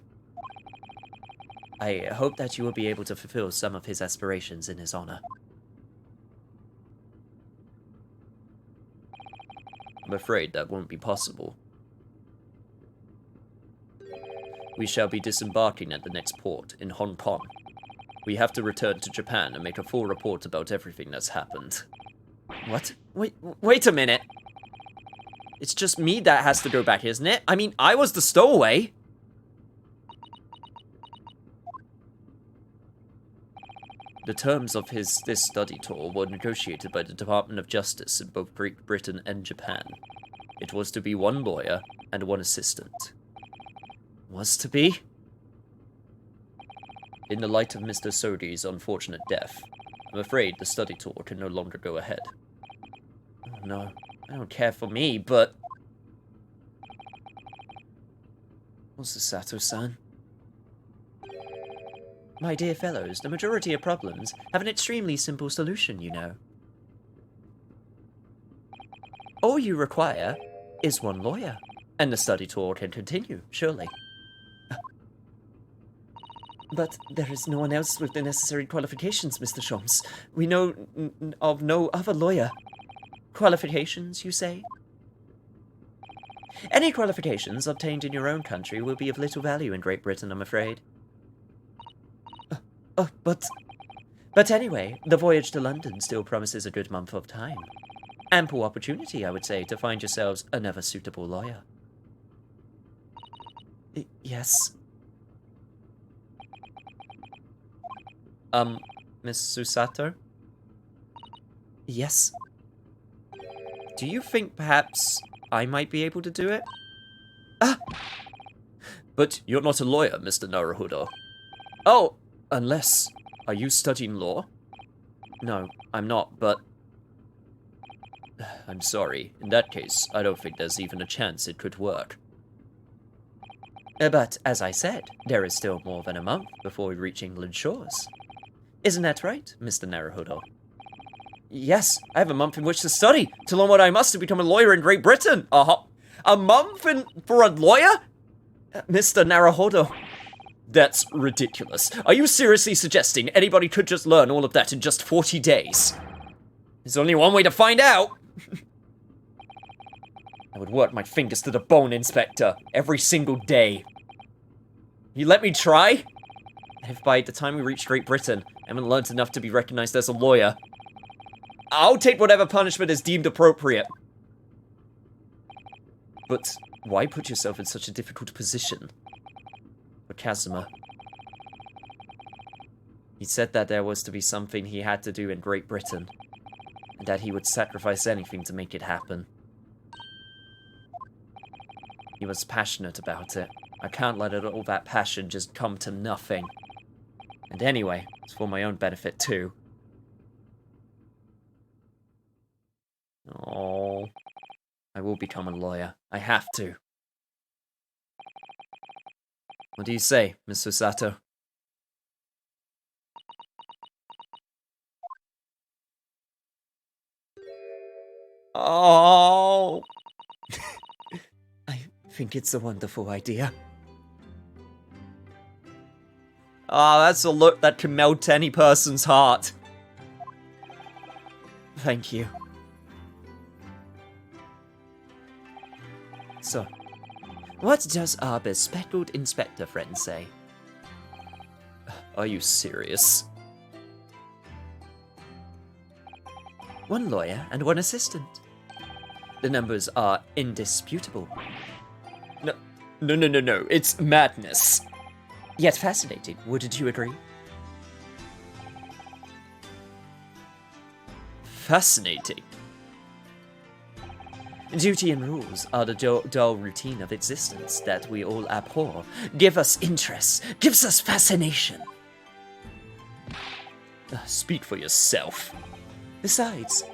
I hope that you will be able to fulfill some of his aspirations in his honor. I'm afraid that won't be possible. We shall be disembarking at the next port, in Hong Kong. We have to return to Japan and make a full report about everything that's happened. What? Wait a minute! It's just me that has to go back, isn't it? I mean, I was the stowaway! The terms of this study tour were negotiated by the Department of Justice in both Great Britain and Japan. It was to be one lawyer and one assistant. Was to be? In the light of Mr. Sodi's unfortunate death, I'm afraid the study tour can no longer go ahead. Oh no, I don't care for me, but... What's the Sato-san? My dear fellows, the majority of problems have an extremely simple solution, you know. All you require is one lawyer, and the study tour can continue, surely. But there is no one else with the necessary qualifications, Mr. Sholmes. We know of no other lawyer. Qualifications, you say? Any qualifications obtained in your own country will be of little value in Great Britain, I'm afraid. But anyway, the voyage to London still promises a good month of time. Ample opportunity, I would say, to find yourselves another suitable lawyer. Yes. Miss Susato? Yes. Do you think perhaps I might be able to do it? But you're not a lawyer, Mr. Naruhodo. Oh, unless... Are you studying law? No, I'm not, but... I'm sorry. In that case, I don't think there's even a chance it could work. But, as I said, there is still more than a month before we reach England's shores. Isn't that right, Mr. Naruhodo? Yes, I have a month in which to study, to learn what I must to become a lawyer in Great Britain. A month for a lawyer? Mr. Naruhodo. That's ridiculous. Are you seriously suggesting anybody could just learn all of that in just 40 days? There's only one way to find out. I would work my fingers to the bone, Inspector, every single day. You let me try? And if by the time we reach Great Britain, I haven't learned enough to be recognized as a lawyer, I'll take whatever punishment is deemed appropriate. But why put yourself in such a difficult position? For Kazuma. He said that there was to be something he had to do in Great Britain, and that he would sacrifice anything to make it happen. He was passionate about it. I can't let all that passion just come to nothing. And anyway, it's for my own benefit too. Oh, I will become a lawyer. I have to. What do you say, Miss Susato? Oh, I think it's a wonderful idea. that's a look that can melt any person's heart. Thank you. So, what does our bespectacled inspector friend say? Are you serious? One lawyer and one assistant. The numbers are indisputable. No. It's madness. Yet fascinating, wouldn't you agree? Fascinating. Duty and rules are the dull routine of existence that we all abhor. Give us interest, gives us fascination. Speak for yourself. Besides,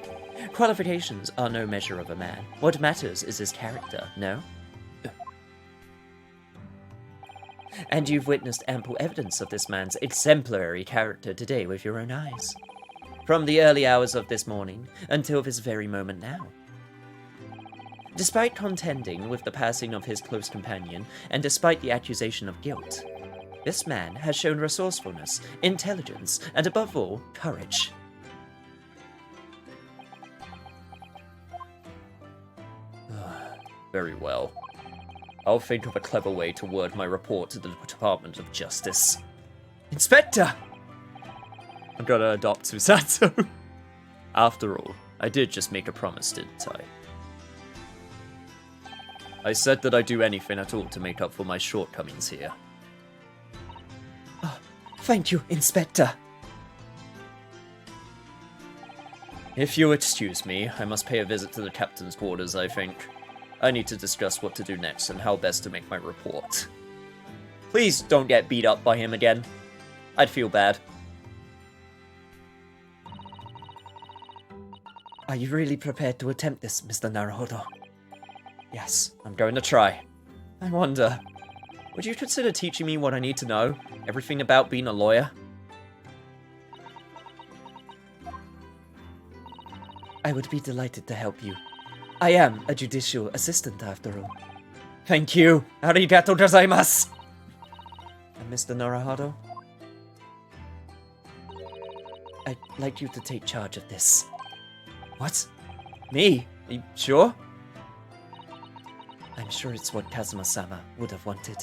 qualifications are no measure of a man. What matters is his character, no? And you've witnessed ample evidence of this man's exemplary character today with your own eyes. From the early hours of this morning until this very moment now. Despite contending with the passing of his close companion, and despite the accusation of guilt, this man has shown resourcefulness, intelligence, and above all, courage. Very well. I'll think of a clever way to word my report to the Department of Justice. Inspector! I'm gonna adopt Susato. After all, I did just make a promise, didn't I? I said that I'd do anything at all to make up for my shortcomings here. Oh, thank you, Inspector. If you'll excuse me, I must pay a visit to the captain's quarters, I think. I need to discuss what to do next and how best to make my report. Please don't get beat up by him again. I'd feel bad. Are you really prepared to attempt this, Mr. Naruhodo? Yes, I'm going to try. I wonder, would you consider teaching me what I need to know? Everything about being a lawyer? I would be delighted to help you. I am a judicial assistant, after all. Thank you. Arigato gozaimasu. And Mr. Naruhodo? I'd like you to take charge of this. What? Me? Are you sure? I'm sure it's what Kazuma-sama would have wanted.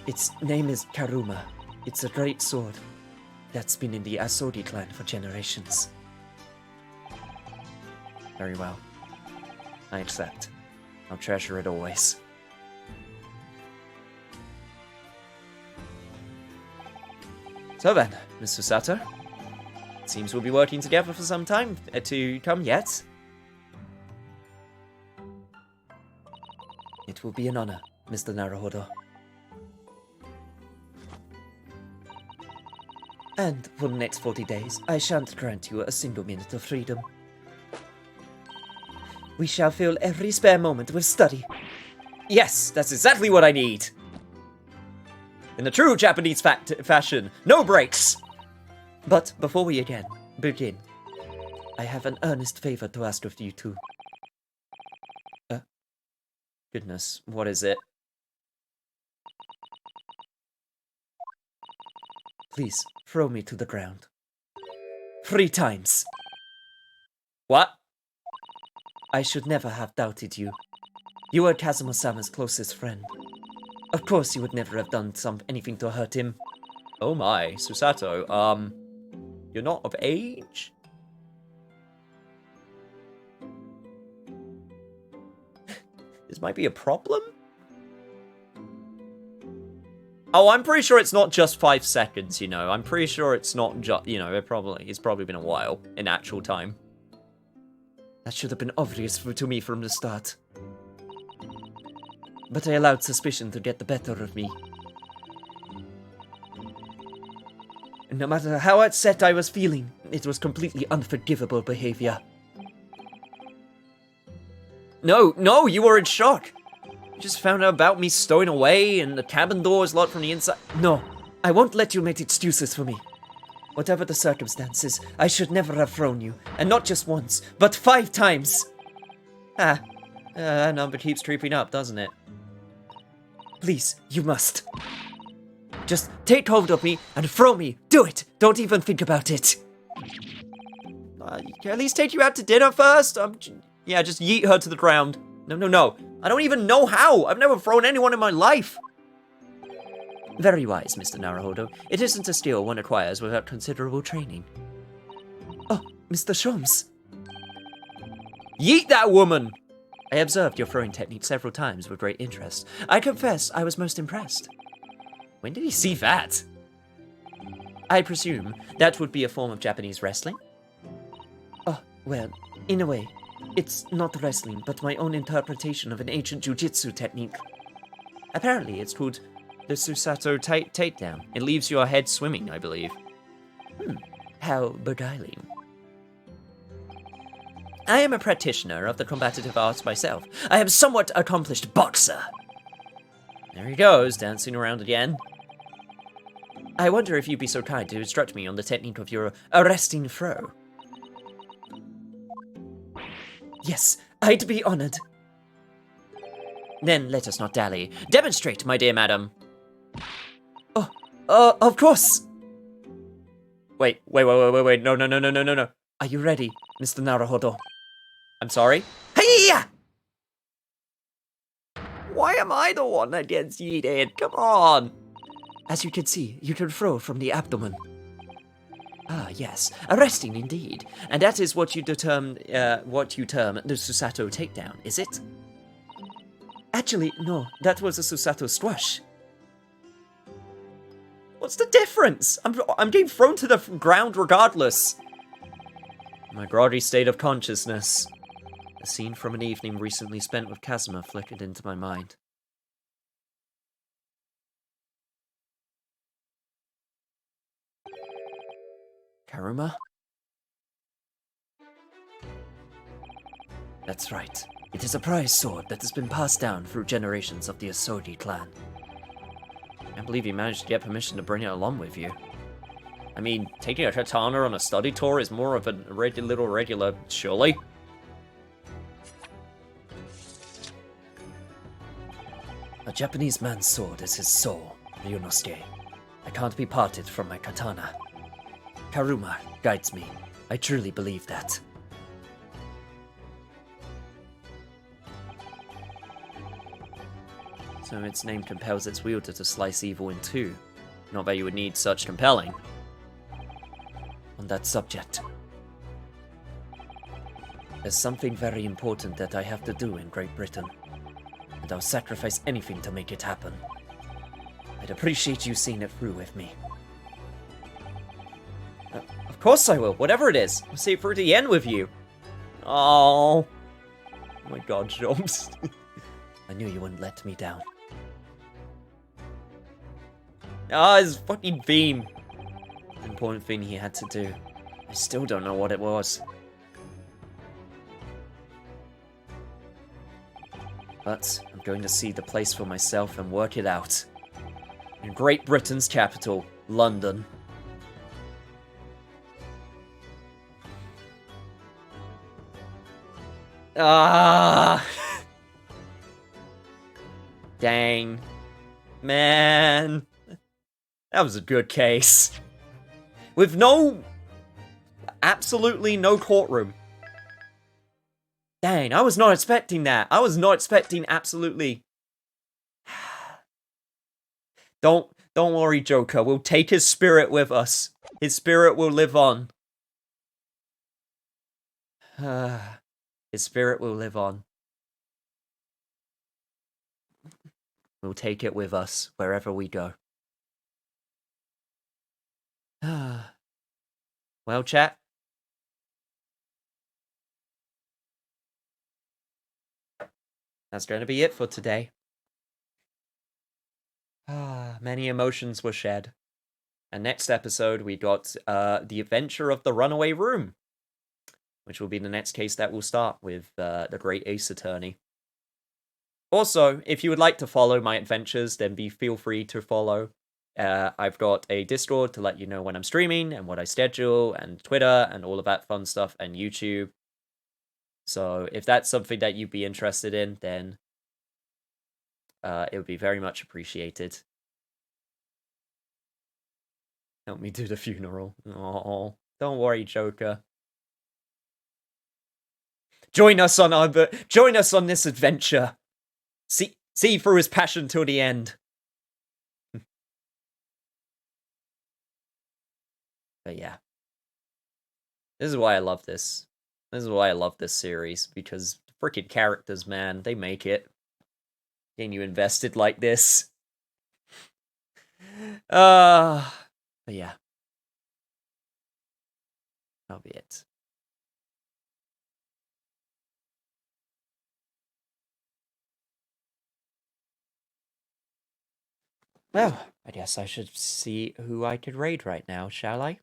Its name is Karuma. It's a great sword that's been in the Asogi clan for generations. Very well. I accept. I'll treasure it always. So then, Miss Susato, it seems we'll be working together for some time to come yet. It will be an honor, Mr. Naruhodo. And for the next 40 days, I shan't grant you a single minute of freedom. We shall fill every spare moment with study. Yes, that's exactly what I need. In the true Japanese fashion, no breaks. But before we begin, I have an earnest favor to ask of you two. Goodness, what is it? Please, throw me to the ground. 3 times. What? I should never have doubted you. You were Kazuma-sama's closest friend. Of course you would never have done anything to hurt him. Oh my, Susato, you're not of age? This might be a problem? Oh, I'm pretty sure it's not just 5 seconds, you know. I'm pretty sure it's not just, you know, it's probably been a while in actual time. That should have been obvious to me from the start. But I allowed suspicion to get the better of me. And no matter how upset I was feeling, it was completely unforgivable behavior. No, you were in shock. You just found out about me stowing away and the cabin door is locked from the inside. No, I won't let you make excuses for me. Whatever the circumstances, I should never have thrown you. And not just once, but 5 times. That number keeps creeping up, doesn't it? Please, you must. Just take hold of me and throw me. Do it. Don't even think about it. Can I at least take you out to dinner first? Yeah, just yeet her to the ground. No. I don't even know how. I've never thrown anyone in my life. Very wise, Mr. Naruhodo. It isn't a skill one acquires without considerable training. Oh, Mr. Sholmes. Yeet that woman! I observed your throwing technique several times with great interest. I confess I was most impressed. When did he see that? I presume that would be a form of Japanese wrestling? Oh, well, in a way. It's not wrestling, but my own interpretation of an ancient jujitsu technique. Apparently, it's called the Susato takedown. It leaves your head swimming, I believe. How beguiling. I am a practitioner of the combative arts myself. I am a somewhat accomplished boxer. There he goes, dancing around again. I wonder if you'd be so kind to instruct me on the technique of your arresting throw. Yes, I'd be honored. Then let us not dally. Demonstrate, my dear madam. Of course. Wait. No. Are you ready, Mr. Naruhodo? I'm sorry? Hiya! Why am I the one that gets yeeted? Come on. As you can see, you can throw from the abdomen. Ah, yes, arresting indeed. And that is what you term the Susato takedown, is it? Actually, no, that was a Susato squash. What's the difference? I'm getting thrown to the ground regardless. My groggy state of consciousness. A scene from an evening recently spent with Kazuma flickered into my mind. Karuma? That's right. It is a prized sword that has been passed down through generations of the Asogi clan. I can't believe you managed to get permission to bring it along with you. I mean, taking a katana on a study tour is more of a regular, surely? A Japanese man's sword is his soul, Ryunosuke. I can't be parted from my katana. Karuma guides me. I truly believe that. So its name compels its wielder to slice evil in two. Not that you would need such compelling. On that subject, there's something very important that I have to do in Great Britain, and I'll sacrifice anything to make it happen. I'd appreciate you seeing it through with me. Of course I will, whatever it is. I'll see it through to the end with you. Oh my god, Joms. I knew you wouldn't let me down. His fucking theme. The important thing he had to do. I still don't know what it was. But I'm going to see the place for myself and work it out. In Great Britain's capital, London. Ah! Dang. Man. That was a good case. With absolutely no courtroom. Dang, I was not expecting that. I was not expecting absolutely... Don't worry, Joker. We'll take his spirit with us. His spirit will live on. His spirit will live on. We'll take it with us wherever we go. Well, chat. That's going to be it for today. Many emotions were shed. And next episode, we got The Adventure of the Runaway Room, which will be the next case that will start with the Great Ace Attorney. Also, if you would like to follow my adventures, then feel free to follow. I've got a Discord to let you know when I'm streaming and what I schedule, and Twitter and all of that fun stuff, and YouTube. So if that's something that you'd be interested in, then it would be very much appreciated. Help me do the funeral. Oh, don't worry, Joker. Join us on this adventure. See through his passion till the end. But yeah. This is why I love this. This is why I love this series, because freaking characters, man, they make it. Getting you invested like this. But yeah. That'll be it. Well, I guess I should see who I could raid right now, shall I?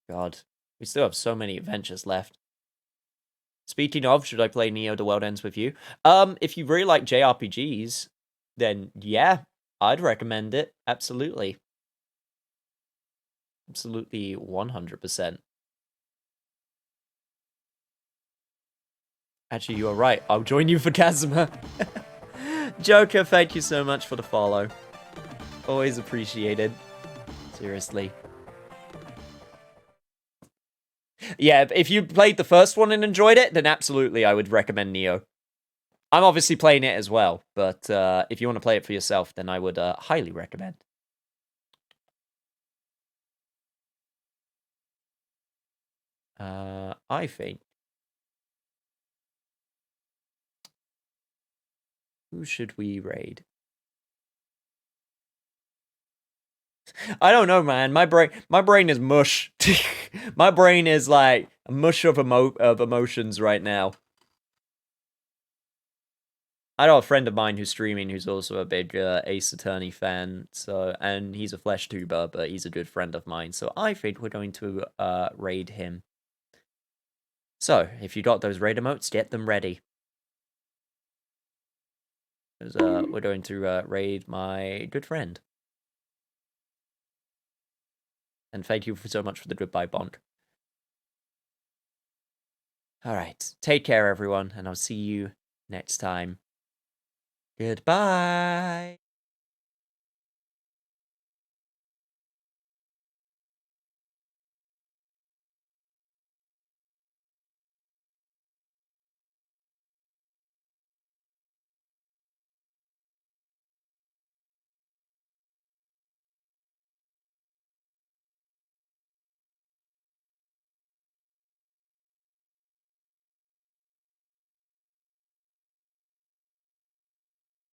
God, we still have so many adventures left. Speaking of, should I play Neo The World Ends With You? If you really like JRPGs, then yeah, I'd recommend it. Absolutely. Absolutely 100%. Actually, you are right. I'll join you for Kazuma. Joker, thank you so much for the follow. Always appreciated. Seriously. Yeah, if you played the first one and enjoyed it, then absolutely I would recommend Neo. I'm obviously playing it as well, but if you want to play it for yourself, then I would highly recommend. I think. Who should we raid? I don't know, man. My brain is mush. My brain is like a mush of emotions right now. I know a friend of mine who's streaming who's also a big Ace Attorney fan, and he's a flesh tuber, but he's a good friend of mine, so I think we're going to raid him. So, if you got those raid emotes, get them ready. Because we're going to raid my good friend. And thank you so much for the goodbye bonk. Alright, take care everyone, and I'll see you next time. Goodbye!